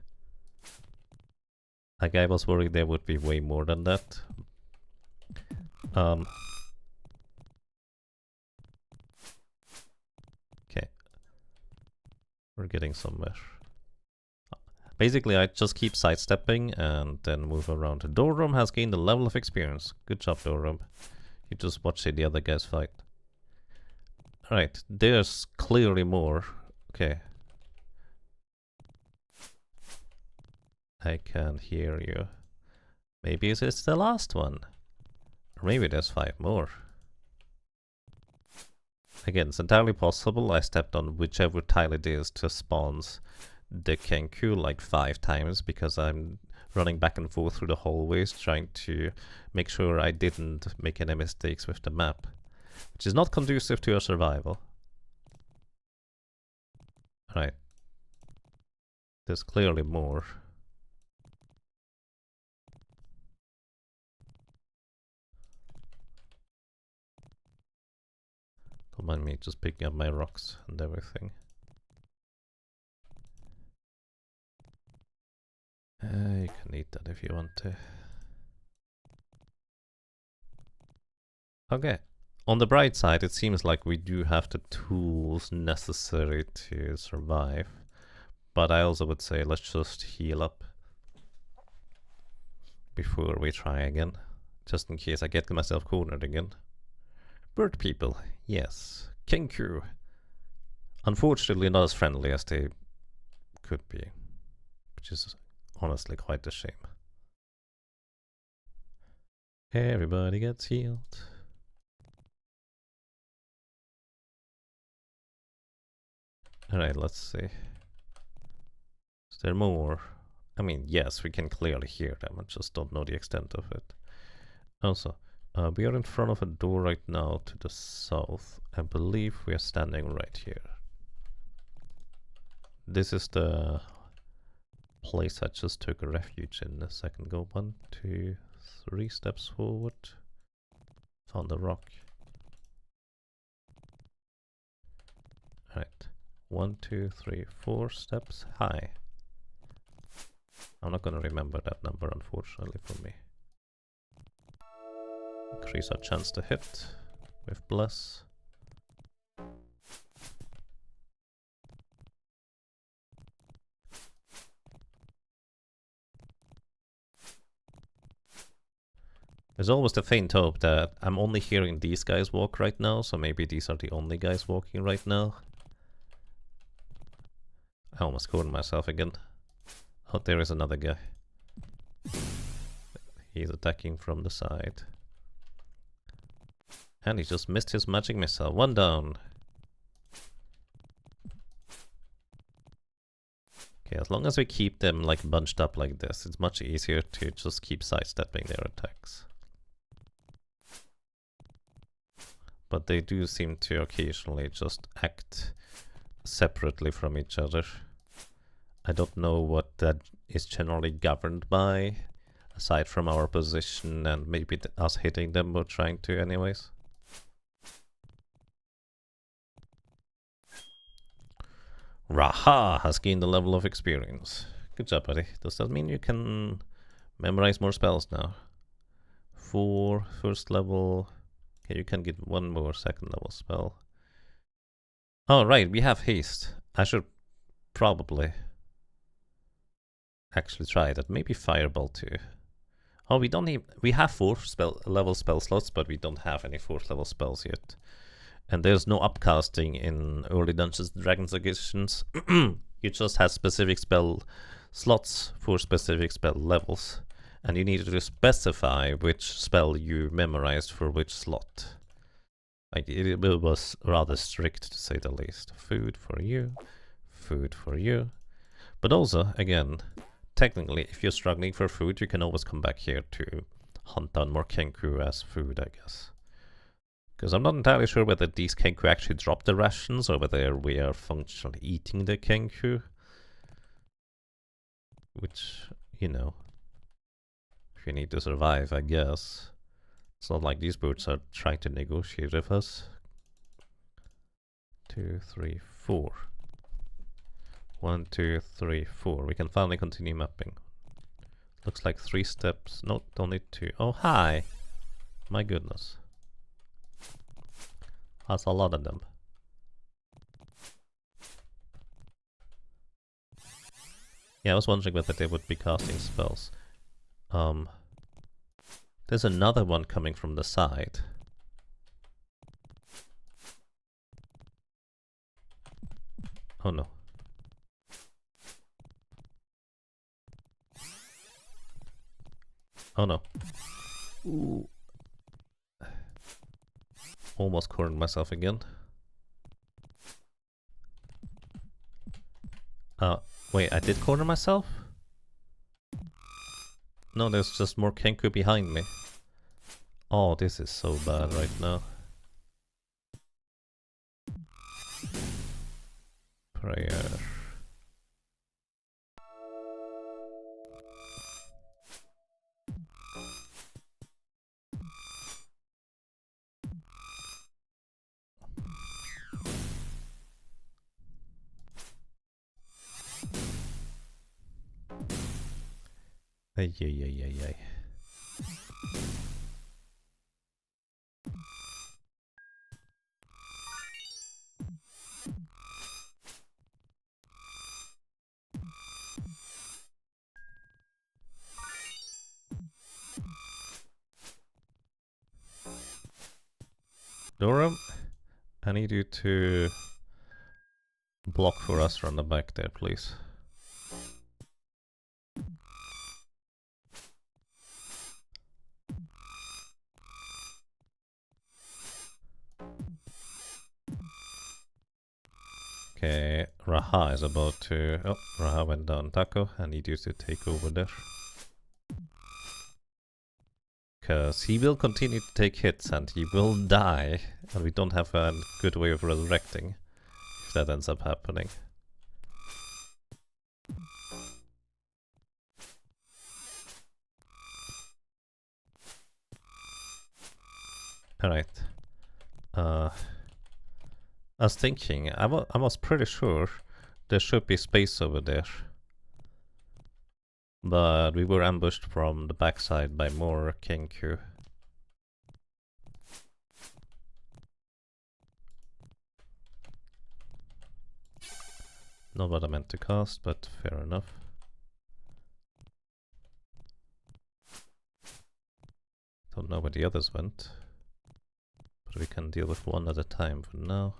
Like I was worried there would be way more than that. Okay. We're getting somewhere. Basically, I just keep sidestepping and then move around. The door room has gained a level of experience. Good job, door room. You just watch the other guys fight. Alright, there's clearly more. Okay. I can hear you. Maybe it's the last one. Or maybe there's 5 more. Again, it's entirely possible I stepped on whichever tile it is to spawns the Kenku like 5 times because I'm running back and forth through the hallways trying to make sure I didn't make any mistakes with the map, which is not conducive to your survival. Right. There's clearly more. Don't mind me just picking up my rocks and everything. You can eat that if you want to. Okay. On the bright side, it seems like we do have the tools necessary to survive. But I also would say let's just heal up before we try again. Just in case I get myself cornered again. Bird people, yes. Kenku. Unfortunately not as friendly as they could be. Which is honestly quite a shame. Everybody gets healed. Alright, let's see. Is there more? I mean, yes, we can clearly hear them. I just don't know the extent of it. Also, we are in front of a door right now to the south. I believe we are standing right here. This is the place I just took a refuge in a second ago. 1, 2, 3 steps forward. Found a rock. Alright. 1, 2, 3, 4 steps high. I'm not gonna remember that number, unfortunately, for me. Increase our chance to hit with Bless. There's always the faint hope that I'm only hearing these guys walk right now, so maybe these are the only guys walking right now. I almost cornered myself again. Oh, there is another guy. He's attacking from the side. And he just missed his magic missile. One down. Okay, as long as we keep them like bunched up like this, it's much easier to just keep sidestepping their attacks. But they do seem to occasionally just act separately from each other. I don't know what that is generally governed by, aside from our position and maybe us hitting them or trying to anyways. Raha has gained a level of experience. Good job, buddy. Does that mean you can memorize more spells now? 4 first level. Okay, you can get 1 more second level spell. Oh, right, we have haste. I should probably actually try that. Maybe Fireball too. Oh, we don't need. We have 4th level spell slots, but we don't have any 4th level spells yet. And there's no upcasting in early Dungeons & Dragons editions. You just have specific spell slots for specific spell levels. And you need to specify which spell you memorized for which slot. Like, it was rather strict, to say the least. Food for you. Food for you. But also, again, technically, if you're struggling for food, you can always come back here to hunt down more Kenku as food, I guess. Because I'm not entirely sure whether these Kenku actually drop the rations or whether we are functionally eating the Kenku. Which, you know, if you need to survive, I guess. It's not like these birds are trying to negotiate with us. 2, 3, 4. 1, 2, 3, 4. We can finally continue mapping. Looks like 3 steps. No, only 2. Oh, hi! My goodness. That's a lot of them. Yeah, I was wondering whether they would be casting spells. There's another one coming from the side. Oh no. Oh no. Ooh. Almost cornered myself again. Wait, I did corner myself? No, there's just more Kenku behind me. Oh, this is so bad right now. Prayer. Ay, ay, ay, ay, ay. Durham, I need you to block for us from the back there, please. Okay, Raha is about to... Oh, Raha went down. Taco, I need you to take over there. Because he will continue to take hits and he will die. And we don't have a good way of resurrecting if that ends up happening. Alright. I was thinking, I was pretty sure there should be space over there. but we were ambushed from the backside by more Kenku. Not what I meant to cast, but fair enough. Don't know where the others went, but we can deal with one at a time for now.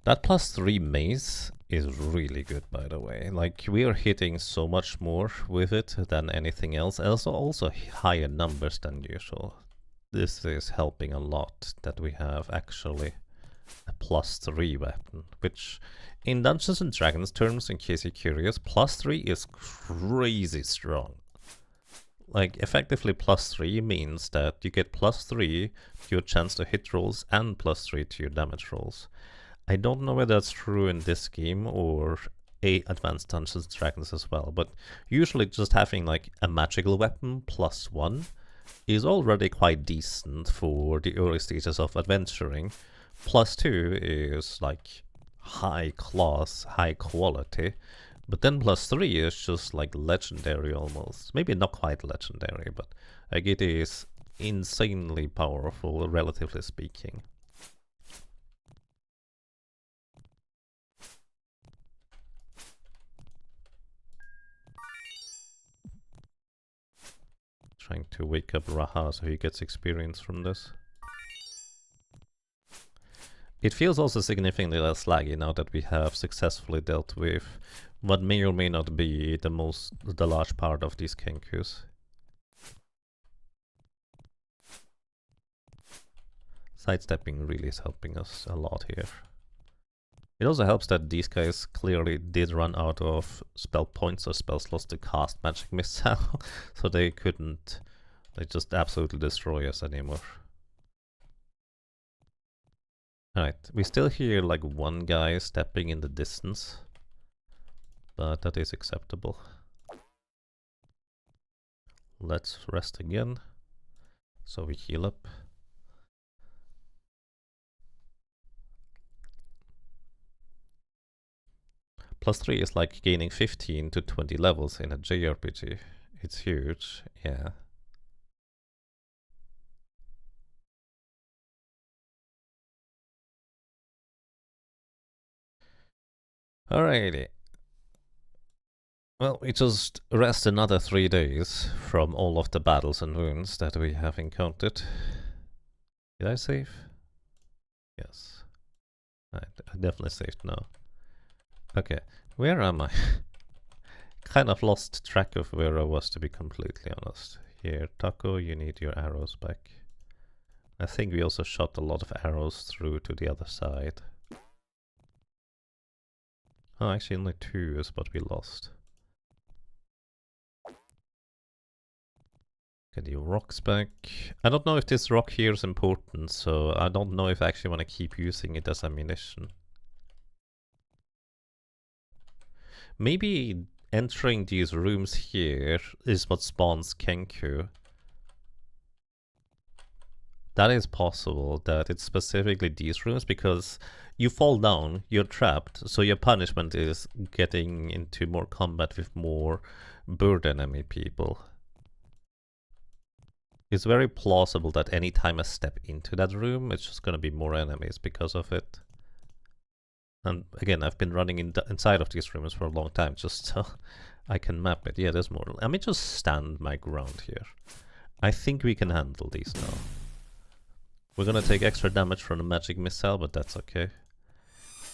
That +3 maze is really good, by the way. Like, we are hitting so much more with it than anything else. Also higher numbers than usual. This is helping a lot that we have actually a +3 weapon, which in Dungeons and Dragons terms, in case you're curious, +3 is crazy strong. Like, effectively +3 means that you get +3 to your chance to hit rolls and +3 to your damage rolls. I don't know whether that's true in this game or Advanced Dungeons and Dragons as well, but usually just having like a magical weapon +1 is already quite decent for the early stages of adventuring. +2 is like high class, high quality, but then +3 is just like legendary almost. Maybe not quite legendary, but like it is insanely powerful, relatively speaking. Trying to wake up Raha so he gets experience from this. It feels also significantly less laggy now that we have successfully dealt with what may or may not be the large part of these Kenkus. Sidestepping really is helping us a lot here. It also helps that these guys clearly did run out of spell points or spell slots to cast Magic Missile, so they couldn't just absolutely destroy us anymore. Alright, we still hear like one guy stepping in the distance, but that is acceptable. Let's rest again, so we heal up. +3 is like gaining 15 to 20 levels in a JRPG. It's huge, yeah. Alrighty. Well, we just rest another 3 days from all of the battles and wounds that we have encountered. Did I save? Yes. I definitely saved now. Okay, where am I? Kind of lost track of where I was, to be completely honest. Here, Taco, you need your arrows back. I think we also shot a lot of arrows through to the other side. Oh, actually only 2 is what we lost. Get the rocks back. I don't know if this rock here is important, so I don't know if I actually want to keep using it as ammunition. Maybe entering these rooms here is what spawns Kenku. That is possible, that it's specifically these rooms, because you fall down, you're trapped, so your punishment is getting into more combat with more bird enemy people. It's very plausible that any time I step into that room, it's just gonna be more enemies because of it. And again, I've been running inside of these rooms for a long time, just so I can map it. Yeah, there's more. Let me just stand my ground here. I think we can handle these now. We're gonna take extra damage from the magic missile, but that's okay.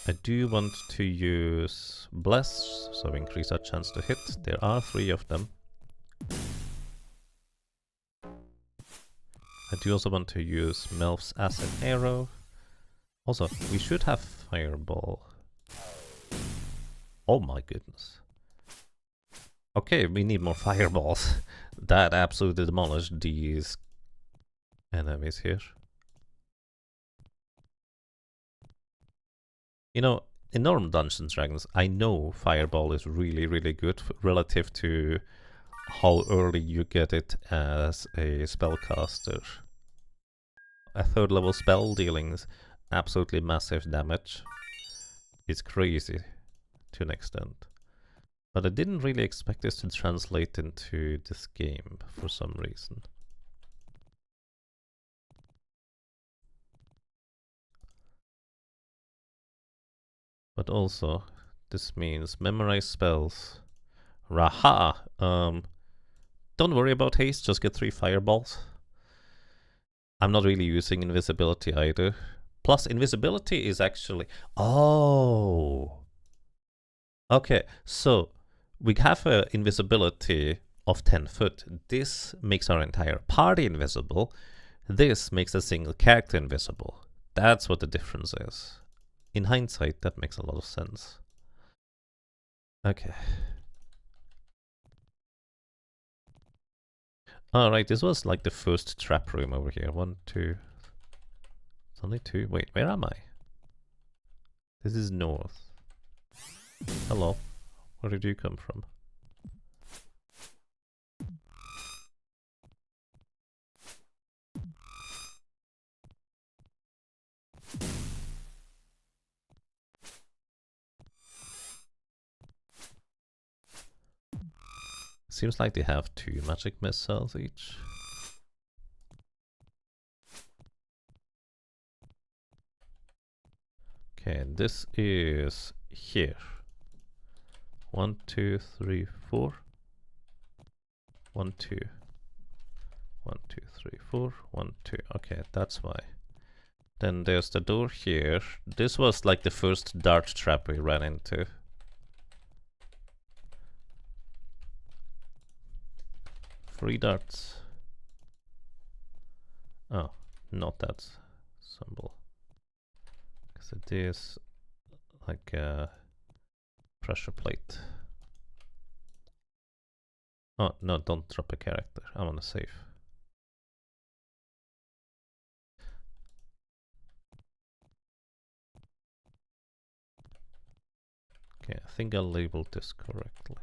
I do want to use Bless, so increase our chance to hit. There are 3 of them. I do also want to use Melf's Acid Arrow. Also, we should have Fireball. Oh my goodness. Okay, we need more fireballs. That absolutely demolished these enemies here. You know, in normal Dungeons & Dragons, I know Fireball is really, really good relative to how early you get it as a spellcaster. A 3rd level spell dealing absolutely massive damage. It's crazy. to an extent. But I didn't really expect this to translate into this game for some reason. But also, this means memorize spells. Raha! Don't worry about haste, just get 3 fireballs. I'm not really using invisibility either. Plus, invisibility is actually... Oh! Okay, so we have an invisibility of 10 foot. This makes our entire party invisible. This makes a single character invisible. That's what the difference is. In hindsight, that makes a lot of sense. Okay. Alright, this was like the first trap room over here. 1, 2... It's only 2. Wait, where am I? This is north. Hello. Where did you come from? Seems like they have 2 magic missiles each. Okay, and this is here. 1, 2, 3, 4. 1, 2. 1, 2, 3, 4. 1, 2. Okay, that's why. Then there's the door here. This was like the first dart trap we ran into. Three darts. Oh, not that symbol. Because it is like a pressure plate. Oh, no, don't drop a character. I want to save. Okay, I think I labeled this correctly.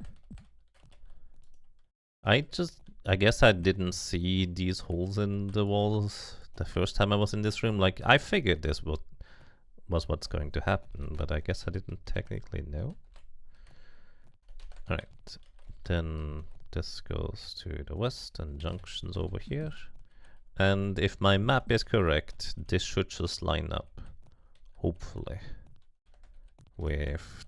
I guess I didn't see these holes in the walls the first time I was in this room. Like, I figured this was what's going to happen, but I guess I didn't technically know. Alright, then this goes to the west and junctions over here. And if my map is correct, this should just line up, hopefully, with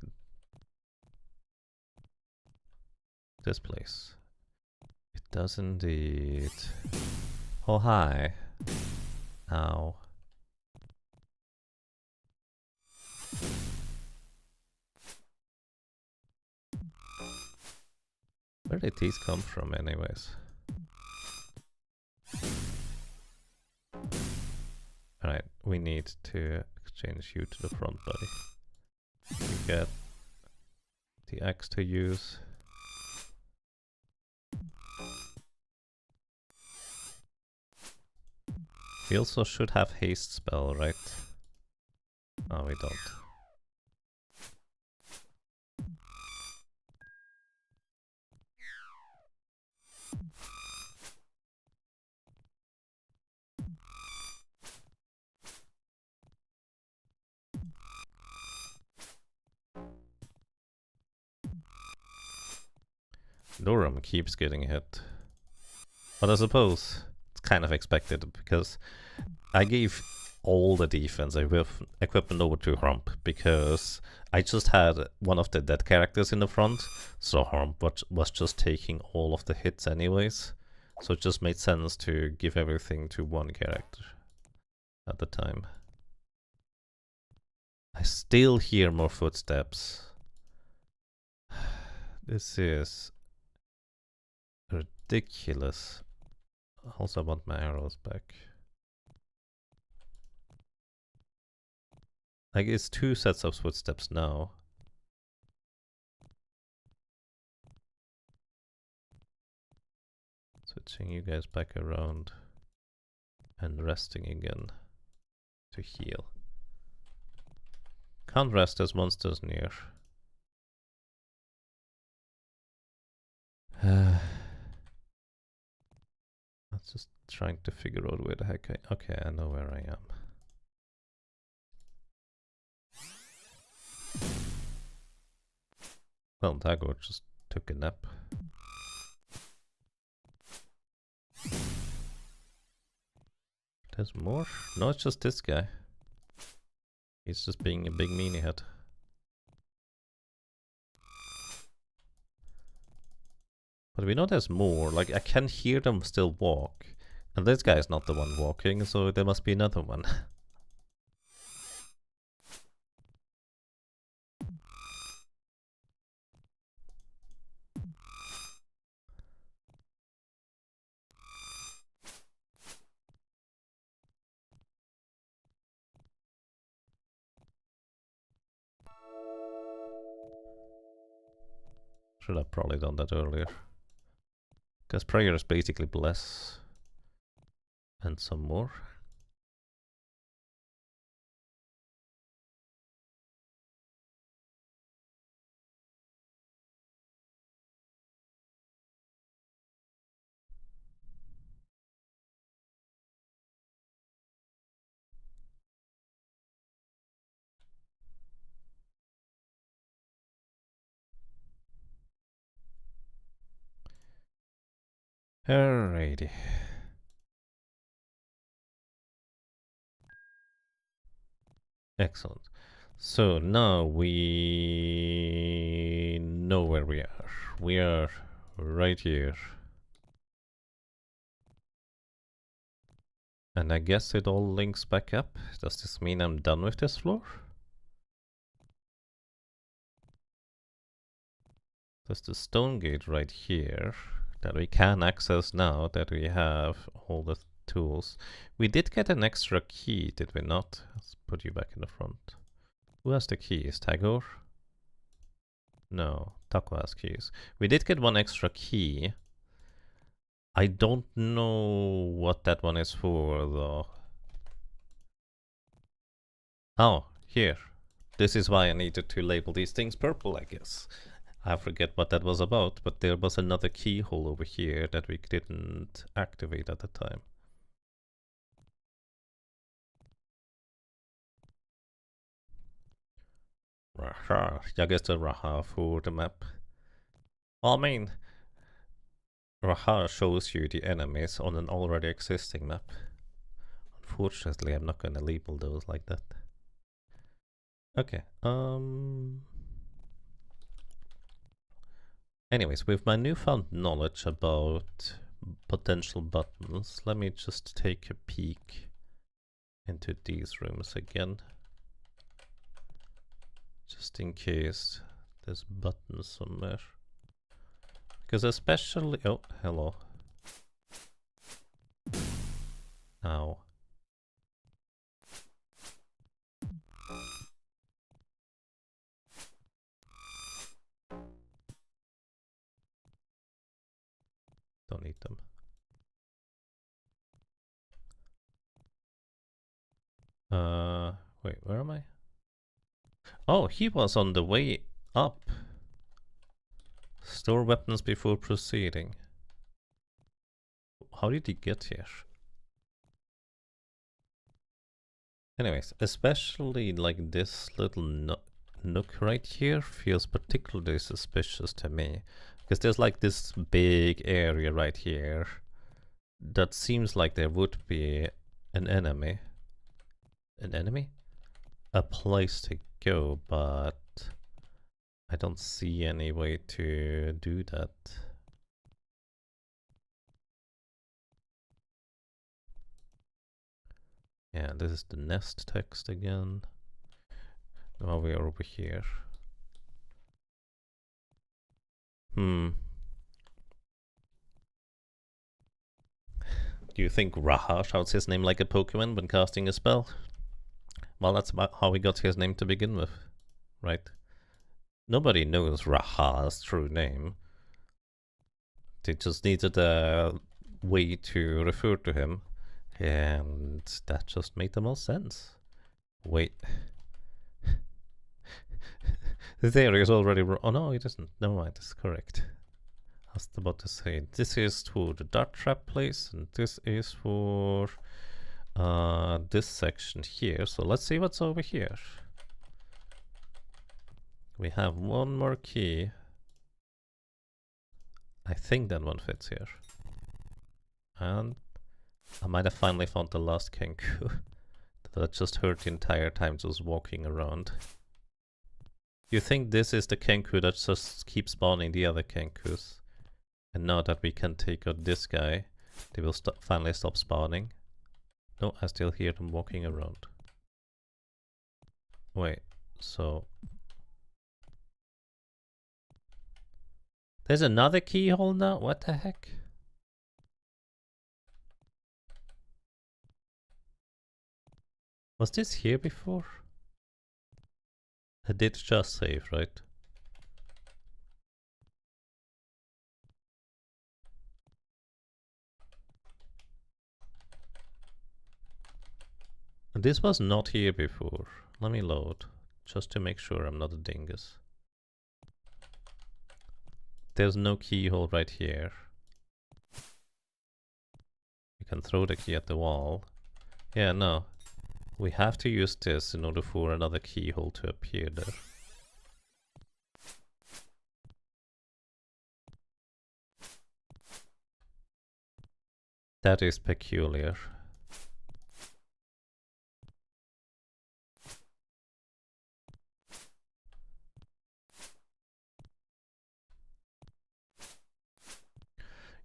this place. It does indeed. Oh, hi. Ow. Where did these come from anyways? Alright, we need to exchange you to the front, buddy. You get the axe to use. We also should have haste spell, right? Oh, we don't. Durham keeps getting hit. But I suppose it's kind of expected because I gave all the defense equipment over to Hump because I just had one of the dead characters in the front, so Hump was just taking all of the hits anyways. So it just made sense to give everything to one character at the time. I still hear more footsteps. This is ridiculous. Also, I want my arrows back. Like, it's 2 sets of footsteps now. Switching you guys back around and resting again to heal. Can't rest as monsters near. I was just trying to figure out where the heck okay, I know where I am. Well, Dago just took a nap. There's more? No, it's just this guy. He's just being a big meanie head. But we know there's more. Like, I can hear them still walk. And this guy's not the one walking, so there must be another one. Should have probably done that earlier. Because prayer is basically bless. And some more. Alrighty. Excellent. So now we know where we are. We are right here. And I guess it all links back up. Does this mean I'm done with this floor? There's the stone gate right here that we can access now that we have all the tools. We did get an extra key, did we not? Let's put you back in the front. Who has the keys? Tagore? No, Taco has keys. We did get one extra key. I don't know what that one is for, though. Oh, here. This is why I needed to label these things purple, I guess. I forget what that was about, but there was another keyhole over here that we didn't activate at the time. Raha. Jag guess the Raha for the map. Well, I mean, Raha shows you the enemies on an already existing map. Unfortunately, I'm not gonna label those like that. Okay, anyways, with my newfound knowledge about potential buttons, let me just take a peek into these rooms again. Just in case there's buttons somewhere. Because especially... Oh, hello. Ow. Don't need them. Wait, where am I? Oh, he was on the way up. Store weapons before proceeding. How did he get here? Anyways, especially like this little nook right here feels particularly suspicious to me. Because there's like this big area right here that seems like there would be an enemy. An enemy? A place to go, but I don't see any way to do that. Yeah, this is the nest text again. Now we are over here. Do you think Raha shouts his name like a Pokemon when casting a spell? Well, that's about how he got his name to begin with, right? Nobody knows Raha's true name. They just needed a way to refer to him, and that just made the most sense. Wait. This area is already... Oh no, it isn't. Never mind, it's correct. I was about to say, this is for the dart trap place, and this is for this section here. So let's see what's over here. We have one more key. I think that one fits here. And I might have finally found the last Kenku that I just heard the entire time just walking around. You think this is the Kenku that just keeps spawning the other Kenkus? And now that we can take out this guy, they will finally stop spawning? No, I still hear them walking around. Wait, so... There's another keyhole now? What the heck? Was this here before? I did just save, right? This was not here before. Let me load, just to make sure I'm not a dingus. There's no keyhole right here. You can throw the key at the wall. Yeah, no. We have to use this in order for another keyhole to appear there. That is peculiar.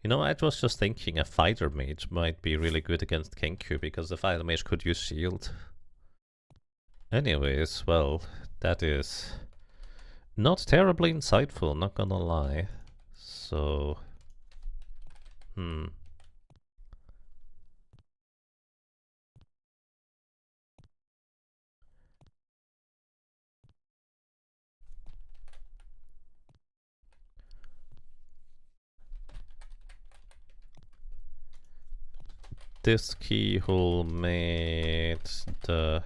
You know, I was just thinking a fighter mage might be really good against Kenku because the fighter mage could use shield. Anyways, well, that is not terribly insightful, not gonna lie. So, this keyhole made the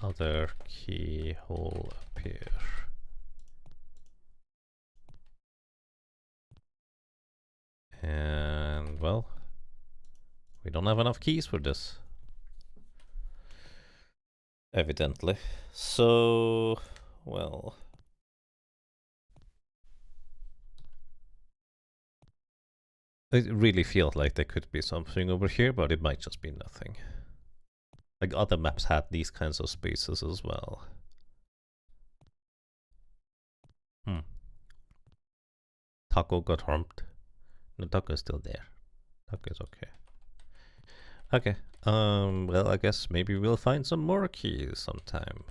other keyhole appear. And, well, we don't have enough keys for this. Evidently. So, well... It really feels like there could be something over here, but it might just be nothing. Like other maps had these kinds of spaces as well. Taco got harmed. No, Taco is still there. Taco is okay. Okay. Well, I guess maybe we'll find some more keys sometime.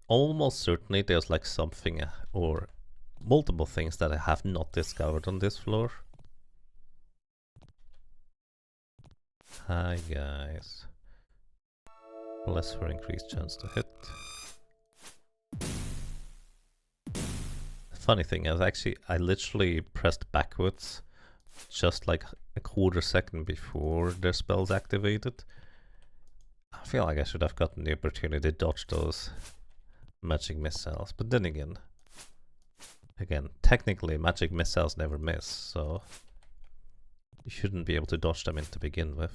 Almost certainly there's like something or multiple things that I have not discovered on this floor. Hi guys. Less for increased chance to hit. The funny thing is I literally pressed backwards just like a quarter second before their spells activated. I feel like I should have gotten the opportunity to dodge those magic missiles, but then again, technically magic missiles never miss, so you shouldn't be able to dodge them in to begin with.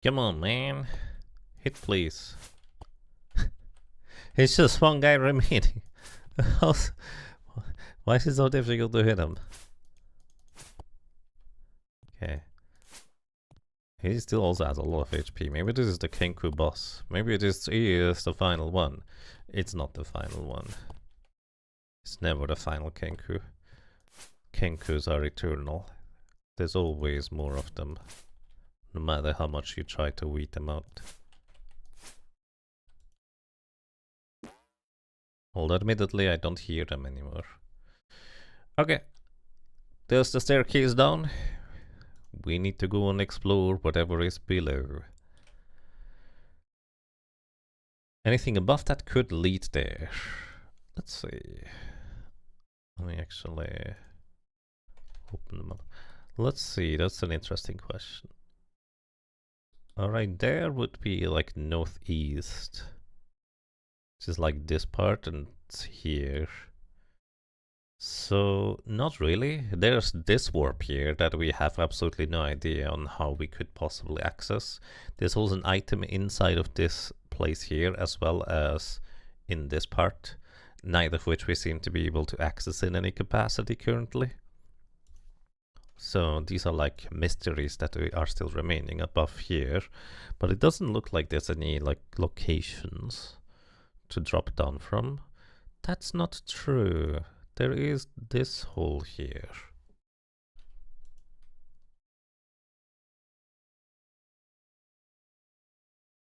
Come on, man. Hit, please. It's just one guy remaining. Why is it so difficult to hit him? Okay. He still also has a lot of HP. Maybe this is the Kenku boss. Maybe he is the final one. It's not the final one. It's never the final Kenku. Kenkus are eternal. There's always more of them, no matter how much you try to weed them out. Although admittedly I don't hear them anymore. Okay, there's the staircase down. We need to go and explore whatever is below. Anything above that could lead there. Let's see. Let me actually open them up. Let's see, that's an interesting question. Alright, there would be like northeast. Which is like this part and it's here. So, not really. There's this warp here that we have absolutely no idea on how we could possibly access. There's also an item inside of this place here as well as in this part, neither of which we seem to be able to access in any capacity currently. So these are like mysteries that are still remaining above here, but it doesn't look like there's any like locations to drop down from. That's not true. There is this hole here.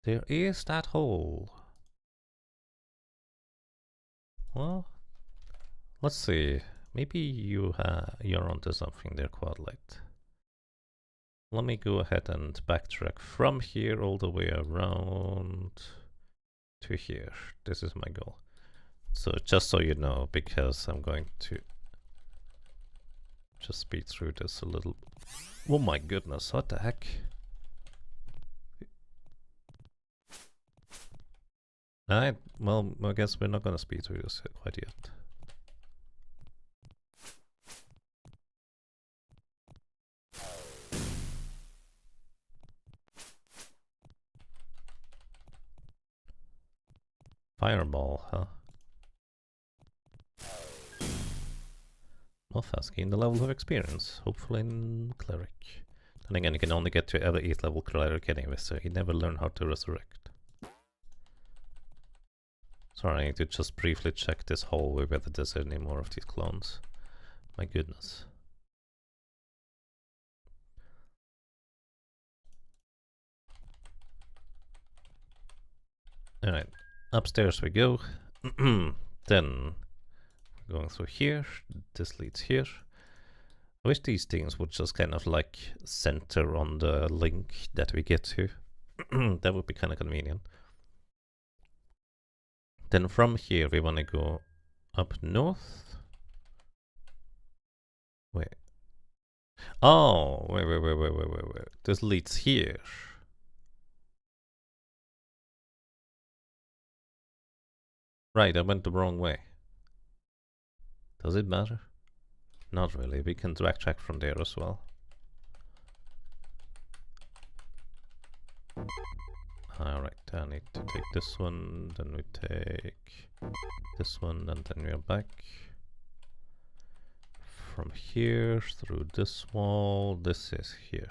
There is that hole. Well, let's see. Maybe you're onto something there, Quadlight. Let me go ahead and backtrack from here all the way around to here. This is my goal. So just so you know, because I'm going to just speed through this a little. Oh my goodness, what the heck? Alright, well, I guess we're not gonna speed through this quite yet. Fireball, huh? Well, fast gain the level of experience, hopefully in Cleric. Then again, you can only get to ever 8th level Cleric anyway, so you never learn how to resurrect. Sorry, I need to just briefly check this hallway whether there's any more of these clones. My goodness. Alright, upstairs we go. Then going through here, this leads here. I wish these things would just kind of like center on the link that we get to. That would be kind of convenient. Then from here we want to go up north. Wait. Oh, wait. This leads here. Right, I went the wrong way. Does it matter? Not really, we can backtrack from there as well. Alright, I need to take this one, then we take this one, and then we're back. From here, through this wall, this is here.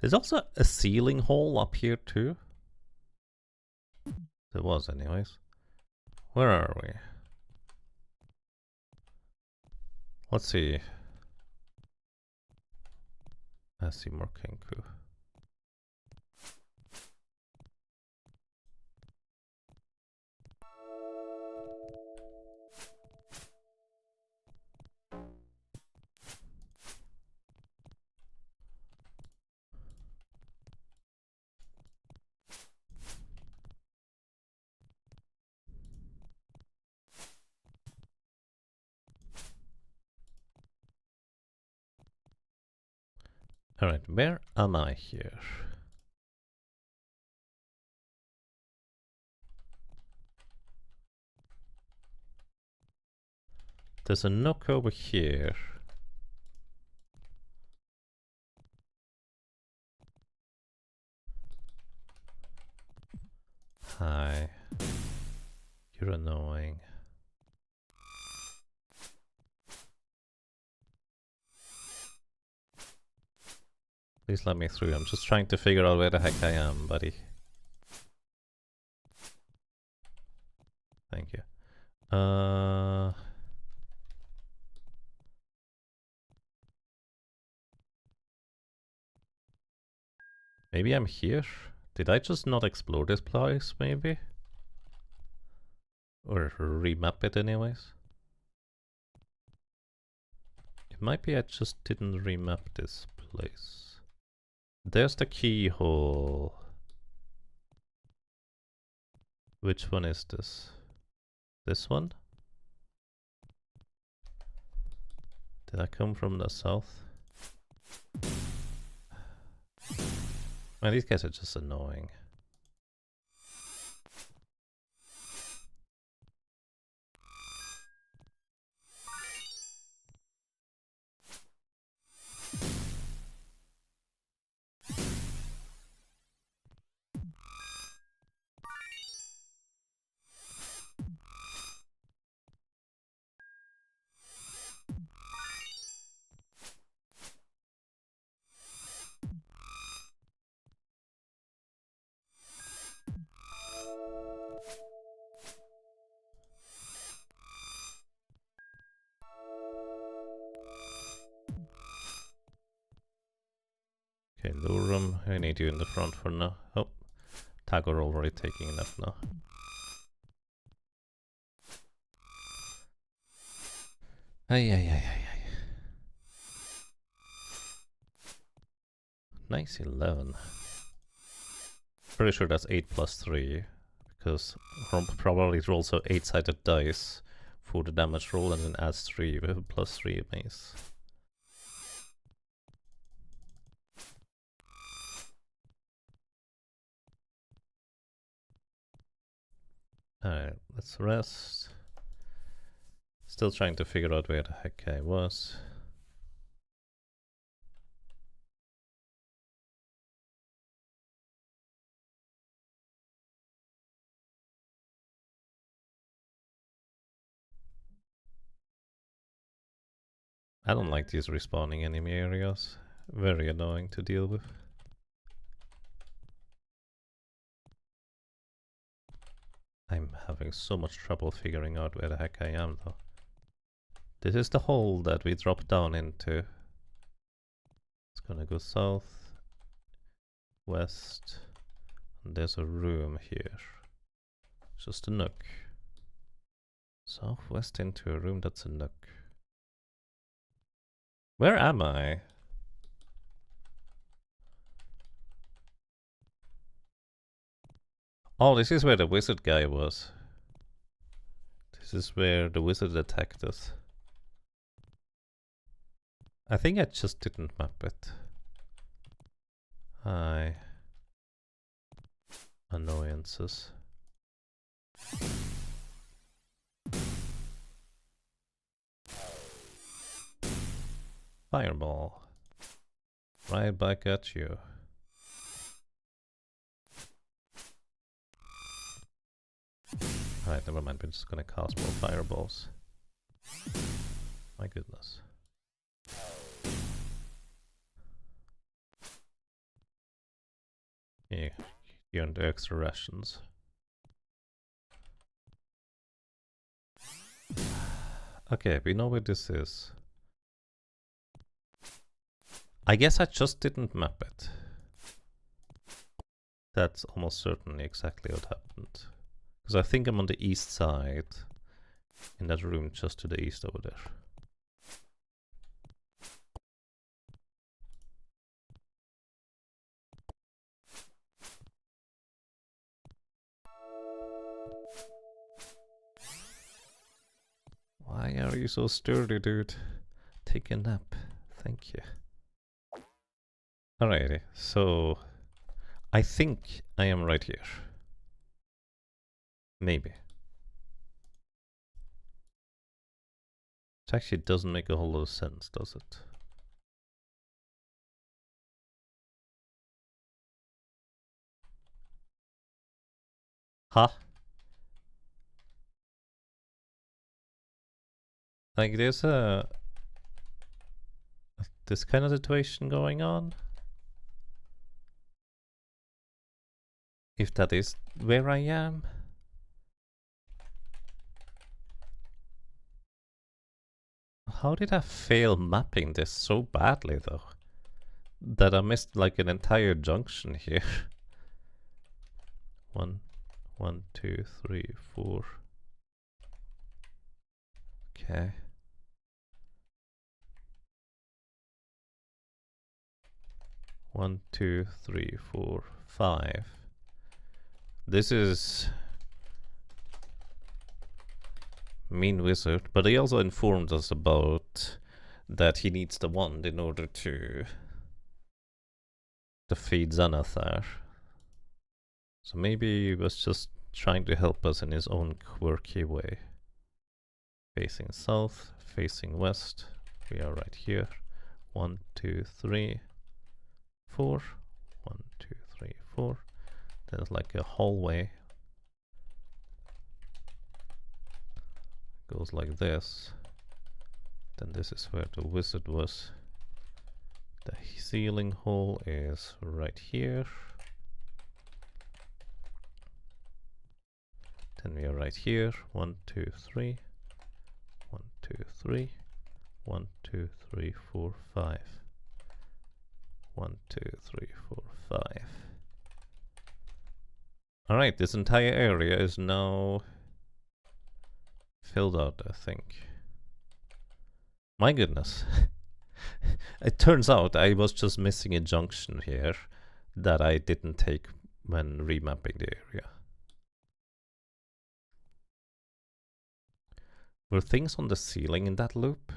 There's also a ceiling hole up here too. There was anyways. Where are we? Let's see. I see more Kenku. Alright, where am I here? There's a nook over here. Hi. You're annoying. Please let me through. I'm just trying to figure out where the heck I am, buddy. Thank you. Maybe I'm here? Did I just not explore this place, maybe? Or remap it anyways? It might be I just didn't remap this place. There's the keyhole. Which one is this? This one? Did I come from the south? Well, these guys are just annoying. Okay, lure him. I need you in the front for now. Oh, Tagore already taking enough now. Ay, ay, ay, ay, ay. Nice 11. Pretty sure that's 8 plus 3, because Rump probably rolls an 8-sided dice for the damage roll and then adds 3 with a plus 3 base. Alright, let's rest. Still trying to figure out where the heck I was. I don't like these respawning enemy areas. Very annoying to deal with. I'm having so much trouble figuring out where the heck I am though. This is the hole that we dropped down into. It's gonna go south, west, and there's a room here. Just a nook. Southwest into a room that's a nook. Where am I? Oh, this is where the wizard guy was. This is where the wizard attacked us. I think I just didn't map it. Hi. Annoyances. Fireball. Right back at you. Alright, never mind, we're just gonna cast more fireballs. My goodness. Yeah, you earned extra rations. Okay, we know where this is. I guess I just didn't map it. That's almost certainly exactly what happened. Because I think I'm on the east side, in that room just to the east over there. Why are you so sturdy, dude? Take a nap. Thank you. Alrighty, so I think I am right here. Maybe. It actually doesn't make a whole lot of sense, does it? Huh? Like there's this kind of situation going on. If that is where I am. How did I fail mapping this so badly though? That I missed like an entire junction here. 1, 2, 3, 4. Okay. One, 2, 3, 4, 5. This is mean wizard, but he also informed us about that he needs the wand in order to defeat Xanathar. So maybe he was just trying to help us in his own quirky way. Facing south, facing west. We are right here. 1, 2, 3, 4. 1, 2, 3, 4. There's like a hallway. Goes like this. Then this is where the wizard was. The ceiling hole is right here. Then we are right here. 1, 2, 3. 1, 2, 3. 1, 2, 3, 4, 5. 1, 2, 3, 4, 5. Alright, this entire area is now filled out, I think. My goodness. It turns out I was just missing a junction here that I didn't take when remapping the area. Were things on the ceiling in that loop?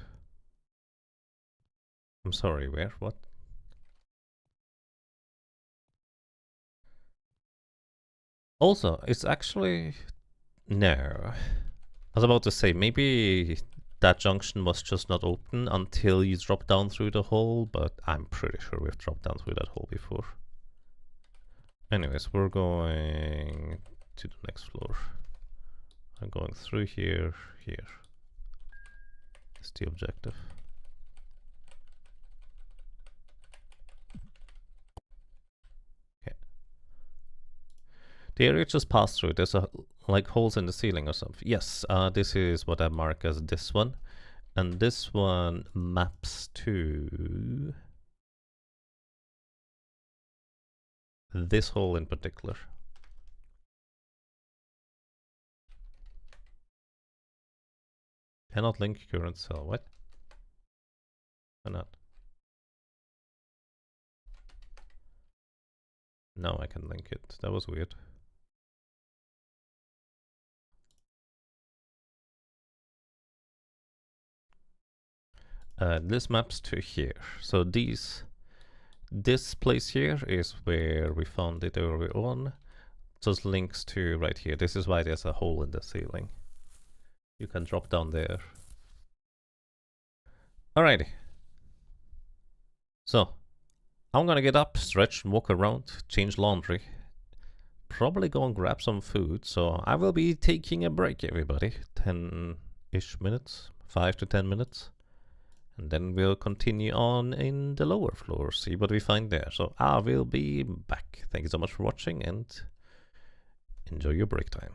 I'm sorry, where? What? Also, it's actually... No. I was about to say, maybe that junction was just not open until you drop down through the hole, but I'm pretty sure we've dropped down through that hole before. Anyways, we're going to the next floor. I'm going through here, here. It's the objective. Okay. The area just passed through. There's like holes in the ceiling or something. Yes, this is what I mark as this one. And this one maps to this hole in particular. Cannot link current cell. What? Why not? Now I can link it. That was weird. This maps to here. So this place here is where we found it earlier on. Just links to right here. This is why there's a hole in the ceiling. You can drop down there. Alrighty. So, I'm gonna get up, stretch, walk around, change laundry. Probably go and grab some food. So I will be taking a break, everybody. 10-ish minutes, 5 to 10 minutes. And then we'll continue on in the lower floor, see what we find there. So I will be back. Thank you so much for watching and enjoy your break time.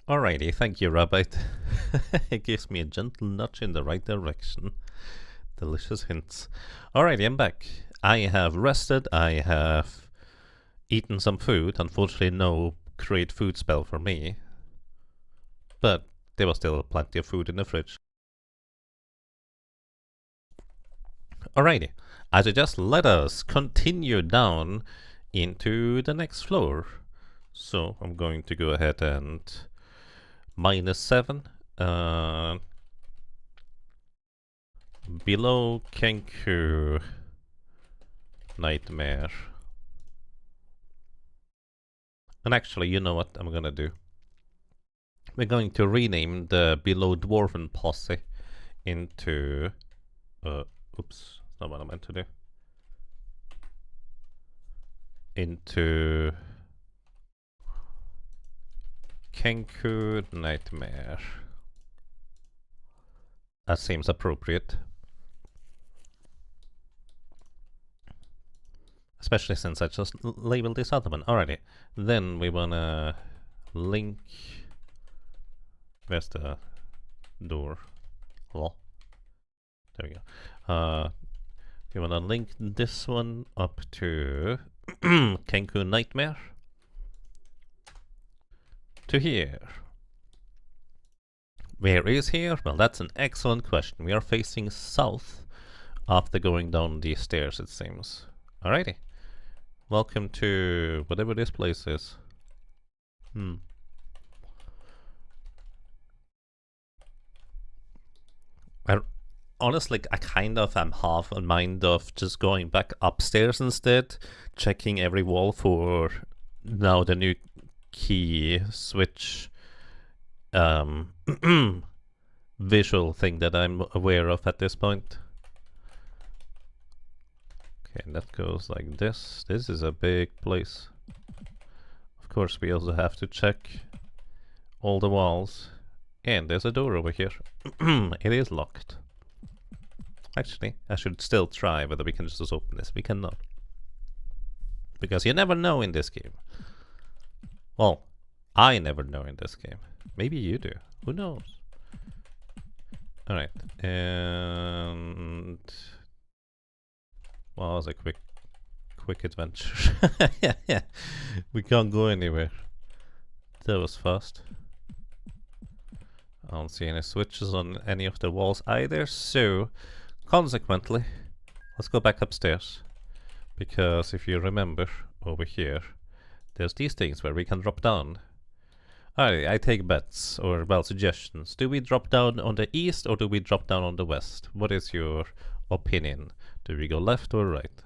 Alrighty, thank you, Rabbit. It gives me a gentle nudge in the right direction. Delicious hints. Alrighty, I'm back. I have rested, I have eaten some food. Unfortunately, no great food spell for me. But there was still plenty of food in the fridge. Alrighty, I suggest let us continue down into the next floor. So I'm going to go ahead and -7. Below Kenku Nightmare. And actually, you know what I'm gonna do? We're going to rename the Below Dwarven Posse into... oops, that's not what I meant to do. Into... Kenku Nightmare. That seems appropriate. Especially since I just labeled this other one. Alrighty. Then we wanna link... Where's the door? Oh. There we go. We wanna link this one up to Kenku Nightmare. To here. Where is here? Well, that's an excellent question. We are facing south after going down these stairs, it seems. Alrighty. Welcome to whatever this place is. Honestly, I kind of am half in mind of just going back upstairs instead, checking every wall for now the new key switch visual thing that I'm aware of at this point. Okay, and that goes like this. This is a big place. Of course, we also have to check all the walls. And there's a door over here. It is locked. Actually, I should still try whether we can just open this. We cannot. Because you never know in this game. Well, I never know in this game. Maybe you do. Who knows? Alright. And... well, that was a quick adventure. Yeah. We can't go anywhere. That was fast. I don't see any switches on any of the walls either, so consequently, let's go back upstairs. Because if you remember, over here, there's these things where we can drop down. Alright, I take bets, or well, suggestions. Do we drop down on the east, or do we drop down on the west? What is your opinion? Do we go left or right?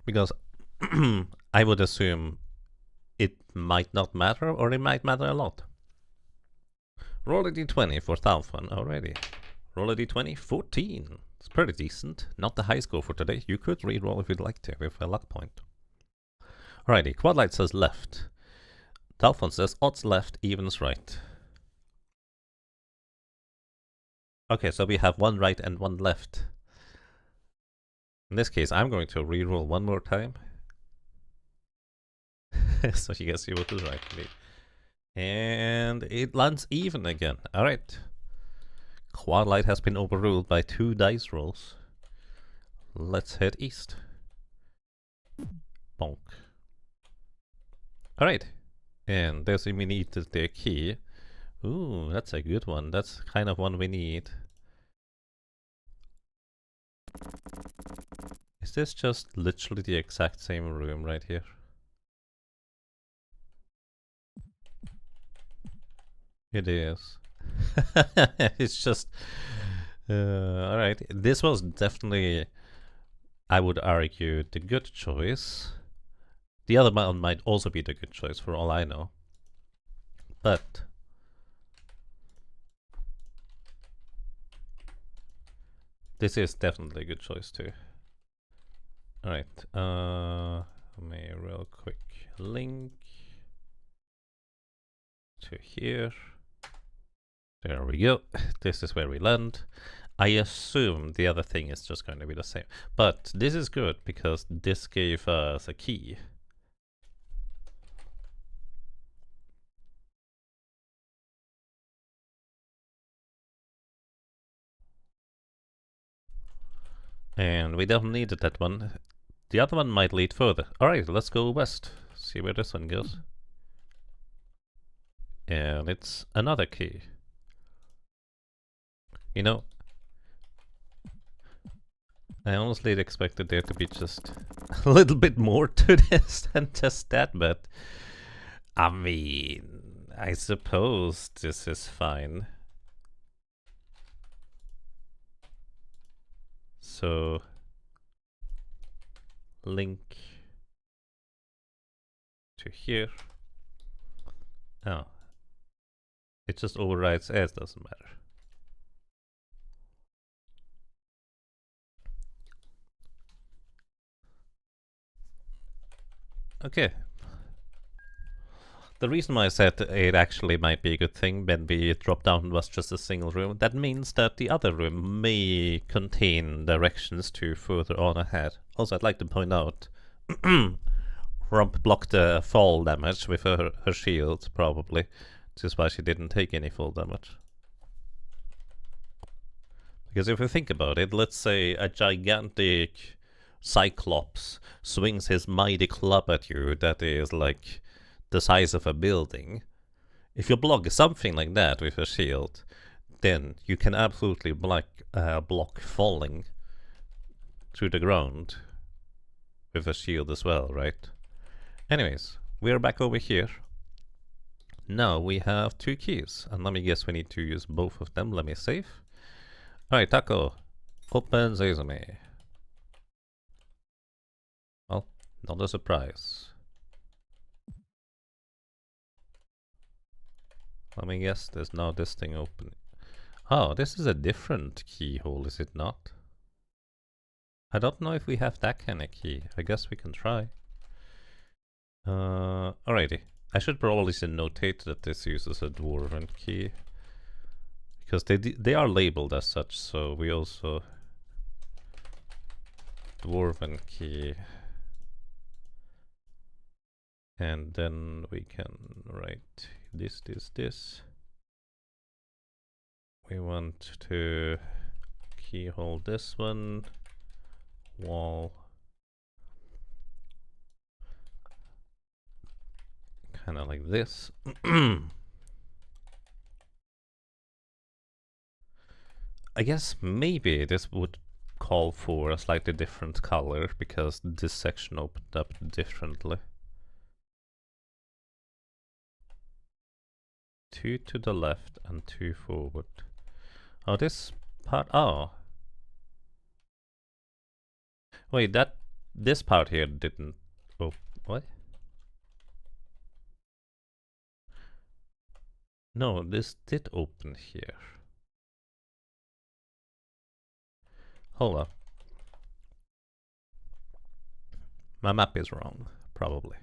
Because I would assume it might not matter, or it might matter a lot. Roll a d20 for Thalfan already. Roll a d20, 14. It's pretty decent. Not the high score for today. You could re-roll if you'd like to, with a luck point. Alrighty, Quadlight says left. Thalfan says odds left, evens right. Okay, so we have one right and one left. In this case, I'm going to re-roll one more time. So you guys see what is right. And it lands even again. Alright. Quadlight has been overruled by 2 dice rolls. Let's head east. Bonk. Alright. And there's we need the key. Ooh, that's a good one. That's kind of one we need. Is this just literally the exact same room right here? It is. It's just... alright. This was definitely, I would argue, the good choice. The other one might also be the good choice for all I know. But... this is definitely a good choice too. Alright, let me real quick link to here. There we go. This is where we land. I assume the other thing is just going to be the same. But this is good because this gave us a key. And we don't need that one. The other one might lead further. Alright, let's go west. See where this one goes. And it's another key. You know, I honestly expected there to be just a little bit more to this than just that, but I mean, I suppose this is fine. So, link to here. Oh, it just overrides as, doesn't matter. Okay. The reason why I said it actually might be a good thing when the drop down was just a single room, that means that the other room may contain directions to further on ahead. Also, I'd like to point out, Rump blocked the fall damage with her shield, probably. This is why she didn't take any fall damage. Because if you think about it, let's say a gigantic Cyclops swings his mighty club at you that is like the size of a building. If you block something like that with a shield, then you can absolutely block falling through the ground with a shield as well, right? Anyways, we're back over here. Now we have 2 keys, and let me guess we need to use both of them. Let me save. Alright, Taco, open Sesame. Well, not a surprise. Let me guess, there's now this thing open. Oh, this is a different keyhole, is it not? I don't know if we have that kind of key. I guess we can try. Alrighty. I should probably notate that this uses a dwarven key. Because they are labeled as such, so we also... Dwarven key. And then we can write this. We want to keyhole this one. Wall. Kind of like this. I guess maybe this would call for a slightly different color because this section opened up differently. 2 to the left and 2 forward. Oh, this part. Oh. Wait, this part here didn't. Oh, what? No, this did open here. Hold up. My map is wrong, probably.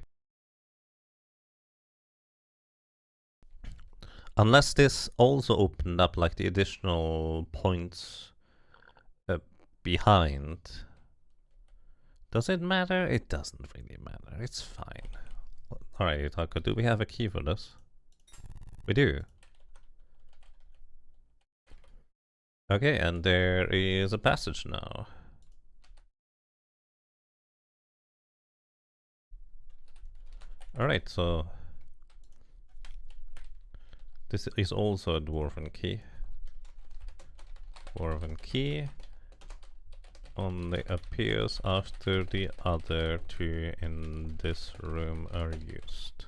Unless this also opened up like the additional points behind. Does it matter? It doesn't really matter. It's fine. Alright, Taco, do we have a key for this? We do. Okay, and there is a passage now. Alright, so this is also a dwarven key. Dwarven key only appears after the other 2 in this room are used.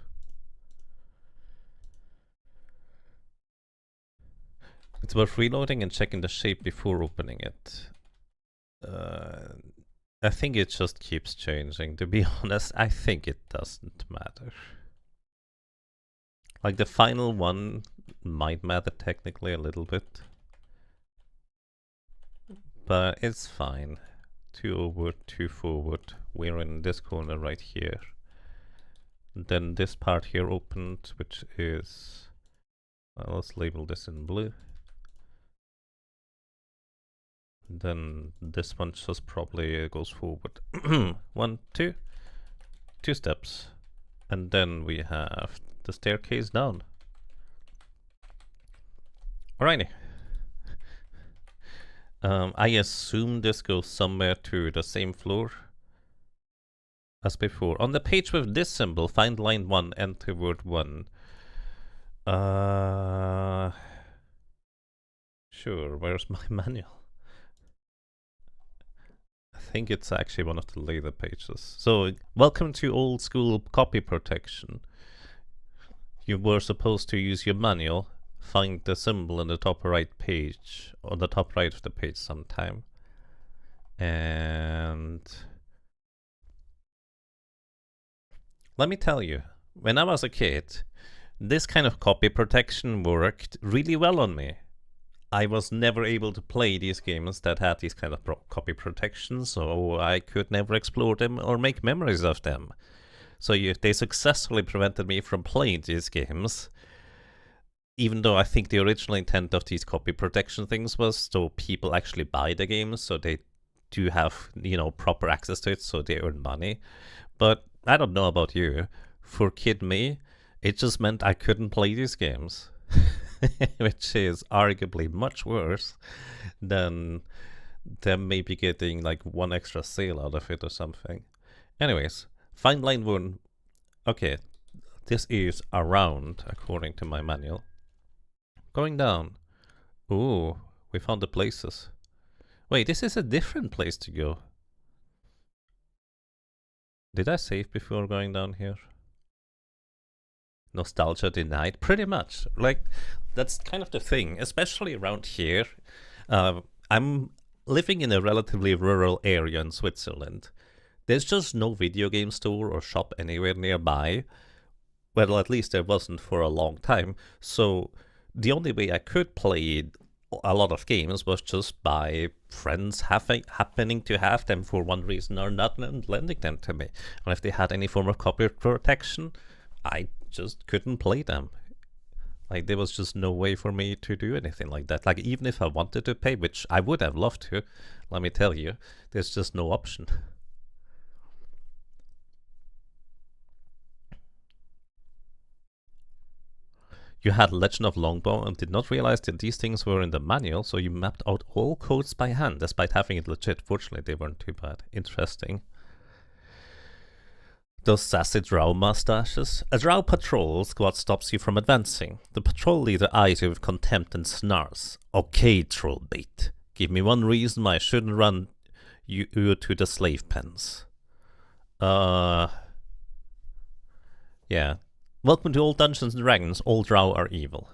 It's worth reloading and checking the shape before opening it. I think it just keeps changing. To be honest, I think it doesn't matter. Like the final one might matter technically a little bit. But it's fine. 2 over, 2 forward. We're in this corner right here. Then this part here opened, which is... Well, let's label this in blue. Then this one just probably goes forward. One, two steps. And then we have the staircase down. Alrighty. I assume this goes somewhere to the same floor as before. On the page with this symbol, find line 1, enter word 1. Sure, where's my manual? I think it's actually one of the later pages. So, welcome to old school copy protection. You were supposed to use your manual, find the symbol in the top right page, on the top right of the page sometime. And let me tell you, when I was a kid, this kind of copy protection worked really well on me. I was never able to play these games that had these kind of copy protections, so I could never explore them or make memories of them. So they successfully prevented me from playing these games, even though I think the original intent of these copy protection things was so people actually buy the games, so they do have, proper access to it, so they earn money. But I don't know about you. For kid me, it just meant I couldn't play these games. Which is arguably much worse than them maybe getting like one extra sale out of it or something. Anyways, find line 1. Okay, this is around according to my manual. Going down. Ooh, we found the places. Wait, this is a different place to go. Did I save before going down here? Nostalgia denied? Pretty much. Like, that's kind of the thing, especially around here. I'm living in a relatively rural area in Switzerland. There's just no video game store or shop anywhere nearby. Well, at least there wasn't for a long time. So the only way I could play a lot of games was just by friends happening to have them for one reason or another and lending them to me. And if they had any form of copyright protection, I just couldn't play them. Like, there was just no way for me to do anything like that. Like, even if I wanted to pay, which I would have loved to, let me tell you, there's just no option. You had Legend of Longbow and did not realize that these things were in the manual, so you mapped out all codes by hand, despite having it legit. Fortunately, they weren't too bad. Interesting. Those sassy drow mustaches. A drow patrol squad stops you from advancing. The patrol leader eyes you with contempt and snarls. Okay, trollbait. Give me one reason why I shouldn't run you to the slave pens. Yeah. Welcome to all Dungeons and Dragons. All drow are evil.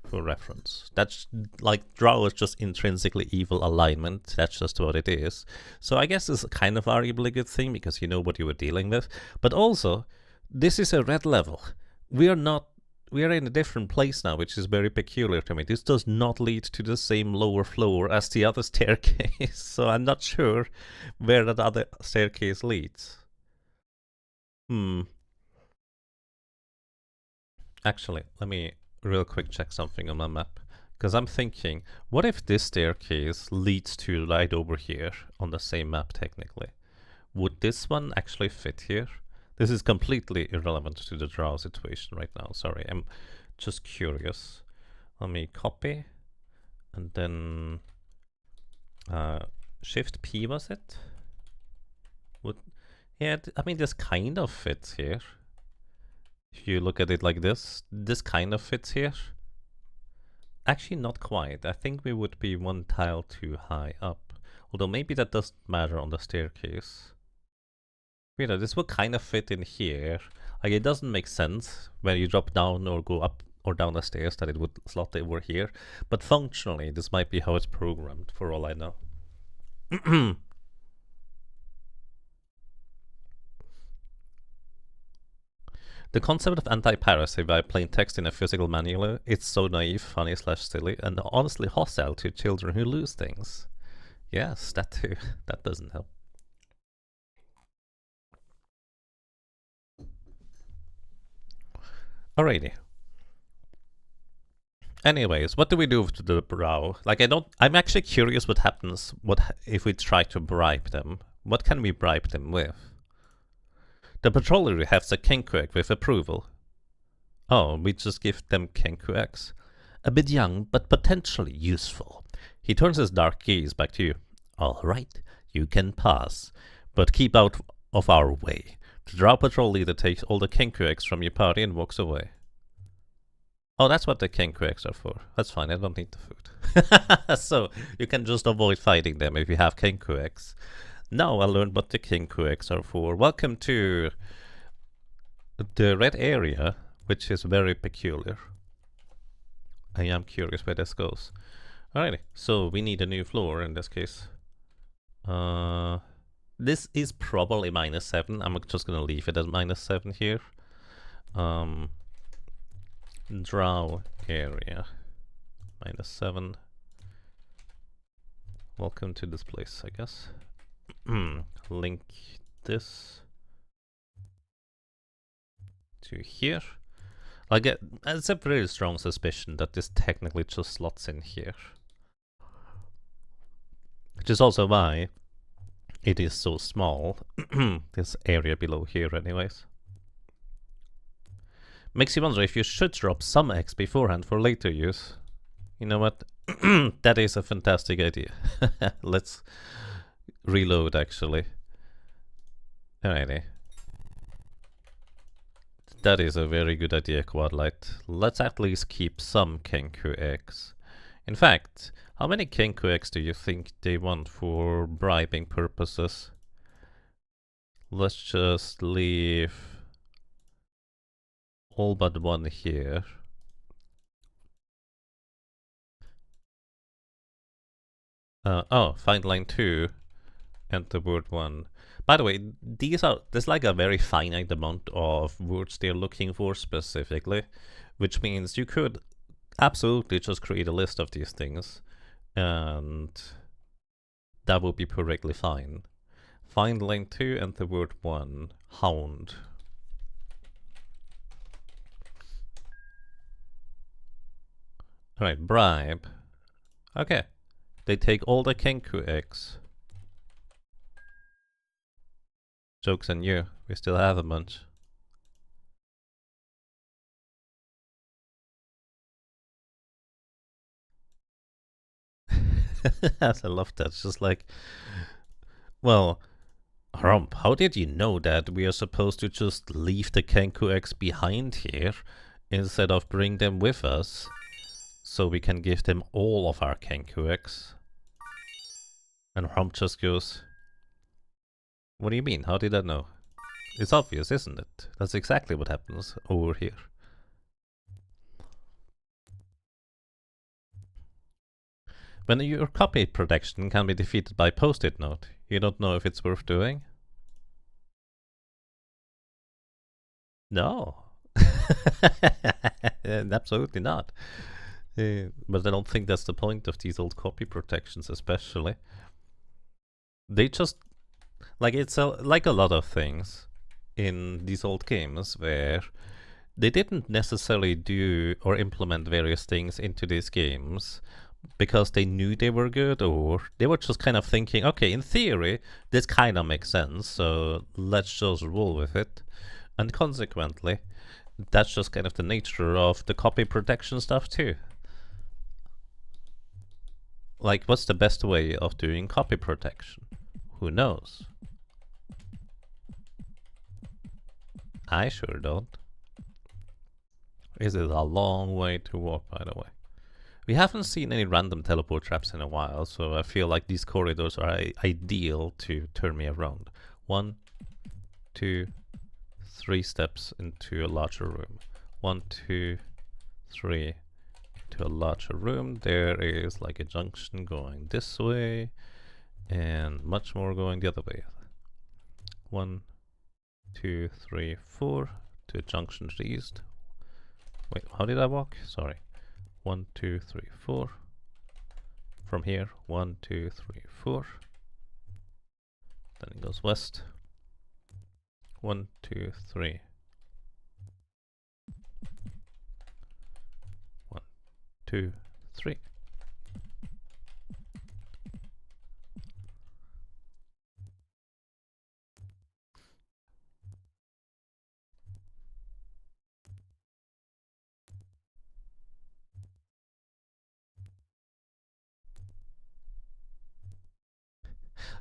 For reference. That's like drow is just intrinsically evil alignment. That's just what it is. So I guess it's kind of arguably a good thing because you know what you were dealing with. But also, this is a red level. We are in a different place now, which is very peculiar to me. This does not lead to the same lower floor as the other staircase. So I'm not sure where that other staircase leads. Actually, let me real quick check something on my map. Because I'm thinking, what if this staircase leads to right over here on the same map technically? Would this one actually fit here? This is completely irrelevant to the drow situation right now. Sorry, I'm just curious. Let me copy. And then Shift P was it? Yeah, I mean this kind of fits here. If you look at it like this kind of fits here. Actually, not quite. I think we would be one tile too high up. Although maybe that doesn't matter on the staircase. You know, this would kind of fit in here. Like, it doesn't make sense when you drop down or go up or down the stairs that it would slot over here. But functionally, this might be how it's programmed, for all I know. The concept of anti-piracy by plain text in a physical manual, it's so naive, funny / silly, and honestly hostile to children who lose things. Yes, that too. That doesn't help. Alrighty. Anyways, what do we do to the brow? Like, I'm actually curious what happens if we try to bribe them. What can we bribe them with? The patroller has a Kenku with approval. Oh, we just give them Kenku X. A bit young, but potentially useful. He turns his dark gaze back to you. All right, you can pass, but keep out of our way. The Drow Patrol leader takes all the Kenku X from your party and walks away. Oh, that's what the Kenku X are for. That's fine, I don't need the food. So, you can just avoid fighting them if you have Kenku X. Now I learned what the Kenku X are for. Welcome to the red area, which is very peculiar. I am curious where this goes. Alrighty, so we need a new floor in this case. This is probably -7. I'm just gonna leave it at -7 here. Drow area. -7. Welcome to this place, I guess. Link this to here. It's a very strong suspicion that this technically just slots in here. Which is also why it is so small, this area below here anyways. Makes you wonder if you should drop some X beforehand for later use. You know what? That is a fantastic idea. Let's reload actually. Alrighty. That is a very good idea, Quadlight. Let's at least keep some Kenku X. In fact, how many Kenku X do you think they want for bribing purposes? Let's just leave all but one here. Find line 2 and the word 1. By the way, there's like a very finite amount of words they're looking for specifically, which means you could absolutely just create a list of these things, and that would be perfectly fine. Find line 2 and the word 1. Hound. Alright, bribe. Okay. They take all the Kenku X. Joke's on you, we still have a bunch. I love that. It's just like, well, Rump, how did you know that we are supposed to just leave the Kenku X behind here instead of bring them with us so we can give them all of our Kenku X? And Rump just goes, what do you mean? How did I know? It's obvious, isn't it? That's exactly what happens over here. When your copy protection can be defeated by post-it note, you don't know if it's worth doing? No. Absolutely not. But I don't think that's the point of these old copy protections especially. They just... like, it's like a lot of things in these old games where they didn't necessarily do or implement various things into these games because they knew they were good, or they were just kind of thinking, okay, in theory, this kind of makes sense, so let's just roll with it. And consequently, that's just kind of the nature of the copy protection stuff too. Like, what's the best way of doing copy protection? Who knows? I sure don't. This is a long way to walk, by the way. We haven't seen any random teleport traps in a while, so I feel like these corridors are ideal to turn me around. 1, 2, 3 steps into a larger room. 1, 2, 3 into a larger room. There is like a junction going this way, and much more going the other way. 1, 2, 3, 4 to a junction to the east. Wait, how did I walk? Sorry. 1, 2, 3, 4. From here, 1, 2, 3, 4. Then it goes west. 1, 2, 3. 1, 2, 3.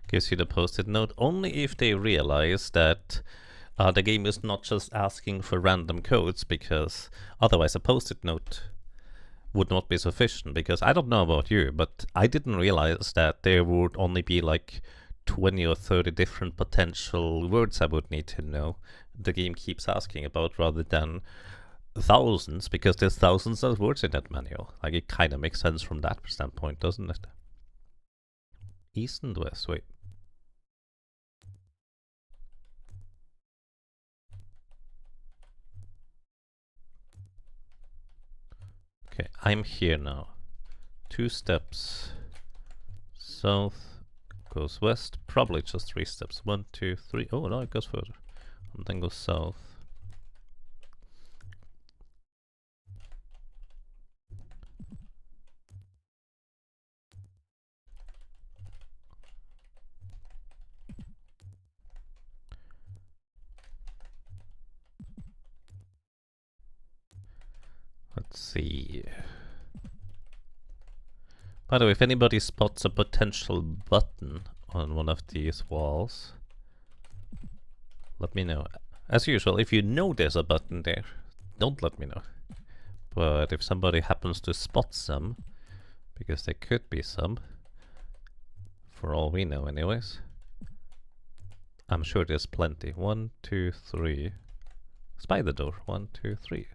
Gives you the post-it note only if they realize that the game is not just asking for random codes, because otherwise a post-it note would not be sufficient. Because I don't know about you, but I didn't realize that there would only be like 20 or 30 different potential words I would need to know the game keeps asking about, rather than thousands, because there's thousands of words in that manual. Like, it kind of makes sense from that standpoint, doesn't it? East and west, wait. Okay, I'm here now. 2 steps south goes west, probably just 3 steps. 1, 2, 3. Oh no, it goes further. And then goes south. Let's see. By the way, if anybody spots a potential button on one of these walls, let me know. As usual, if you know there's a button there, don't let me know. But if somebody happens to spot some, because there could be some, for all we know anyways, I'm sure there's plenty. 1, 2, 3. Spy the door. 1, 2, 3.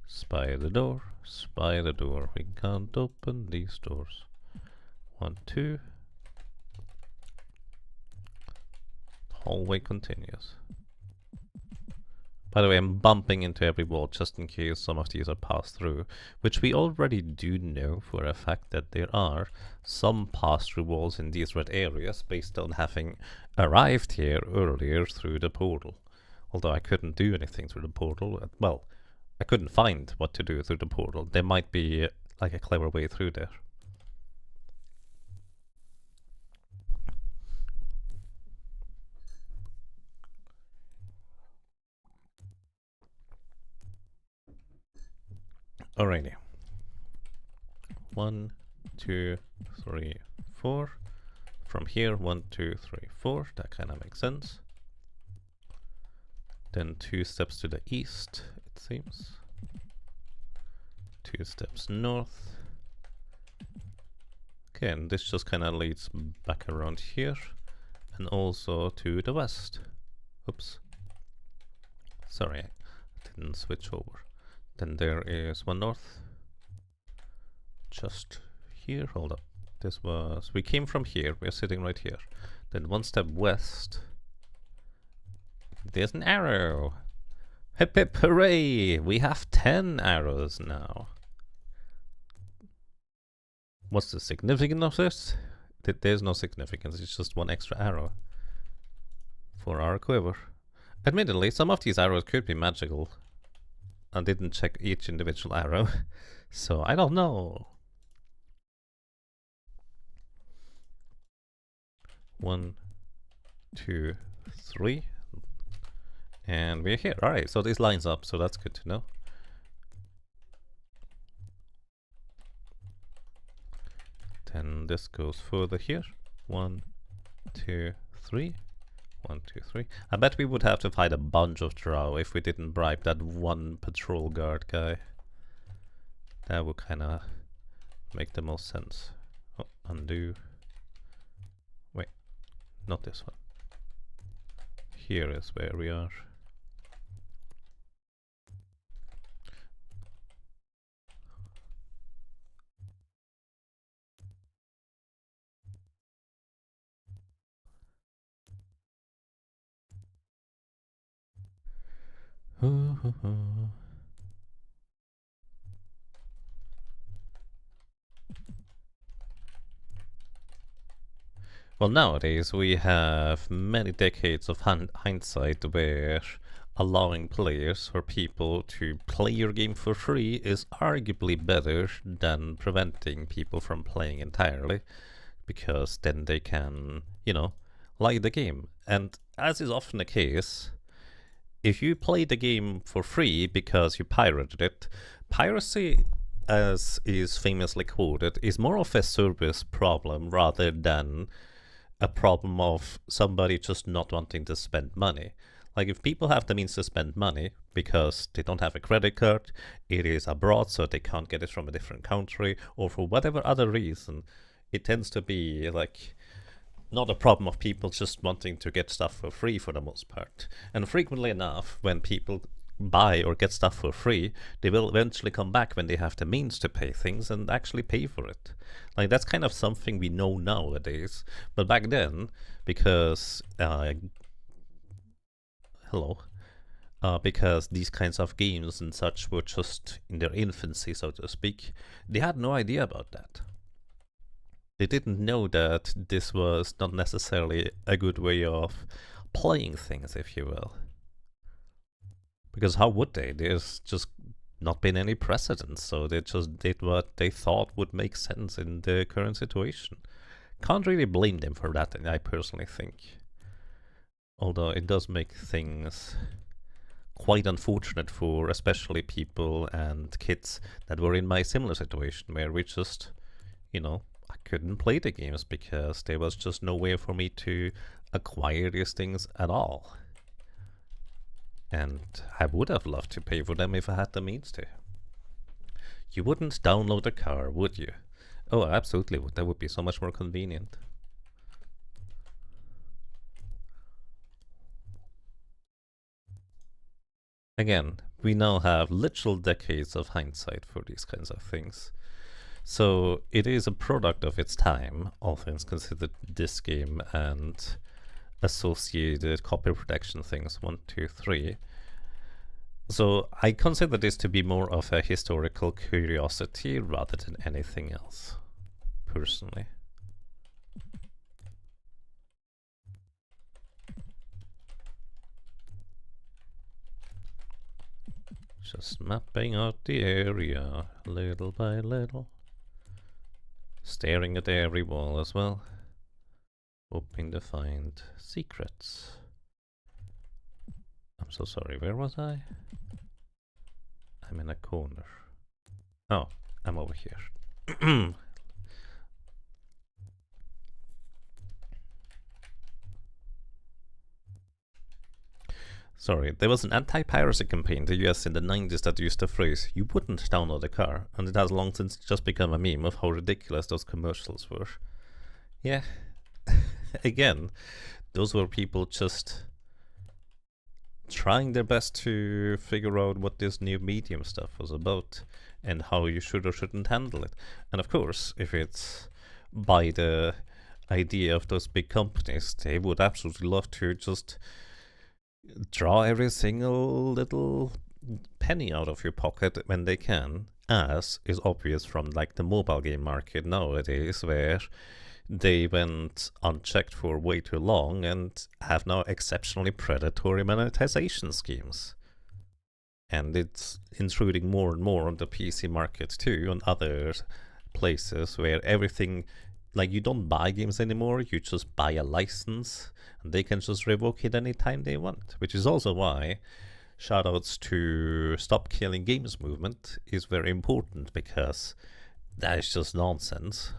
Spy the door. Spy the door. We can't open these doors. 1, 2. Hallway continues. By the way, I'm bumping into every wall just in case some of these are passed through, which we already do know for a fact that there are some pass-through walls in these red areas based on having arrived here earlier through the portal. Although I couldn't do anything through the portal. Well, I couldn't find what to do through the portal. There might be like a clever way through there. Alrighty. 1, 2, 3, 4. From here, 1, 2, 3, 4. That kind of makes sense. Then 2 steps to the east, it seems. 2 steps north. Okay, and this just kind of leads back around here. And also to the west. Oops. Sorry, I didn't switch over. Then there is one north. Just here, hold up. This was, we came from here, we're sitting right here. Then 1 step west. There's an arrow. Hip hip hooray! We have 10 arrows now. What's the significance of this? There's no significance, it's just 1 extra arrow for our quiver. Admittedly, some of these arrows could be magical. I didn't check each individual arrow, so I don't know. 1, 2, 3. And we're here. Alright, so this lines up, so that's good to know. Then this goes further here. 1, 2, 3. 1, 2, 3. I bet we would have to fight a bunch of drow if we didn't bribe that one patrol guard guy. That would kind of make the most sense. Oh, undo. Wait, not this one. Here is where we are. Well, nowadays we have many decades of hindsight where allowing players or people to play your game for free is arguably better than preventing people from playing entirely, because then they can, like the game. And as is often the case, if you play the game for free because you pirated it, piracy, as is famously quoted, is more of a service problem rather than a problem of somebody just not wanting to spend money. Like, if people have the means to spend money because they don't have a credit card, it is abroad so they can't get it from a different country, or for whatever other reason, it tends to be like not a problem of people just wanting to get stuff for free for the most part. And frequently enough, when people buy or get stuff for free, they will eventually come back when they have the means to pay things and actually pay for it. Like, that's kind of something we know nowadays. But back then, because because these kinds of games and such were just in their infancy, so to speak, they had no idea about that. They didn't know that this was not necessarily a good way of playing things, if you will. Because how would they? There's just not been any precedence, so they just did what they thought would make sense in the current situation. Can't really blame them for that, I personally think. Although it does make things quite unfortunate for especially people and kids that were in my similar situation, where we just, I couldn't play the games because there was just no way for me to acquire these things at all. And I would have loved to pay for them if I had the means to. You wouldn't download a car, would you? Oh, I absolutely would. That would be so much more convenient. Again, we now have literal decades of hindsight for these kinds of things. So it is a product of its time, all things considered, this game and associated copy protection things, 1, 2, 3. So I consider this to be more of a historical curiosity rather than anything else, personally. Just mapping out the area little by little. Staring at every wall as well. Hoping to find secrets. I'm so sorry, where was I? I'm in a corner. Oh, I'm over here. Sorry, there was an anti-piracy campaign in the US in the 90s that used the phrase, "You wouldn't download a car," and it has long since just become a meme of how ridiculous those commercials were. Yeah, again, those were people just trying their best to figure out what this new medium stuff was about and how you should or shouldn't handle it. And of course, if it's by the idea of those big companies, they would absolutely love to just draw every single little penny out of your pocket when they can, as is obvious from like the mobile game market nowadays, where they went unchecked for way too long and have now exceptionally predatory monetization schemes. And it's intruding more and more on the PC market too, on other places where everything, like, you don't buy games anymore, you just buy a license and they can just revoke it anytime they want. Which is also why shoutouts to Stop Killing Games movement is very important, because that is just nonsense.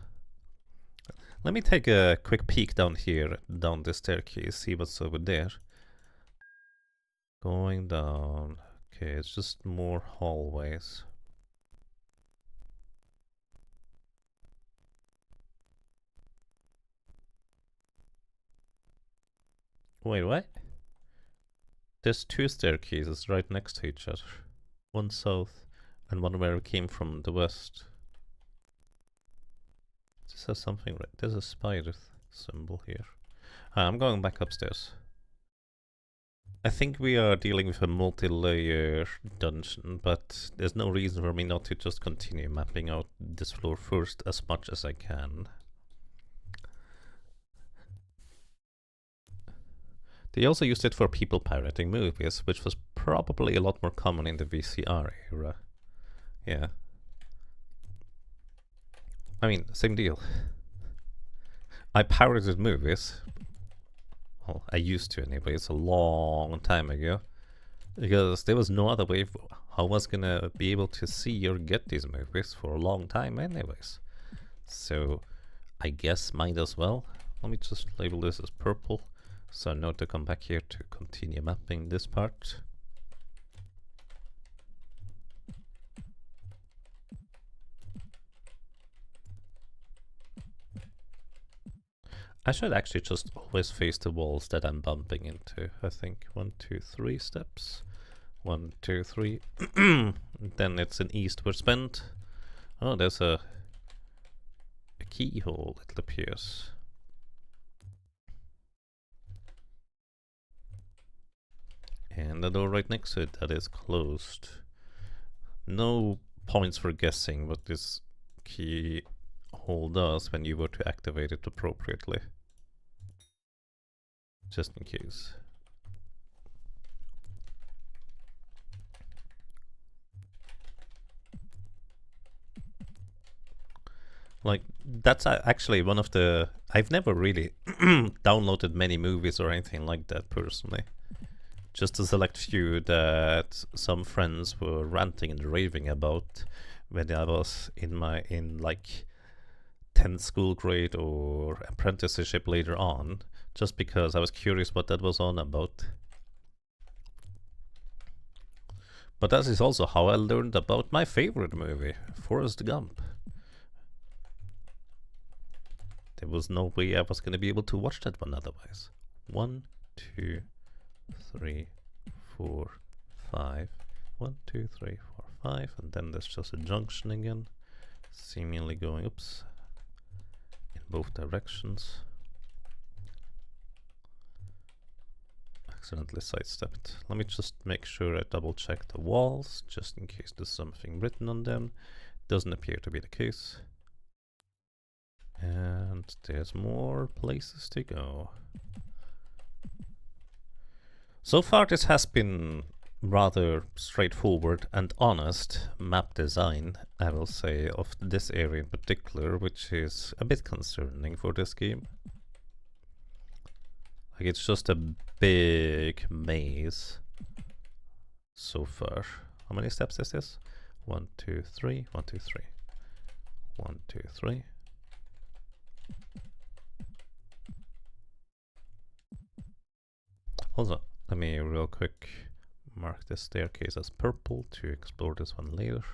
Let me take a quick peek down here, down the staircase, see what's over there. Going down. Okay, it's just more hallways. Wait, what? There's 2 staircases right next to each other. One south and one where we came from the west. This has something right. There's a spider symbol here. I'm going back upstairs. I think we are dealing with a multi-layer dungeon, but there's no reason for me not to just continue mapping out this floor first as much as I can. They also used it for people pirating movies, which was probably a lot more common in the VCR era. Yeah. I mean, same deal. I pirated movies. Well, I used to anyway. It's a long time ago. Because there was no other way how I was gonna be able to see or get these movies for a long time anyways. So I guess might as well. Let me just label this as purple so I know to come back here to continue mapping this part. I should actually just always face the walls that I'm bumping into. I think 1, 2, 3 steps. 1, 2, 3. Then it's an eastwards bend. Oh, there's a keyhole, it appears. And the door right next to it that is closed. No points for guessing what this keyhole does when you were to activate it appropriately. Just in case. Like, that's actually one of the... I've never really downloaded many movies or anything like that personally. Just a select few that some friends were ranting and raving about when I was in like 10th school grade or apprenticeship later on, just because I was curious what that was on about. But that is also how I learned about my favorite movie, Forrest Gump. There was no way I was going to be able to watch that one otherwise. 1, 2, 3, 4, 5. 1, 2, 3, 4, 5. And then there's just a junction again, seemingly going, oops, in both directions. Accidentally sidestepped. Let me just make sure I double check the walls, just in case there's something written on them. Doesn't appear to be the case. And there's more places to go. So far this has been rather straightforward and honest map design, I will say, of this area in particular, which is a bit concerning for this game. Like, it's just a big maze so far. How many steps is this? 1, 2, 3, 1, 2, 3. 1, 2, 3. Hold on, let me real quick mark this staircase as purple to explore this one later.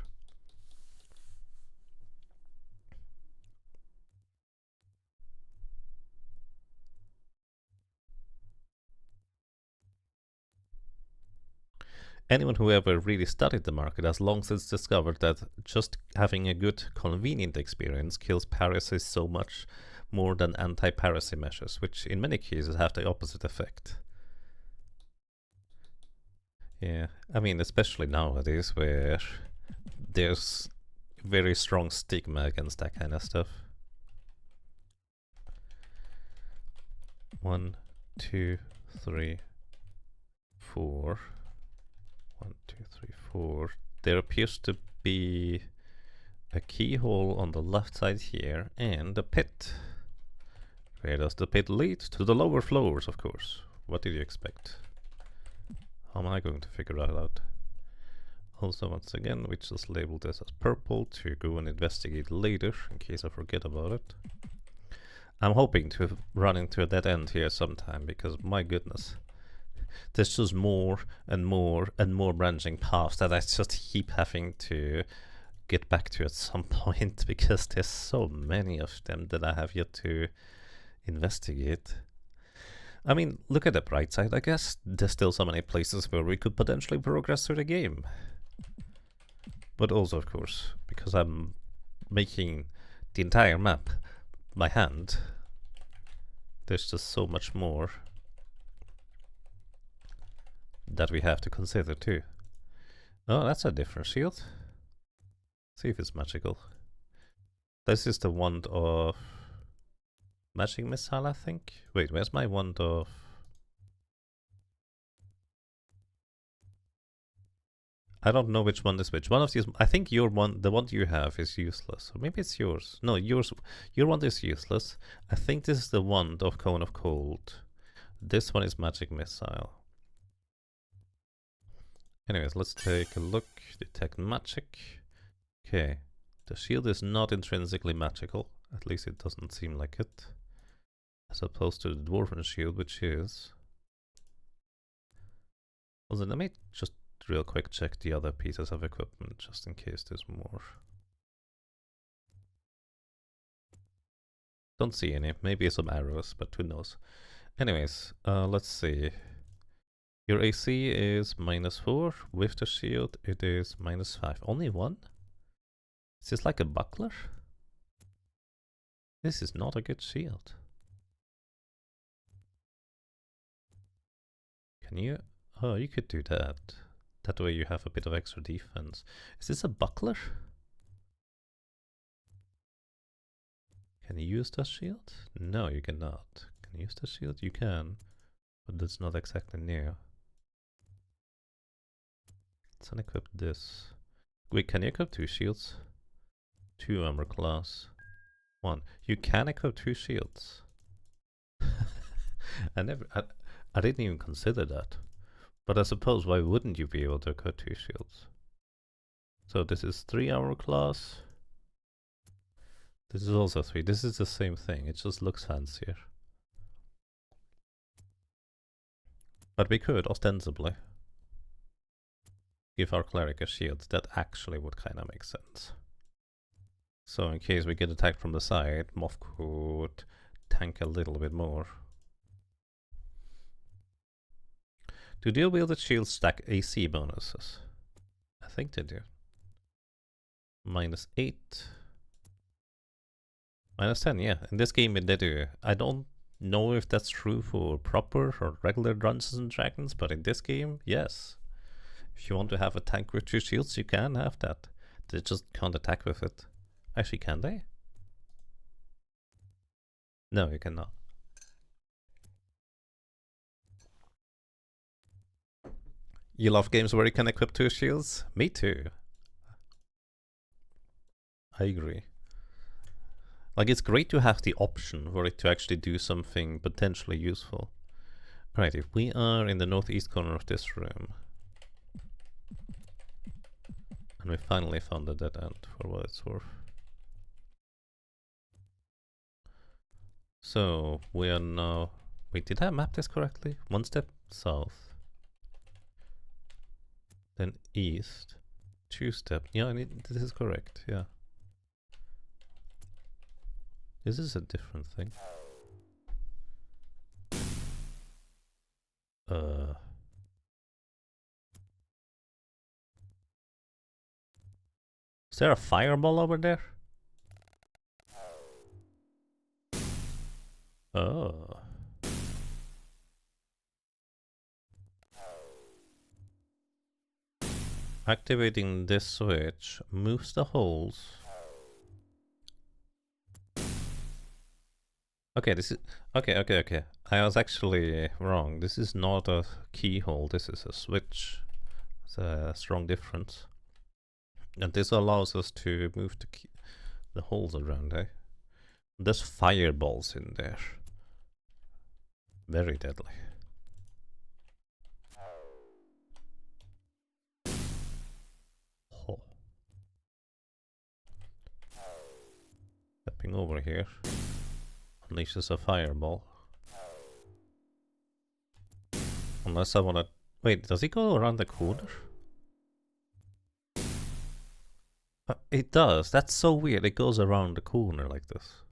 Anyone who ever really studied the market has long since discovered that just having a good, convenient experience kills piracy so much more than anti-piracy measures, which in many cases have the opposite effect. Yeah, I mean, especially nowadays where there's very strong stigma against that kind of stuff. 1, 2, 3, 4. 1, 2, 3, 4. There appears to be a keyhole on the left side here and a pit. Where does the pit lead? To the lower floors, of course. What did you expect? How am I going to figure that out? Also, once again, we just labeled this as purple to go and investigate later, in case I forget about it. I'm hoping to run into a dead end here sometime, because my goodness. There's just more and more and more branching paths that I just keep having to get back to at some point, because there's so many of them that I have yet to investigate. I mean, look at the bright side, I guess. There's still so many places where we could potentially progress through the game. But also, of course, because I'm making the entire map by hand, there's just so much more that we have to consider too. Oh, that's a different shield. See if it's magical. This is the wand of magic missile, I think. Wait, where's my wand of I don't know which one is which. One of these, I think your one, the one you have is useless. Or maybe it's yours. No, your one is useless. I think this is the one of Cone of Cold. This one is Magic Missile. Anyways, let's take a look. Detect magic. Okay. The shield is not intrinsically magical. At least it doesn't seem like it. As opposed to the Dwarven shield, which is... Also, let me just real quick check the other pieces of equipment, just in case there's more. Don't see any. Maybe some arrows, but who knows. Anyways, let's see. Your AC is -4. With the shield, it is -5. Only one? Is this like a buckler? This is not a good shield. Can you? Oh, you could do that. That way you have a bit of extra defense. Is this a buckler? Can you use the shield? No, you cannot. Can you use the shield? You can. But that's not exactly new. Let's unequip this. Wait, can you equip 2 shields? 2 armor class. 1. You can equip 2 shields. I didn't even consider that. But I suppose why wouldn't you be able to equip 2 shields? So this is 3 armor class. This is also 3. This is the same thing. It just looks fancier. But we could ostensibly give our cleric a shield. That actually would kind of make sense. So in case we get attacked from the side, Moth could tank a little bit more. Do dual-wielded shields stack AC bonuses? I think they do. -8. -10, yeah. In this game they do. I don't know if that's true for proper or regular Dungeons and Dragons, but in this game, yes. If you want to have a tank with 2 shields, you can have that. They just can't attack with it. Actually, can they? No, you cannot. You love games where you can equip 2 shields? Me too. I agree. Like, it's great to have the option for it to actually do something potentially useful. Right, if we are in the northeast corner of this room, and we finally found a dead end, for what it's worth. So, we are now... Wait, did I map this correctly? 1 step south. Then east. 2 step. Yeah, this is correct, yeah. This is a different thing. Is there a fireball over there? Oh. Activating this switch moves the holes. Okay, this is... Okay. I was actually wrong. This is not a keyhole, this is a switch. It's a strong difference. And this allows us to move the holes around, eh? There's fireballs in there. Very deadly. Oh. Stepping over here. Unleashes a fireball. Unless I wanna... Wait, does he go around the corner? It does. That's so weird. It goes around the corner like this.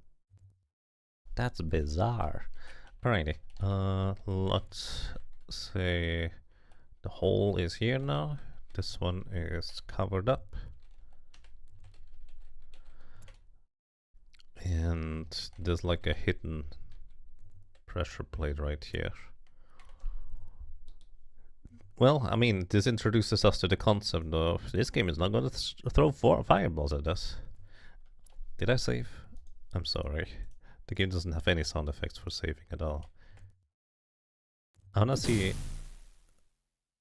That's bizarre. Alrighty. Let's say the hole is here now. This one is covered up. And there's like a hidden pressure plate right here. Well, I mean, this introduces us to the concept of this game is not going to throw 4 fireballs at us. Did I save? I'm sorry. The game doesn't have any sound effects for saving at all. I wanna see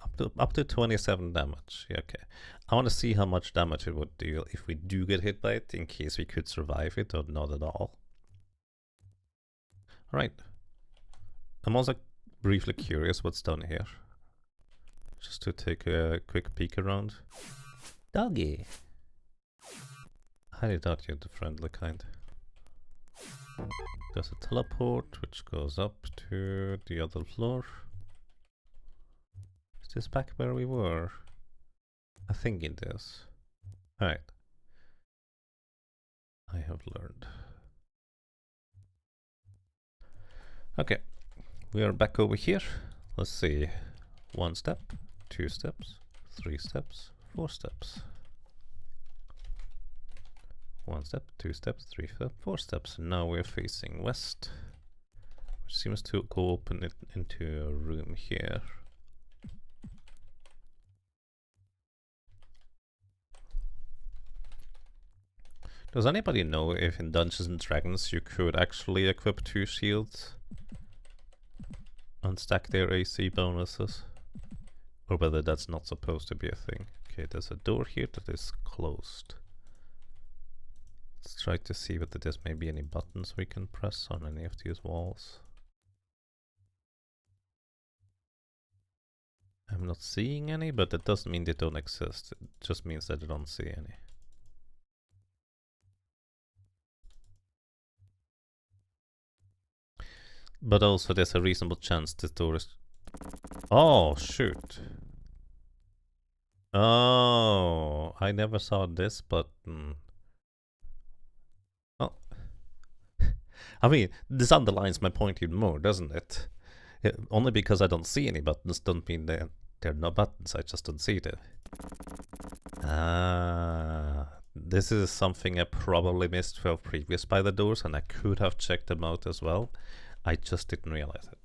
up up to 27 damage. Yeah, okay. I want to see how much damage it would deal if we do get hit by it, in case we could survive it or not at all. Alright. I'm also briefly curious what's down here. Just to take a quick peek around. Doggy! Highly doubt you're the friendly kind. There's a teleport which goes up to the other floor. Is this back where we were? I think it is. Alright. I have learned. Okay, we are back over here. Let's see. 1 step, 2 steps, 3 steps, 4 steps. 1 step, 2 steps, 3 steps, 4 steps. Now we're facing west, which seems to go open it into a room here. Does anybody know if in Dungeons and Dragons you could actually equip 2 shields and stack their AC bonuses? Or whether that's not supposed to be a thing. Okay, there's a door here that is closed. Let's try to see whether there's maybe any buttons we can press on any of these walls. I'm not seeing any, but that doesn't mean they don't exist. It just means that I don't see any. But also there's a reasonable chance this door is... Oh, shoot. Oh, I never saw this button. Oh. I mean, this underlines my point even more, doesn't it? Only because I don't see any buttons don't mean that there are no buttons, I just don't see them. Ah, this is something I probably missed for previous by the doors, and I could have checked them out as well. I just didn't realize it.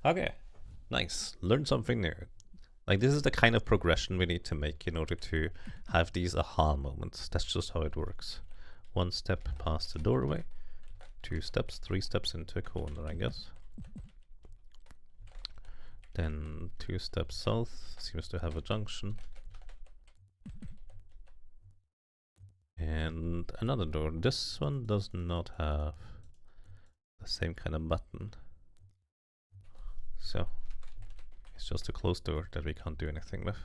Okay, nice. Learn something new. Like, this is the kind of progression we need to make in order to have these aha moments. That's just how it works. 1 step past the doorway, 2 steps, 3 steps into a corner, I guess. Then 2 steps south, seems to have a junction. And another door. This one does not have the same kind of button. So it's just a closed door that we can't do anything with.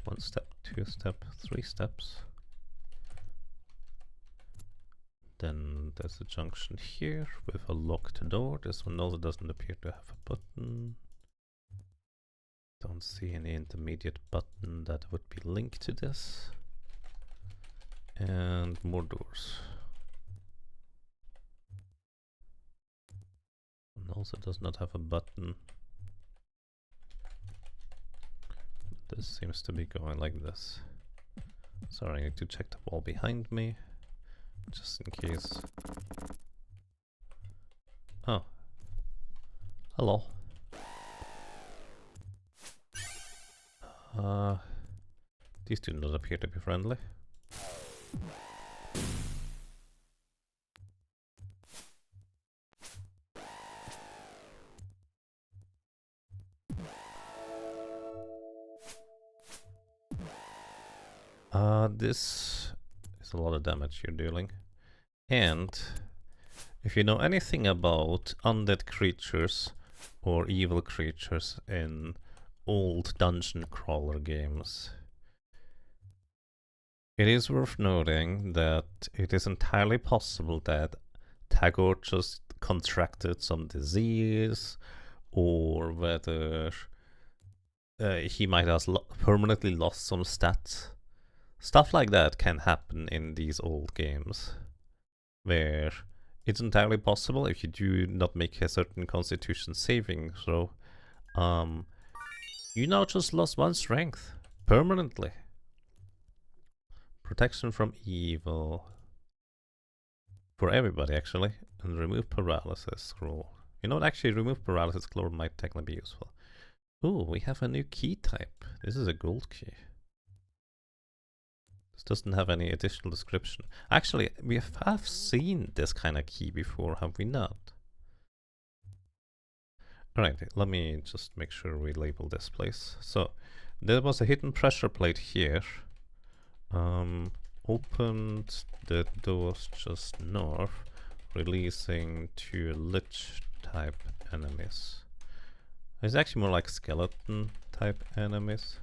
One step, 2 step, 3 steps. Then there's a junction here with a locked door. This one also doesn't appear to have a button. Don't see any intermediate button that would be linked to this. And more doors. And also does not have a button. This seems to be going like this. Sorry, I need to check the wall behind me, just in case. Oh. Hello. These do not appear to be friendly. This is a lot of damage you're dealing. And if you know anything about undead creatures or evil creatures in old dungeon crawler games, it is worth noting that it is entirely possible that Tagore just contracted some disease, or whether he might have permanently lost some stats. Stuff like that can happen in these old games, where it's entirely possible if you do not make a certain constitution saving throw, you now just lost 1 strength permanently. Protection from evil for everybody, actually, and remove paralysis scroll. You know what, actually remove paralysis scroll might technically be useful. Ooh, we have a new key type. This is a gold key. This doesn't have any additional description. Actually, we have seen this kind of key before, have we not? Alright, let me just make sure we label this place. So, there was a hidden pressure plate here. Opened the doors just north, releasing 2 lich type enemies. It's actually more like skeleton type enemies.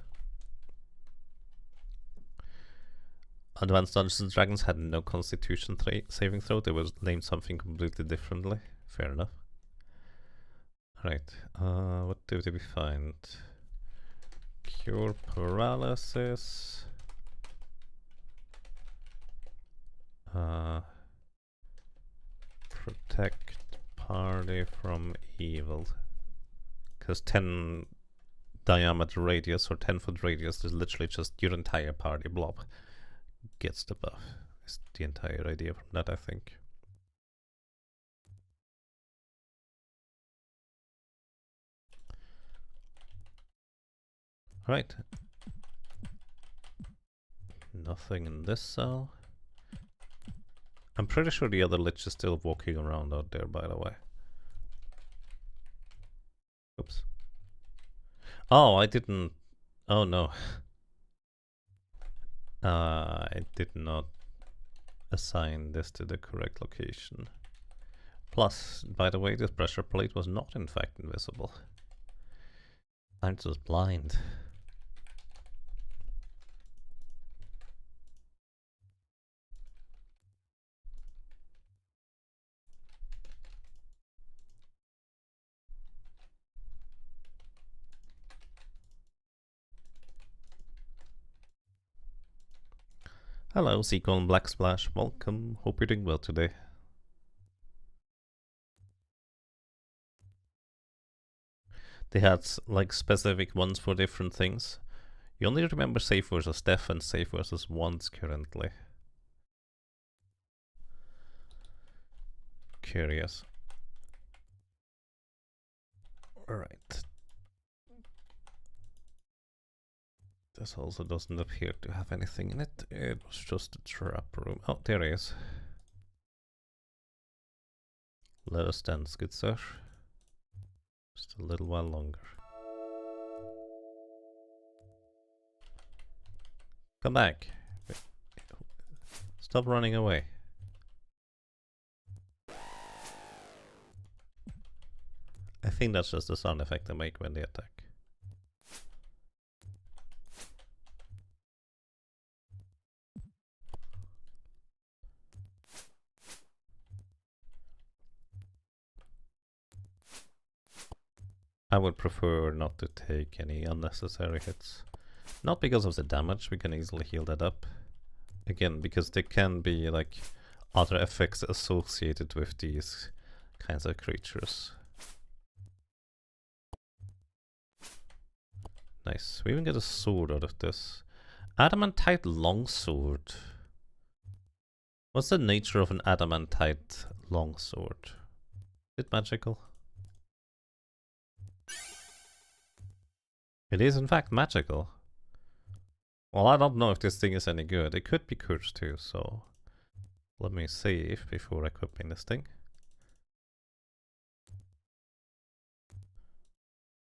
Advanced Dungeons and Dragons had no constitution saving throw, they was named something completely differently. Fair enough. Alright, what did we find? Cure paralysis. Protect party from evil. Because 10 diameter radius or 10-foot radius is literally just your entire party blob gets the buff. Is the entire idea from that, I think. Right. Nothing in this cell. I'm pretty sure the other lich is still walking around out there, by the way. Oops. Oh, I didn't... Oh no. I did not assign this to the correct location. Plus, by the way, this pressure plate was not in fact invisible. I'm just blind. Hello, Seacon Black Splash. Welcome. Hope you're doing well today. They had like specific ones for different things. You only remember safe versus death and safe versus wands currently. Curious. Alright. This also doesn't appear to have anything in it. It was just a trap room. Oh, there he is. Let us dance, good sir. Just a little while longer. Come back. Stop running away. I think that's just the sound effect they make when they attack. I would prefer not to take any unnecessary hits. Not because of the damage, we can easily heal that up. Again, because there can be like other effects associated with these kinds of creatures. Nice. We even get a sword out of this. Adamantite longsword. What's the nature of an adamantite longsword? Is it magical? It is in fact magical. Well, I don't know if this thing is any good. It could be cursed too, so let me save before equipping this thing.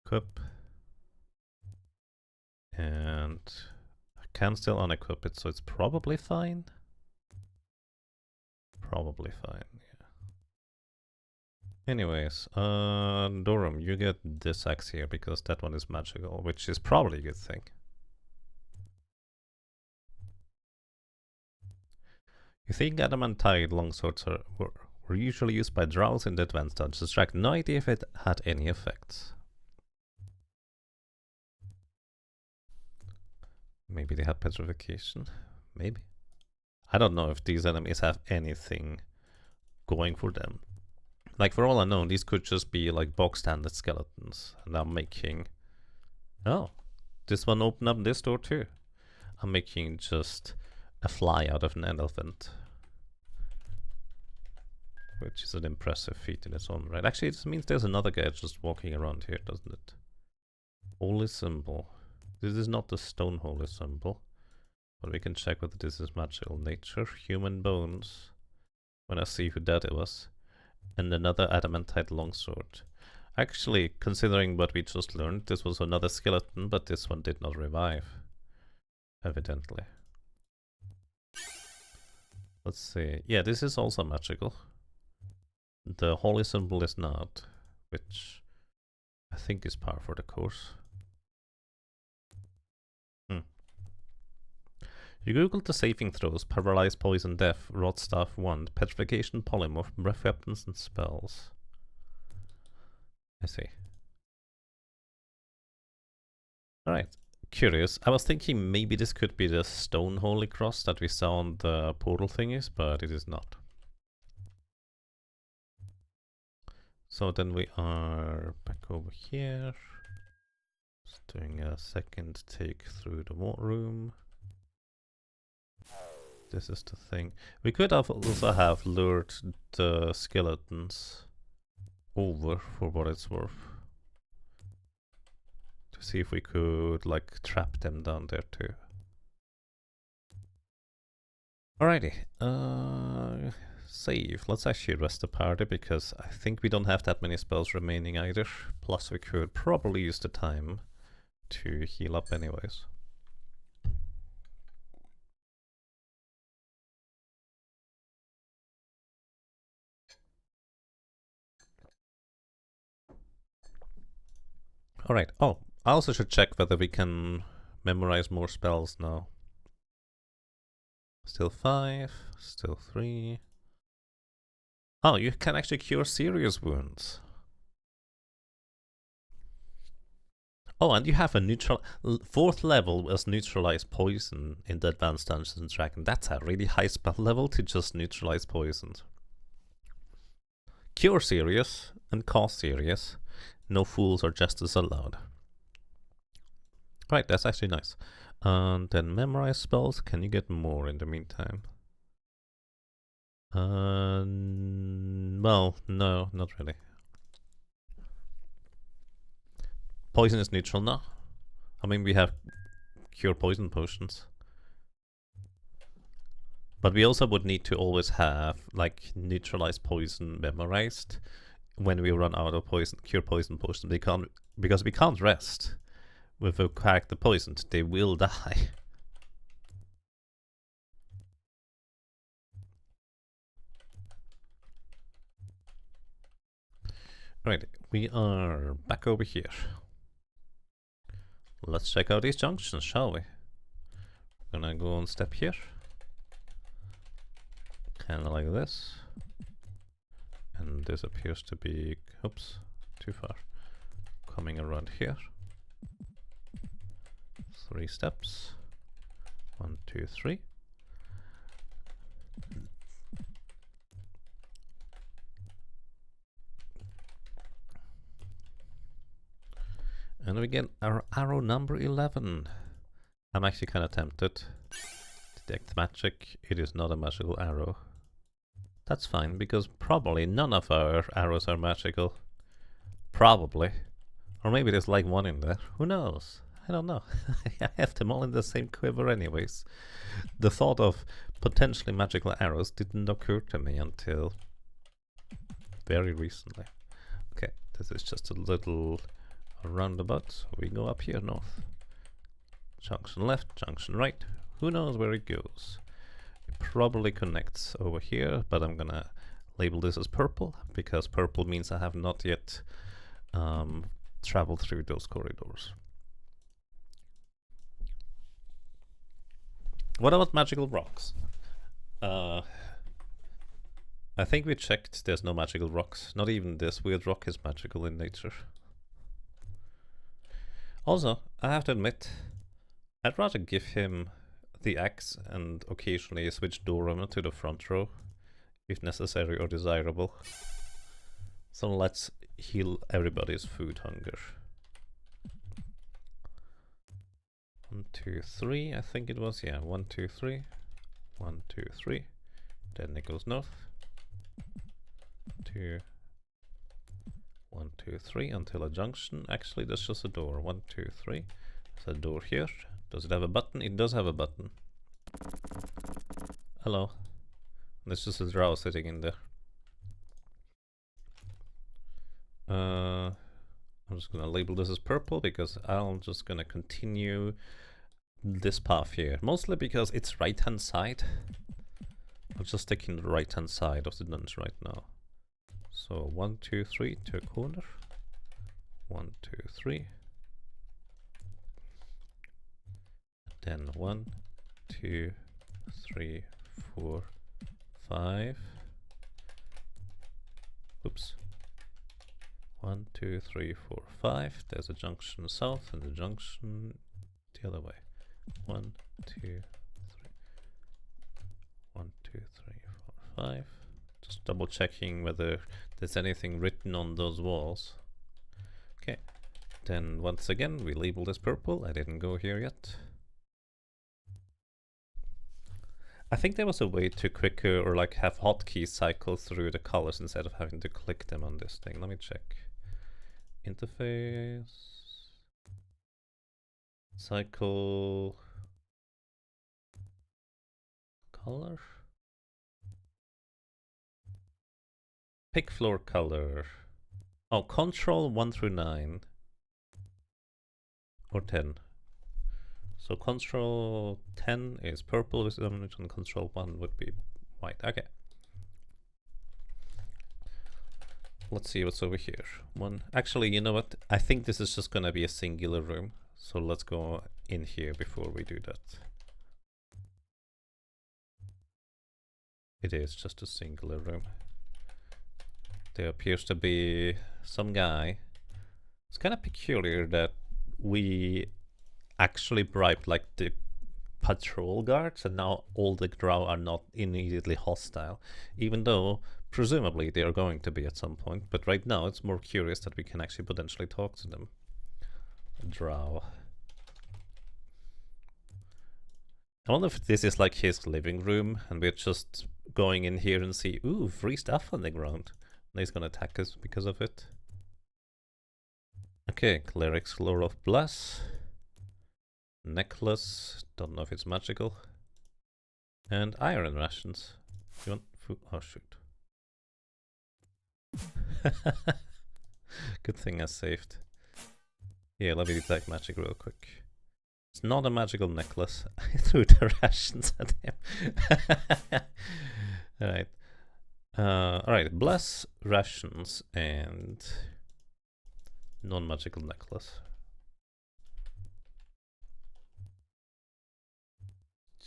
Equip. And I can still unequip it, so it's probably fine. Probably fine, yeah. Anyways, Dorum, you get this axe here because that one is magical, which is probably a good thing. You think adamantite longswords were usually used by drows in the advanced Dungeons & Dragons. No idea if it had any effects. Maybe they had petrification. Maybe. I don't know if these enemies have anything going for them. Like, for all I know, these could just be like box standard skeletons. And I'm making... Oh, this one opened up this door too. I'm making just a fly out of an elephant. Which is an impressive feat in its own right. Actually, it means there's another guy just walking around here, doesn't it? Holy symbol. This is not the stone holy symbol. But we can check whether this is magical nature. Human bones. When I see who that was. And another adamantite longsword. Actually, considering what we just learned, this was another skeleton, but this one did not revive. Evidently. Let's see. Yeah, this is also magical. The holy symbol is not, which I think is par for the course. You googled the saving throws, paralyze, poison, death, rod staff, wand, petrification, polymorph, breath weapons, and spells. I see. Alright, curious. I was thinking maybe this could be the stone holy cross that we saw on the portal thingies, but it is not. So then we are back over here. Just doing a second take through the war room. This is the thing. We could have also have lured the skeletons over for what it's worth. To see if we could like trap them down there too. Alrighty. Save. Let's actually rest the party because I think we don't have that many spells remaining either. Plus we could probably use the time to heal up anyways. Alright, oh, I also should check whether we can memorize more spells now. Still 5, still 3. Oh, you can actually cure serious wounds. Oh, and you have a neutral 4th level was neutralize poison in the Advanced Dungeons and Dragons. That's a really high spell level to just neutralize poisons. Cure serious and cause serious. No fools or jesters allowed. Right, that's actually nice. And then memorize spells. Can you get more in the meantime? Well, no, not really. Poison is neutral now. I mean, we have cure poison potions. But we also would need to always have like neutralize poison memorized when we run out of poison, cure poison potions. Because we can't rest with a character poisoned. They will die. Right, we are back over here. Let's check out these junctions, shall we? Gonna go on step here. Kinda like this. And this appears to be, oops, too far. Coming around here. 3 steps. 1, 2, 3. And we get our arrow number 11. I'm actually kind of tempted. Detect magic. It is not a magical arrow. That's fine, because probably none of our arrows are magical. Probably. Or maybe there's like one in there. Who knows? I don't know. I have them all in the same quiver anyways. The thought of potentially magical arrows didn't occur to me until very recently. Okay, this is just a little roundabout, so we go up here north. Junction left, junction right. Who knows where it goes? It probably connects over here, but I'm gonna label this as purple because purple means I have not yet traveled through those corridors. What about magical rocks? I think we checked there's no magical rocks. Not even this weird rock is magical in nature. Also, I have to admit, I'd rather give him the axe and occasionally switch Doorrunner to the front row, if necessary or desirable. So let's heal everybody's food hunger. 1, 2, 3, I think it was, yeah, 1, 2, 3. 1, 2, 3. Then it goes north. 2, 1, 2, 3 until a junction. Actually, there's just a door. 1, 2, 3. There's a door here. Does it have a button? It does have a button. Hello. There's just a drow sitting in there. I'm just gonna label this as purple because I'm just gonna continue this path here. Mostly because it's right hand side. I'm just taking the right hand side of the dungeon right now. So 1, 2, 3 to a corner. 1, 2, 3. Then 1, 2, 3, 4, 5. Oops. 1, 2, 3, 4, 5. There's a junction south and a junction the other way. 1, 2, 3. 1, 2, 3, 4, 5. Just double checking whether there's anything written on those walls. Okay. Then once again we label this purple. I didn't go here yet. I think there was a way to quicker or like have hotkeys cycle through the colors instead of having to click them on this thing. Let me check. Interface. Cycle. Color. Pick floor color. Oh, control 1 through 9. Or 10. So control 10 is purple with dominant and control 1 would be white. Okay. Let's see what's over here. Actually, you know what? I think this is just gonna be a singular room. So let's go in here before we do that. It is just a singular room. There appears to be some guy. It's kind of peculiar that we actually bribed like the patrol guards and now all the drow are not immediately hostile, even though presumably they are going to be at some point. But right now it's more curious that we can actually potentially talk to them. Drow. I wonder if this is like his living room and we're just going in here and see, ooh, free stuff on the ground. And he's gonna attack us because of it. Okay, Cleric's Lore of Bless. Necklace, don't know if it's magical. And iron rations. You want food? Oh shoot. Good thing I saved. Yeah, let me detect magic real quick. It's not a magical necklace. I threw the rations at him. Alright. Alright, bless, rations, and non-magical necklace.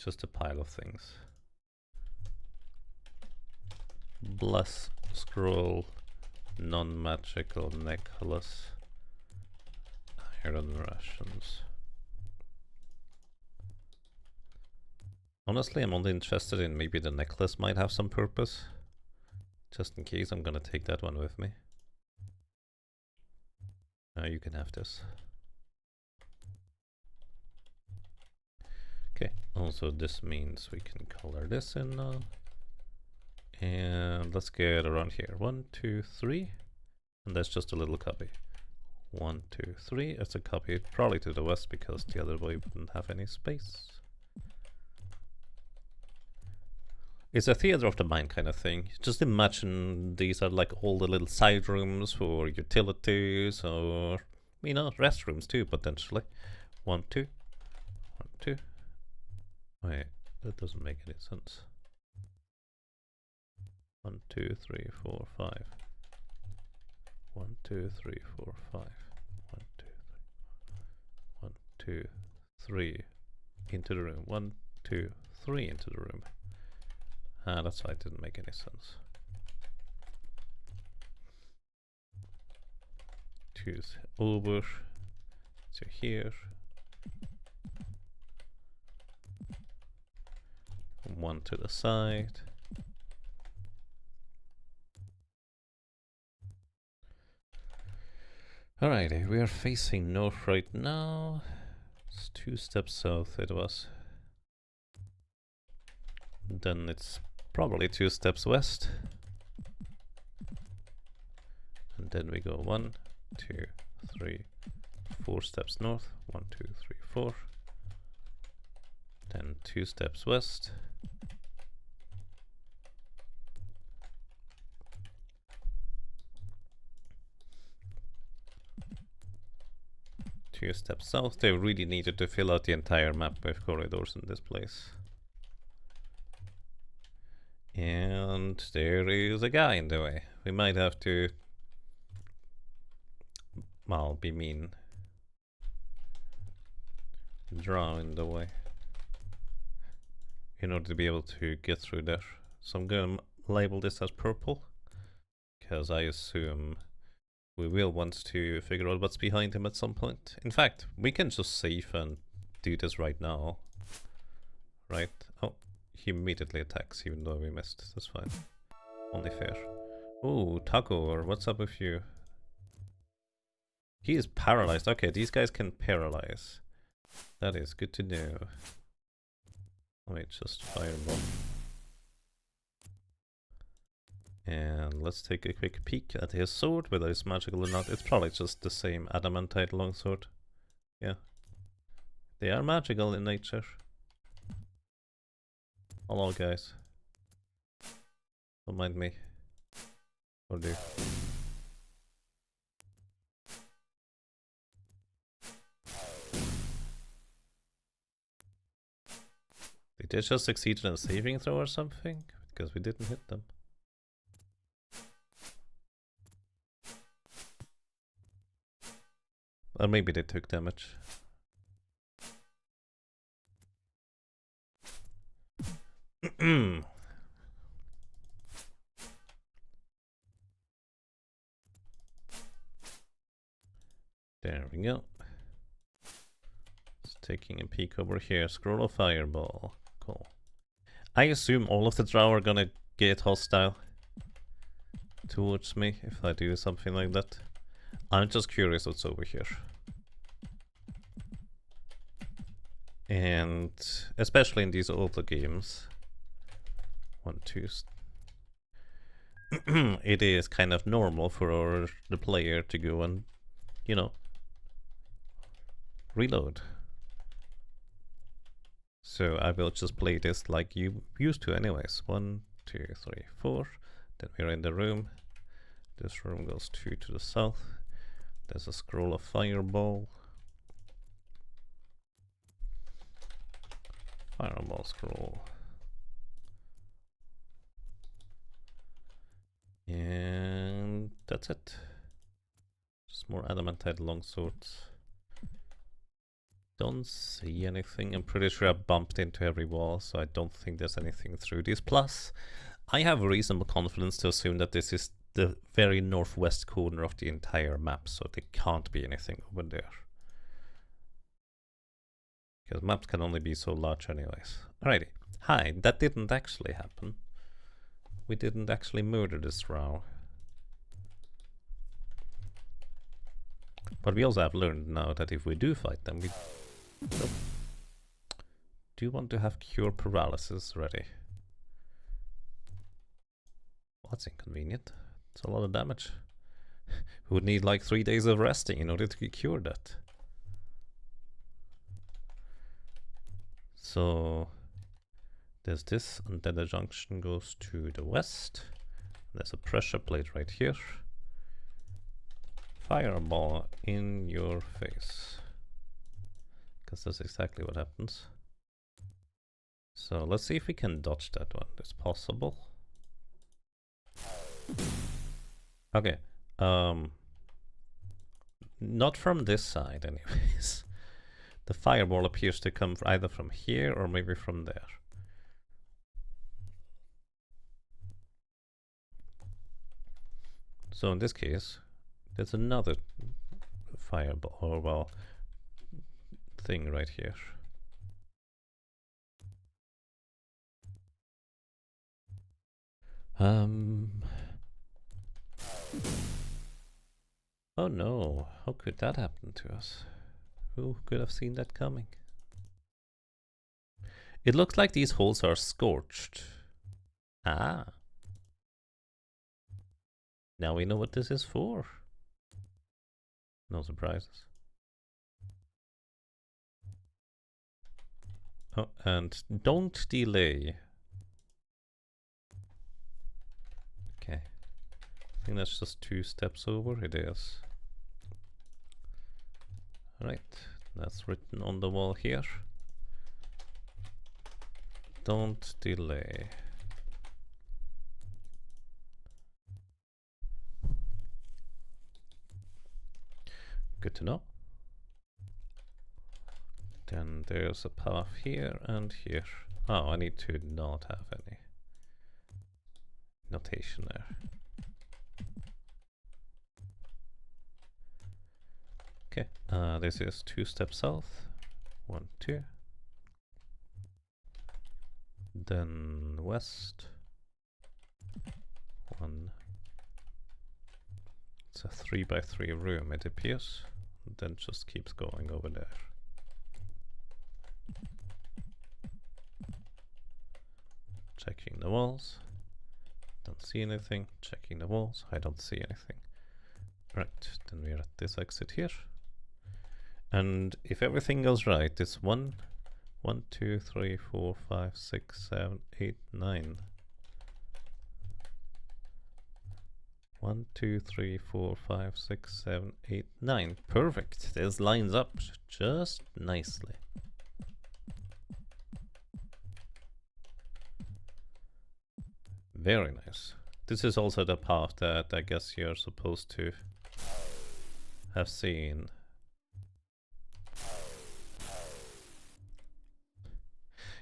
Just a pile of things. Bless, scroll, non-magical necklace, iron rations. Honestly, I'm only interested in maybe the necklace might have some purpose. Just in case, I'm gonna take that one with me. Now you can have this. Okay, also this means we can color this in now. And let's get around here. 1, 2, 3. And that's just a little copy. 1, 2, 3. It's a copy probably to the west because the other way wouldn't have any space. It's a theater of the mind kind of thing. Just imagine these are like all the little side rooms for utilities or, you know, restrooms too, potentially. 1, 2. 1, 2. Wait, that doesn't make any sense. 1, 2, 3, 4, 5. 1, 2, 3, 4, 5. 1, 2, 3. 1, 2, 3 into the room. 1, 2, 3 into the room. Ah, that's why it didn't make any sense. 2 over to here. 1 to the side. Alrighty, we are facing north right now. It's 2 steps south it was. Then it's probably 2 steps west. And then we go 1, 2, 3, 4 steps north. 1, 2, 3, 4. Then 2 steps west. 2 steps south. They really needed to fill out the entire map with corridors in this place. And there is a guy in the way. We might have to, well, be mean. Draw in the way in order to be able to get through there. So I'm gonna label this as purple, because I assume we will want to figure out what's behind him at some point. In fact, we can just save and do this right now. Right? Oh, he immediately attacks even though we missed. That's fine. Only fair. Ooh, Tagore, what's up with you? He is paralyzed. Okay, these guys can paralyze. That is good to know. Wait, just fireball. And let's take a quick peek at his sword, whether it's magical or not. It's probably just the same adamantite longsword. Yeah. They are magical in nature. Hello guys. Don't mind me. Or do. Did they just succeed in a saving throw or something? Because we didn't hit them. Or maybe they took damage. There we go. Just taking a peek over here. Scroll of fireball. Cool. I assume all of the drow are gonna get hostile towards me if I do something like that. I'm just curious what's over here. And especially in these older games, it is kind of normal for the player to go and, you know, reload. So I will just play this like you used to anyways. 1, 2, 3, 4. Then we're in the room. This room goes 2 to the south. There's a scroll of fireball. Fireball scroll. And that's it. Just more adamantite longswords. Don't see anything. I'm pretty sure I bumped into every wall, so I don't think there's anything through these. Plus, I have reasonable confidence to assume that this is the very northwest corner of the entire map, so there can't be anything over there. Because maps can only be so large anyways. Alrighty. Hi, that didn't actually happen. We didn't actually murder this drow. But we also have learned now that if we do fight them, we do want to have cure paralysis ready. Well, that's inconvenient. It's a lot of damage. We would need like 3 days of resting in order to cure that. So there's this, and then the junction goes to the west. There's a pressure plate right here. Fireball in your face. Because that's exactly what happens. So let's see if we can dodge that one. It's possible. Okay. Not from this side anyways. The fireball appears to come either from here or maybe from there. So in this case, there's another fireball, or well, thing right here. Oh no, how could that happen to us? Who could have seen that coming? It looks like these holes are scorched. Ah. Now we know what this is for. No surprises. Oh, and don't delay. Okay. I think that's just 2 steps over. It is. Right, that's written on the wall here. Don't delay. Good to know. Then there's a path here and here. Oh, I need to not have any notation there. Okay, this is 2 steps south. 1, 2. Then west. 1. It's a 3x3 room, it appears. Then just keeps going over there. Checking the walls. Don't see anything. Checking the walls. I don't see anything. Right, then we're at this exit here. And if everything goes right, it's 1, 2, 3, 4, 5, 6, 7, 8, 9. 1, 2, 3, 4, 5, 6, 7, 8, 9. Perfect. This lines up just nicely. Very nice. This is also the path that I guess you're supposed to have seen.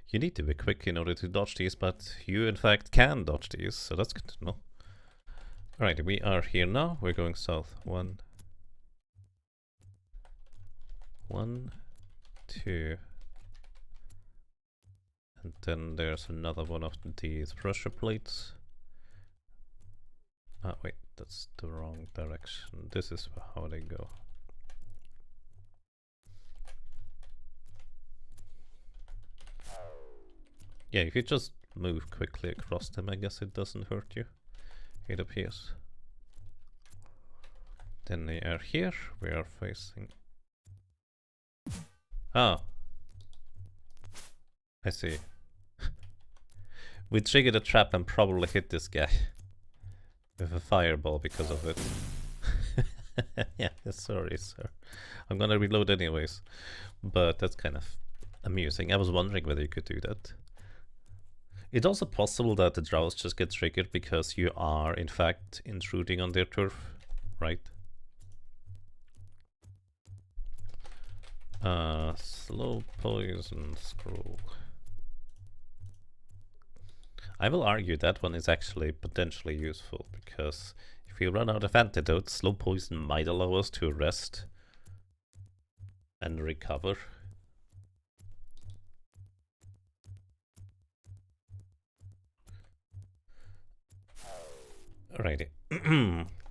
You need to be quick in order to dodge these, but you in fact can dodge these, so that's good to know. Alright, we are here now. We're going south. 1, 2. And then there's another one of these pressure plates. Ah, wait, that's the wrong direction. This is how they go. Yeah, if you just move quickly across them, I guess it doesn't hurt you. It appears. Then they are here. We are facing... Ah! I see. We triggered a trap and probably hit this guy with a fireball because of it. Yeah, sorry, sir. I'm gonna reload anyways. But that's kind of amusing. I was wondering whether you could do that. It's also possible that the drows just get triggered because you are, in fact, intruding on their turf, right? Slow poison scroll. I will argue that one is actually potentially useful, because if we run out of antidotes, slow poison might allow us to rest and recover. Alrighty.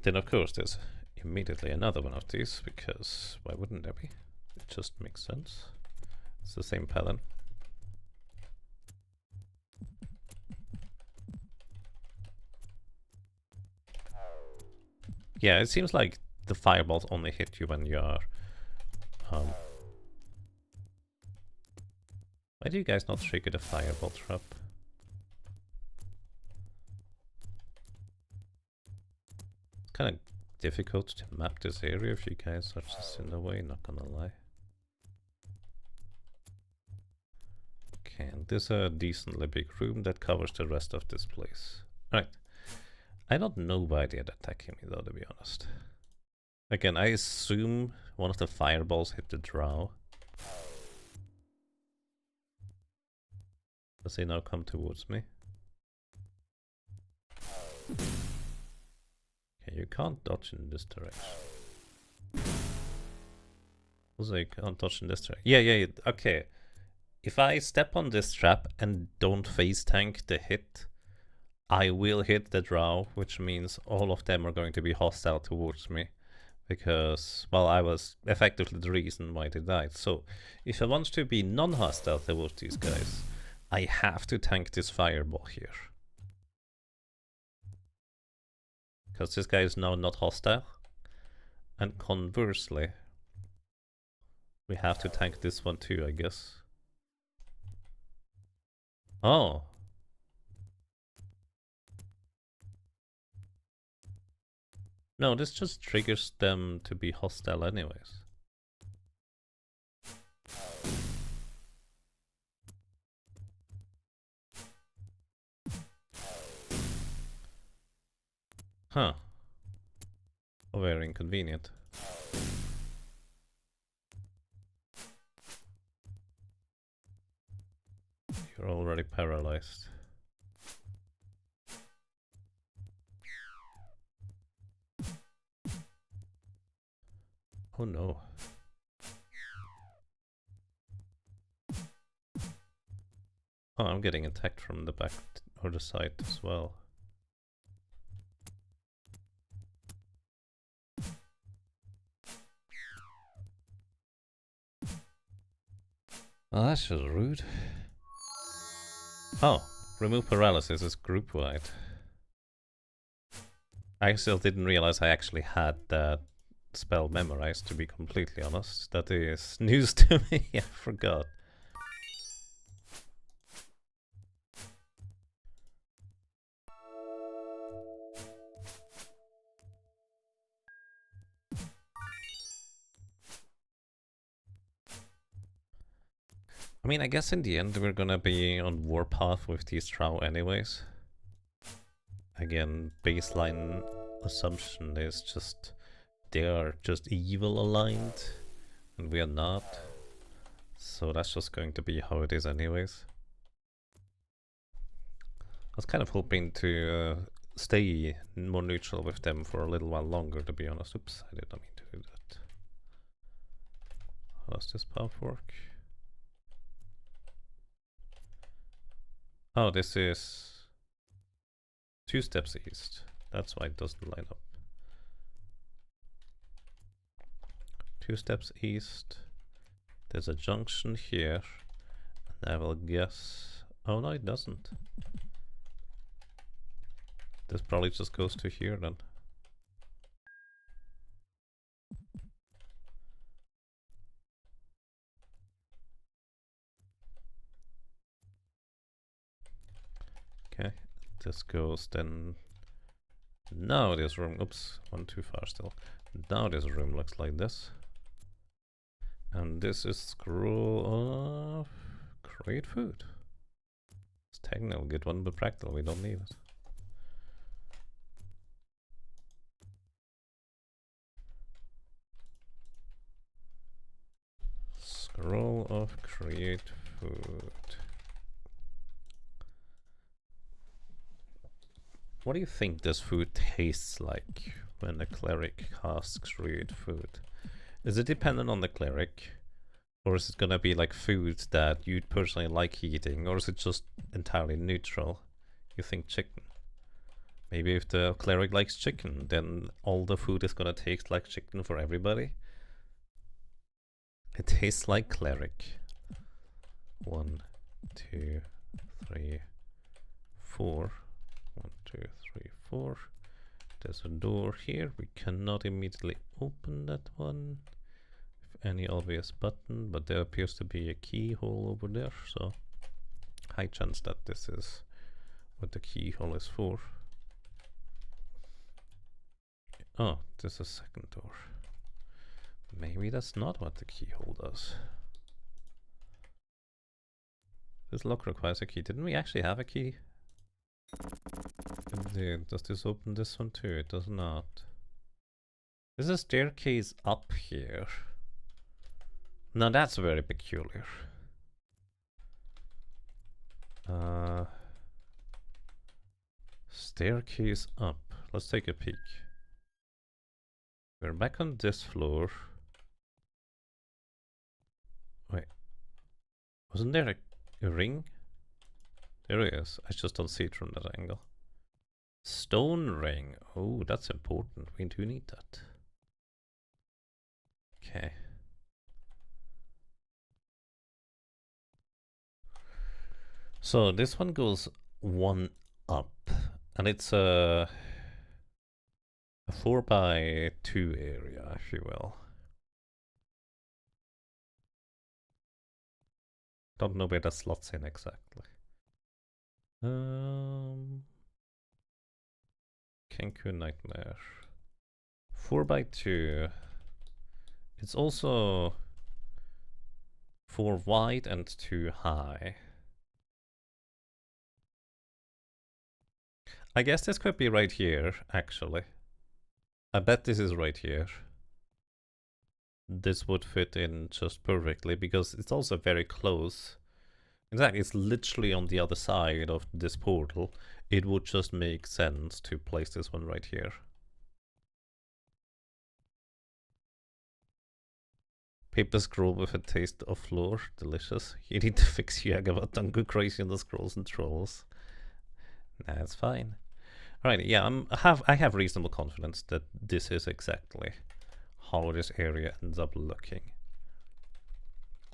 Then of course there's immediately another one of these, because why wouldn't there be? It just makes sense. It's the same pattern. Yeah, it seems like the fireballs only hit you when you are... why do you guys not trigger the fireball trap? It's kind of difficult to map this area if you guys are just in the way, not gonna lie. Okay, and this is a decently big room that covers the rest of this place. Alright. I don't know why they're attacking me though, to be honest. Again, I assume one of the fireballs hit the drow. Does he now come towards me? Okay, you can't dodge in this direction. Also, you can't dodge in this direction. Yeah, okay. If I step on this trap and don't phase tank the hit, I will hit the drow, which means all of them are going to be hostile towards me. Because, well, I was effectively the reason why they died. So, if I want to be non-hostile towards these guys, I have to tank this fireball here. Because this guy is now not hostile. And conversely, we have to tank this one too, I guess. Oh. No, this just triggers them to be hostile anyways. Huh. Very inconvenient. You're already paralyzed. Oh no. Oh, I'm getting attacked from the back or the side as well. Oh, that's just rude. Oh, remove paralysis is group wide. I still didn't realize I actually had that spell memorized, to be completely honest. That is news to me. I forgot. I mean, I guess in the end we're gonna be on warpath with these Drow anyways. Again, baseline assumption is just they are just evil aligned and we are not. So that's just going to be how it is anyways. I was kind of hoping to stay more neutral with them for a little while longer, to be honest. Oops, I did not mean to do that. How does this path work? Oh, this is 2 steps east. That's why it doesn't line up. 2 steps east. There's a junction here. And I will guess... Oh no, it doesn't. This probably just goes to here then. Okay, this goes then... Now this room... Oops, one too far still. Now this room looks like this. And this is scroll of... Create food. It's technical, good one, but practical, we don't need it. Scroll of create food. What do you think this food tastes like when the cleric casts create food? Is it dependent on the cleric? Or is it gonna be like food that you'd personally like eating? Or is it just entirely neutral? You think chicken? Maybe if the cleric likes chicken, then all the food is gonna taste like chicken for everybody? It tastes like cleric. 1, 2, 3, 4. 1, 2, 3, 4. There's a door here. We cannot immediately open that one with any obvious button, but there appears to be a keyhole over there, so high chance that this is what the keyhole is for. Oh, there's a second door. Maybe that's not what the keyhole does. This lock requires a key. Didn't we actually have a key? Indeed. Does this open this one too? It does not. There's a staircase up here. Now that's very peculiar. Staircase up. Let's take a peek. We're back on this floor. Wait. Wasn't there a ring? There it is. I just don't see it from that angle. Stone ring. Oh, that's important. We do need that. Okay. So this one goes 1 up. And it's a 4x2 area, if you will. Don't know where that slots in exactly. Kenku Nightmare. 4x2. It's also 4 wide and 2 high. I guess this could be right here, actually. I bet this is right here. This would fit in just perfectly because it's also very close. In fact, it's literally on the other side of this portal. It would just make sense to place this one right here. Paper scroll with a taste of floor. Delicious. You need to fix Yagawa. Don't go crazy on the scrolls and trolls. That's fine. Alright, yeah, I have reasonable confidence that this is exactly how this area ends up looking.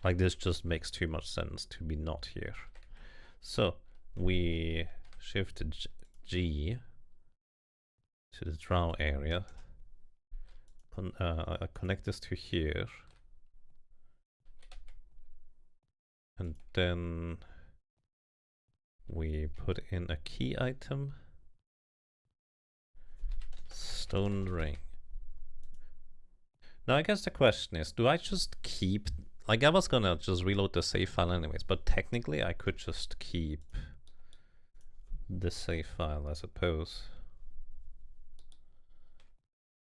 Like, this just makes too much sense to be not here. So, we shift G to the draw area. Connect this to here. And then we put in a key item. Stone ring. Now I guess the question is, do I just keep... Like, I was gonna just reload the save file anyways, but technically I could just keep the save file, I suppose.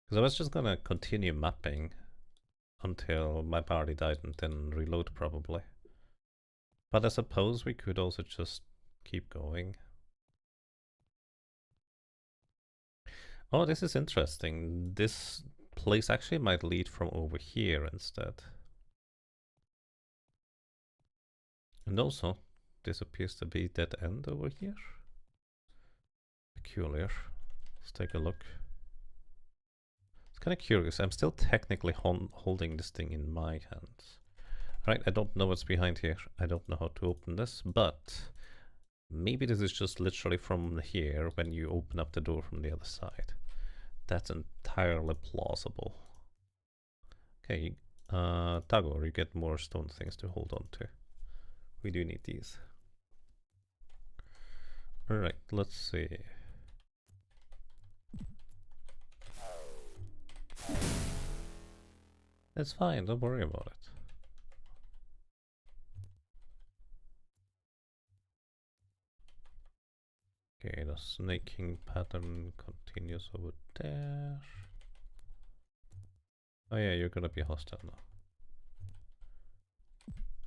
Because I was just gonna continue mapping until my party died and then reload probably. But I suppose we could also just keep going. Oh, this is interesting. This place actually might lead from over here instead. And also, this appears to be dead end over here. Peculiar. Let's take a look. It's kind of curious. I'm still technically holding this thing in my hands. Right, I don't know what's behind here. I don't know how to open this, but maybe this is just literally from here when you open up the door from the other side. That's entirely plausible. Okay, Tagore, you get more stone things to hold on to. We do need these. Alright, let's see. It's fine, don't worry about it. Okay, the snaking pattern continues over there. Oh yeah, you're gonna be hostile now.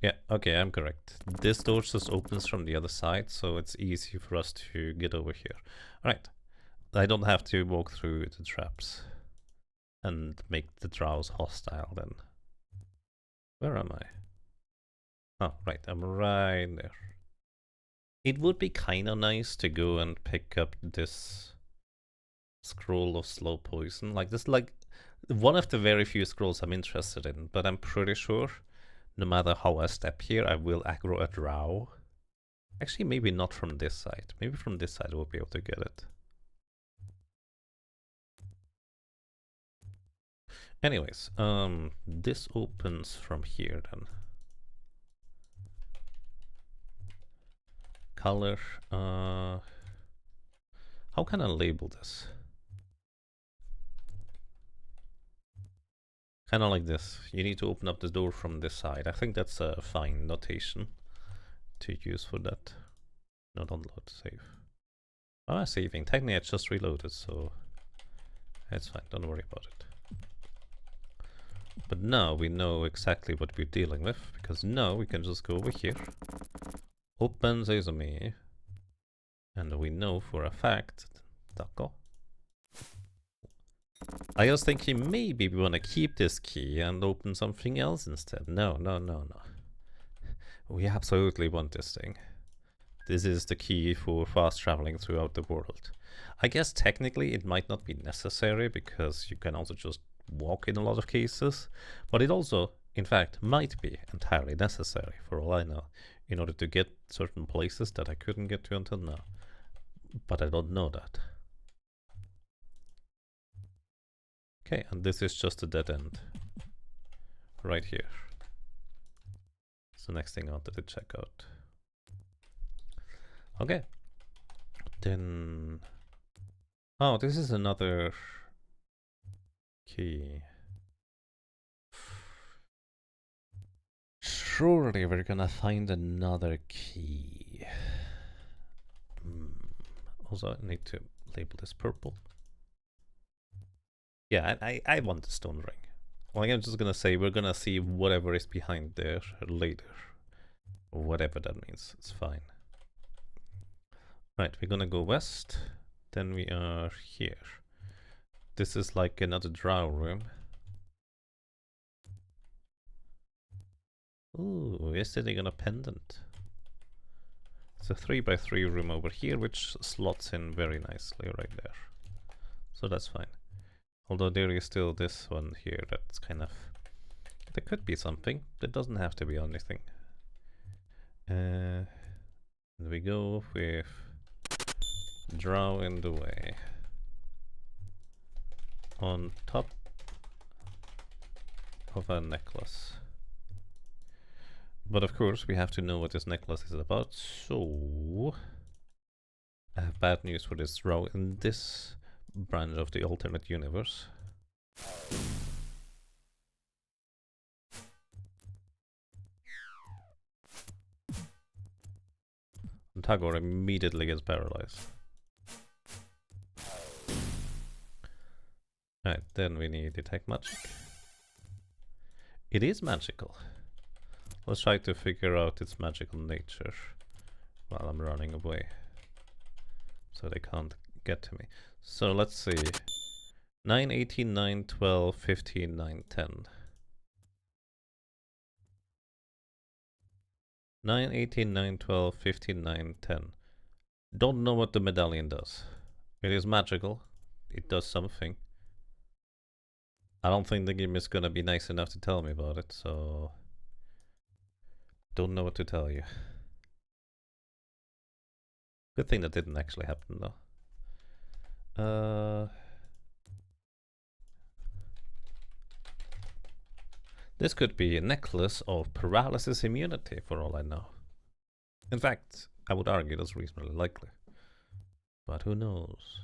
Yeah, okay, I'm correct. This door just opens from the other side, so it's easy for us to get over here. Alright, I don't have to walk through the traps and make the drows hostile then. Where am I? Oh, right, I'm right there. It would be kinda nice to go and pick up this scroll of slow poison. Like, this like one of the very few scrolls I'm interested in, but I'm pretty sure no matter how I step here, I will aggro a drow. Actually, maybe not from this side. Maybe from this side we'll be able to get it. Anyways, this opens from here then. Color, how can I label this? Kinda like this. You need to open up the door from this side. I think that's a fine notation to use for that. No, don't load, save. Oh, I'm saving. Technically I just reloaded, so it's fine, don't worry about it. But now we know exactly what we're dealing with, because now we can just go over here, open Sesame, and we know for a fact, Taco. I was thinking maybe we want to keep this key and open something else instead. No, no, no, no. We absolutely want this thing. This is the key for fast traveling throughout the world. I guess technically it might not be necessary because you can also just walk in a lot of cases, but it also, in fact, might be entirely necessary for all I know in order to get certain places that I couldn't get to until now. But I don't know that. Okay, and this is just a dead end. Right here. It's the next thing I wanted to check out. Okay. Then... Oh, this is another key. Surely we're gonna find another key. Also, I need to label this purple. Yeah, I want the stone ring. Like, I'm just gonna say we're gonna see whatever is behind there later. Or whatever that means, it's fine. Right, we're gonna go west. Then we are here. This is like another drow room. Ooh, is it even a pendant? It's a 3x3 room over here, which slots in very nicely right there. So that's fine. Although there is still this one here that's kind of... There could be something. There doesn't have to be anything. And we go with drow in the way. On top of a necklace. But of course we have to know what this necklace is about, so I have bad news for this drow in this branch of the alternate universe. And Tagore immediately gets paralyzed. Right, then we need detect magic. It is magical. Let's try to figure out its magical nature while I'm running away, so they can't get to me. So let's see. 9, 18, 9, 12, 15, 9, 10. 9, 18, 9, 12, 15, 9, 10. Don't know what the medallion does. It is magical. It does something. I don't think the game is gonna be nice enough to tell me about it, so... Don't know what to tell you. Good thing that didn't actually happen, though. This could be a necklace of paralysis immunity, for all I know. In fact, I would argue that's reasonably likely. But who knows?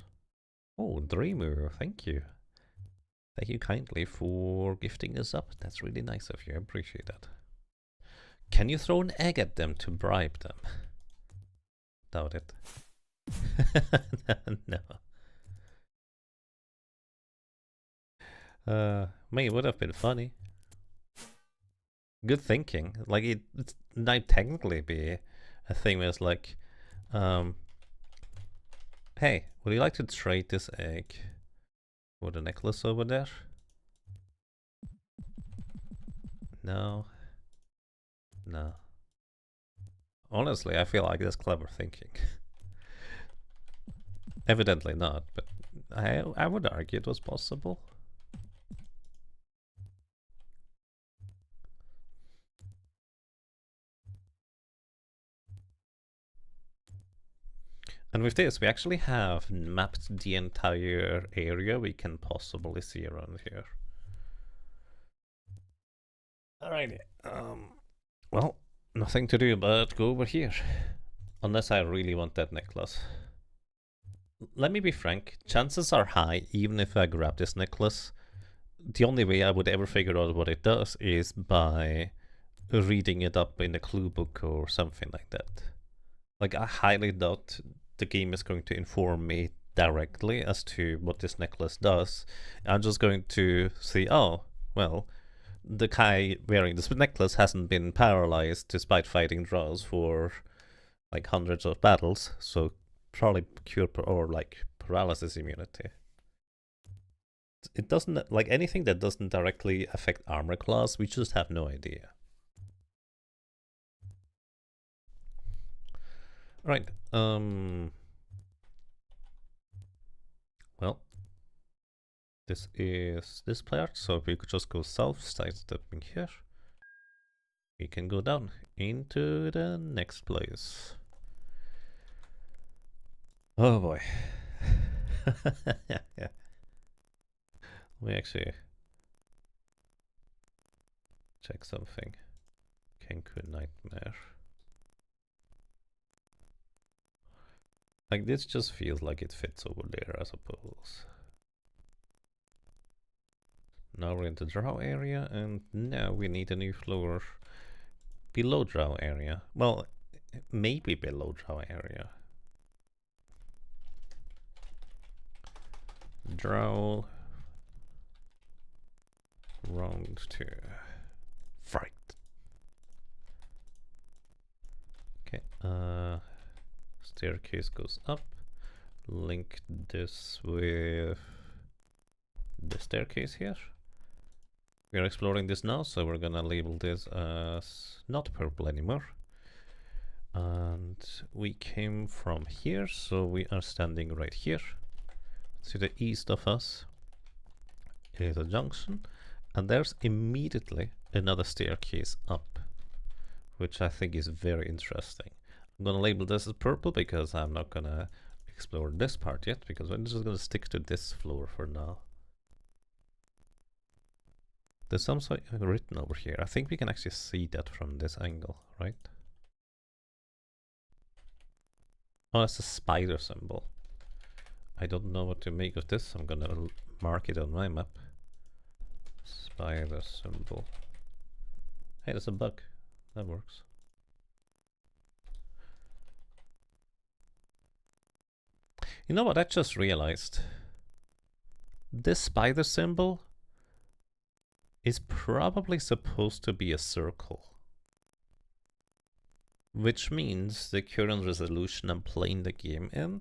Oh, Dreamer, thank you. Thank you kindly for gifting us up. That's really nice of you, I appreciate that. Can you throw an egg at them to bribe them? Doubt it. No. May would have been funny. Good thinking. Like, it might technically be a thing where it's like, hey, would you like to trade this egg for the necklace over there? No. No. Honestly, I feel like that's clever thinking. Evidently not, but I would argue it was possible. And with this, we actually have mapped the entire area we can possibly see around here. Alrighty. Well, nothing to do but go over here. Unless I really want that necklace. Let me be frank, chances are high, even if I grab this necklace, the only way I would ever figure out what it does is by reading it up in a clue book or something like that. Like, I highly doubt the game is going to inform me directly as to what this necklace does. I'm just going to see, oh, well, the guy wearing this necklace hasn't been paralyzed despite fighting drows for like hundreds of battles, so probably cure or like paralysis immunity. It doesn't, like, anything that doesn't directly affect armor class, we just have no idea. Right, well, this is this part, so if we could just go south, sidestepping here, we can go down into the next place. Oh boy. Yeah. Let me actually check something. Kenku Nightmare. Like, this just feels like it fits over there, I suppose. Now we're in the drow area, and now we need a new floor below drow area. Well, maybe below drow area. Draw. Round 2. Fright. Okay, staircase goes up. Link this with the staircase here. We're exploring this now, so we're gonna label this as not purple anymore. And we came from here, so we are standing right here. To the east of us is a junction, and there's immediately another staircase up, which I think is very interesting. I'm gonna label this as purple because I'm not gonna explore this part yet, because we're just gonna stick to this floor for now. There's something written over here. I think we can actually see that from this angle, right? Oh, that's a spider symbol. I don't know what to make of this. I'm gonna mark it on my map. Spider symbol. Hey, there's a bug. That works. You know what I just realized? This spider symbol is probably supposed to be a circle. Which means the current resolution I'm playing the game in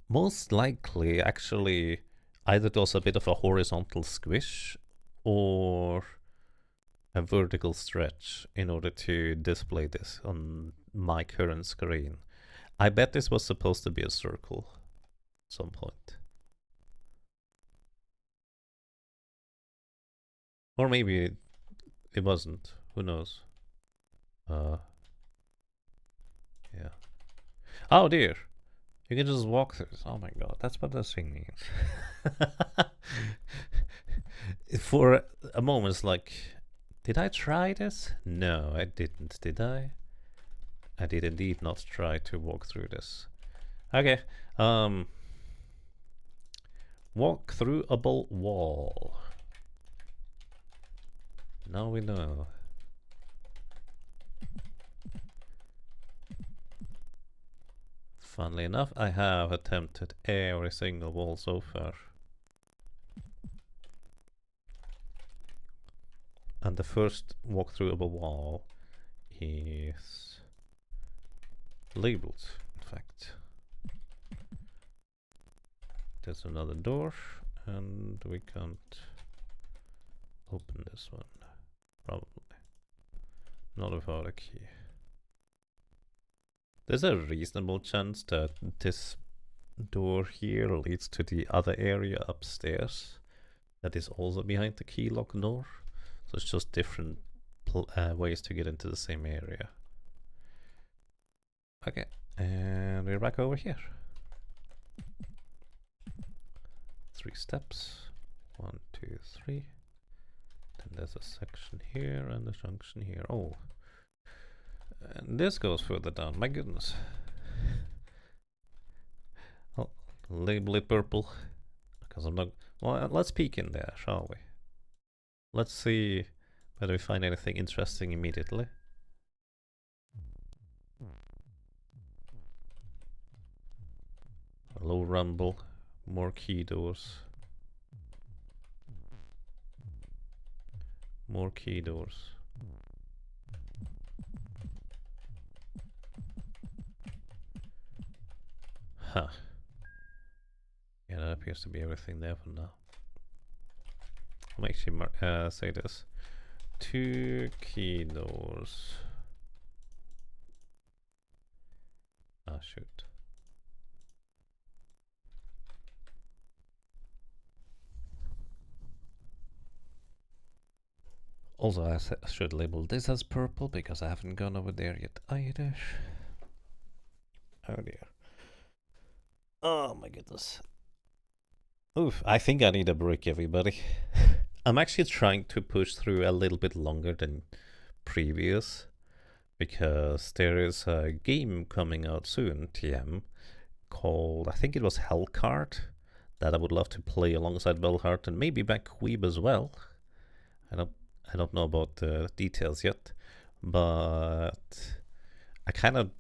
most likely actually either does a bit of a horizontal squish or a vertical stretch in order to display this on my current screen. I bet this was supposed to be a circle at some point. Or maybe it wasn't. Who knows? Yeah. Oh dear. You can just walk through this. Oh my god, that's what this thing means. For a moment, it's like, did I try this? No, I didn't, did I? I did indeed not try to walk through this. Okay, walk throughable wall. Now we know. Funnily enough, I have attempted every single wall so far. And the first walkthroughable wall is labeled, in fact. There's another door, and we can't open this one, probably. Not without a key. There's a reasonable chance that this door here leads to the other area upstairs that is also behind the key lock door. So it's just different ways to get into the same area. Okay, and we're back over here. 3 steps. 1, 2, 3. Then there's a section here and a junction here. Oh. And this goes further down, my goodness. I'll label it purple, because I'm not... Well, let's peek in there, shall we? Let's see whether we find anything interesting immediately. A low rumble, more key doors. More key doors. Huh. Yeah, that appears to be everything there for now. I'll actually say this. 2 key doors. Ah, shoot. Also, I should label this as purple because I haven't gone over there yet either. Oh dear. Oh my goodness. Oof, I think I need a break, everybody. I'm actually trying to push through a little bit longer than previous because there is a game coming out soon, TM, called, I think it was Hellcard, that I would love to play alongside Belhart and maybe Backweeb as well. I don't know about the details yet, but I kind of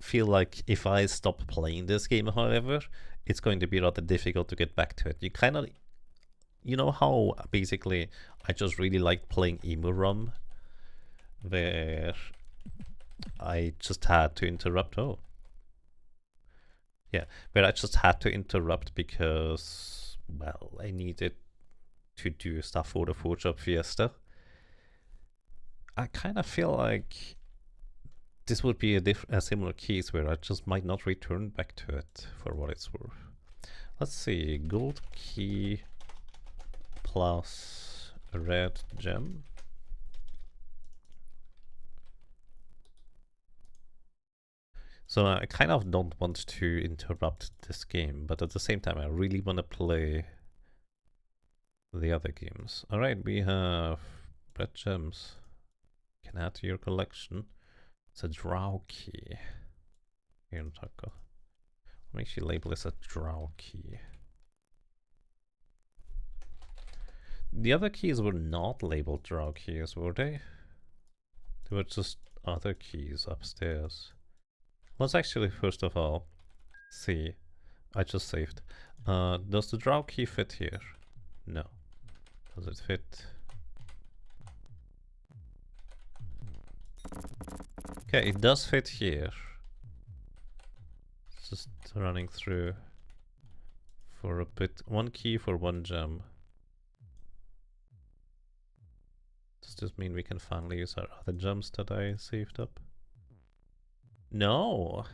feel like if I stop playing this game, however, it's going to be rather difficult to get back to it. You kind of, you know how basically I just really like playing Emu Rum, where I just had to interrupt. Oh, yeah, where I just had to interrupt because, well, I needed to do stuff for the Forge Up Fiesta. I kind of feel like this would be a similar case where I just might not return back to it for what it's worth. Let's see, gold key plus a red gem. So I kind of don't want to interrupt this game, but at the same time I really want to play the other games. Alright, we have red gems. Can add to your collection. It's a drow key. Here in Taco. What makes you label this a drow key? The other keys were not labeled drow keys, were they? They were just other keys upstairs. Let's actually first of all see. I just saved. Does the drow key fit here? No. Does it fit? Okay, it does fit here. It's just running through for a bit. One key for one gem. Does this mean we can finally use our other gems that I saved up? No!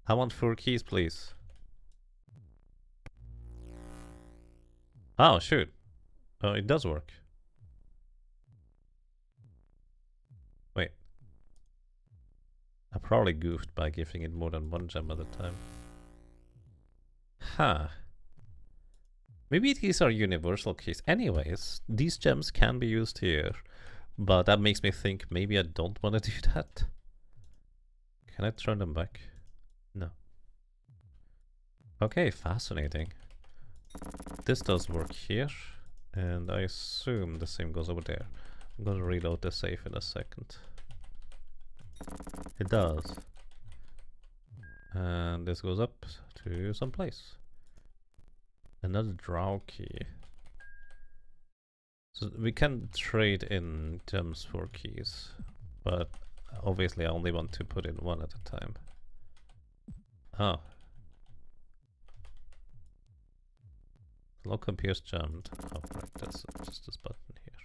I want 4 keys, please. Oh, shoot. Oh, it does work. Wait. I probably goofed by giving it more than one gem at a time. Huh. Maybe these are universal keys. Anyways, these gems can be used here. But that makes me think maybe I don't want to do that. Can I turn them back? No. Okay, fascinating. This does work here. And I assume the same goes over there. I'm gonna reload the safe in a second. It does. And this goes up to some place. Another drow key. So we can trade in gems for keys, but obviously I only want to put in one at a time. Oh. Lock appears jammed. Oh, right, that's just this button here.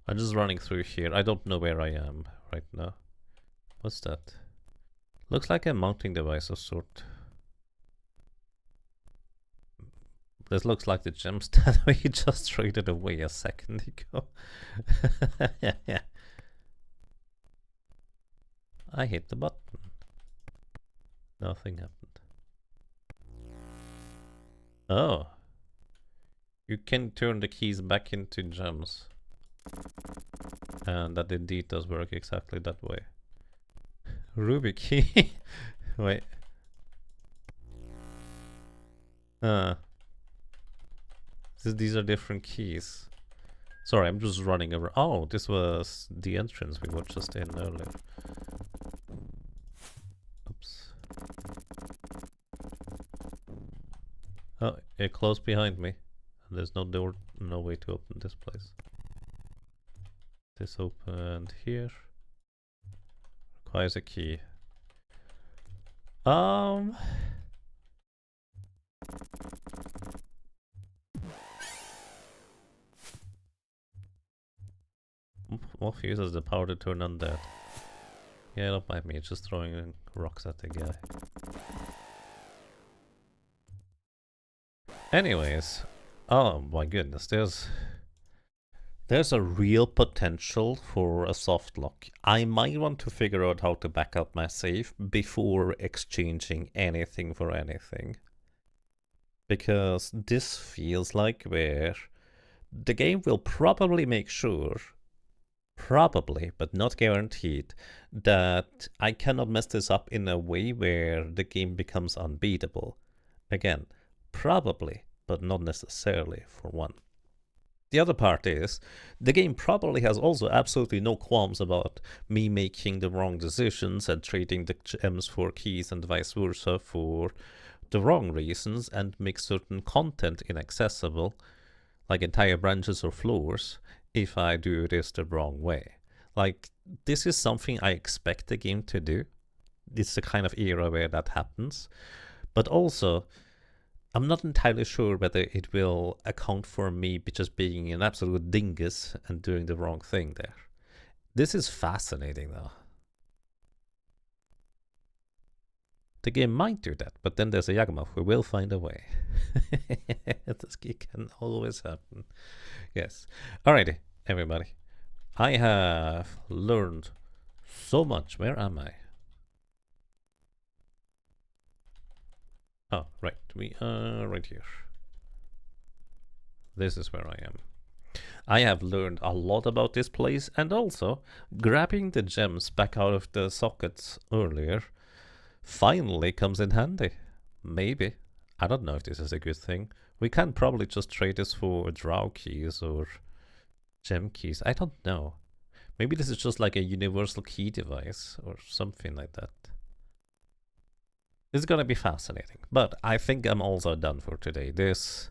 I'm just running through here. I don't know where I am right now. What's that? Looks like a mounting device of sort. This looks like the gems that we just traded away a second ago. Yeah. I hit the button. Nothing happened. Oh. You can turn the keys back into gems. And that indeed does work exactly that way. Ruby key. Wait. These are different keys. Sorry, I'm just running over. Oh, this was the entrance we were just in earlier. Oops. Oh, it closed behind me. There's no door, no way to open this place. This opened here. Requires a key. What uses the power to turn undead? Yeah, don't mind me, it's just throwing rocks at the guy. Anyways, oh my goodness, there's a real potential for a soft lock. I might want to figure out how to back up my save before exchanging anything for anything. Because this feels like where the game will probably make sure, probably, but not guaranteed, that I cannot mess this up in a way where the game becomes unbeatable. Again, probably, but not necessarily for one. The other part is, the game probably has also absolutely no qualms about me making the wrong decisions and trading the gems for keys and vice versa for the wrong reasons and make certain content inaccessible, like entire branches or floors, if I do this the wrong way. Like, this is something I expect the game to do. It's the kind of era where that happens. But also, I'm not entirely sure whether it will account for me just being an absolute dingus and doing the wrong thing there. This is fascinating though. The game might do that, but then there's a Yagmoth who will find a way. This can always happen. Yes. Alrighty, everybody. I have learned so much. Where am I? Oh, right. We are right here. This is where I am. I have learned a lot about this place, and also grabbing the gems back out of the sockets earlier finally comes in handy. Maybe. I don't know if this is a good thing. We can probably just trade this for drow keys or gem keys. I don't know. Maybe this is just like a universal key device or something like that. It's gonna be fascinating. But I think I'm also done for today. This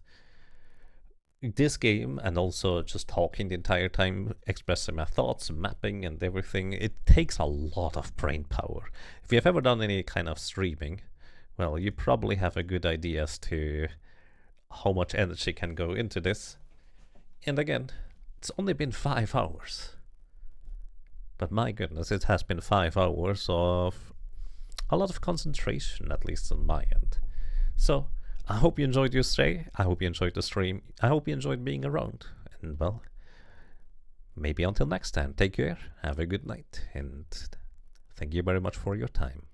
game, and also just talking the entire time, expressing my thoughts, mapping and everything, it takes a lot of brain power. If you've ever done any kind of streaming, well, you probably have a good idea as to how much energy can go into this. And again, it's only been 5 hours. But my goodness, it has been 5 hours of a lot of concentration, at least on my end. So, I hope you enjoyed your stay. I hope you enjoyed the stream. I hope you enjoyed being around. And well, maybe until next time, take care, have a good night, and thank you very much for your time.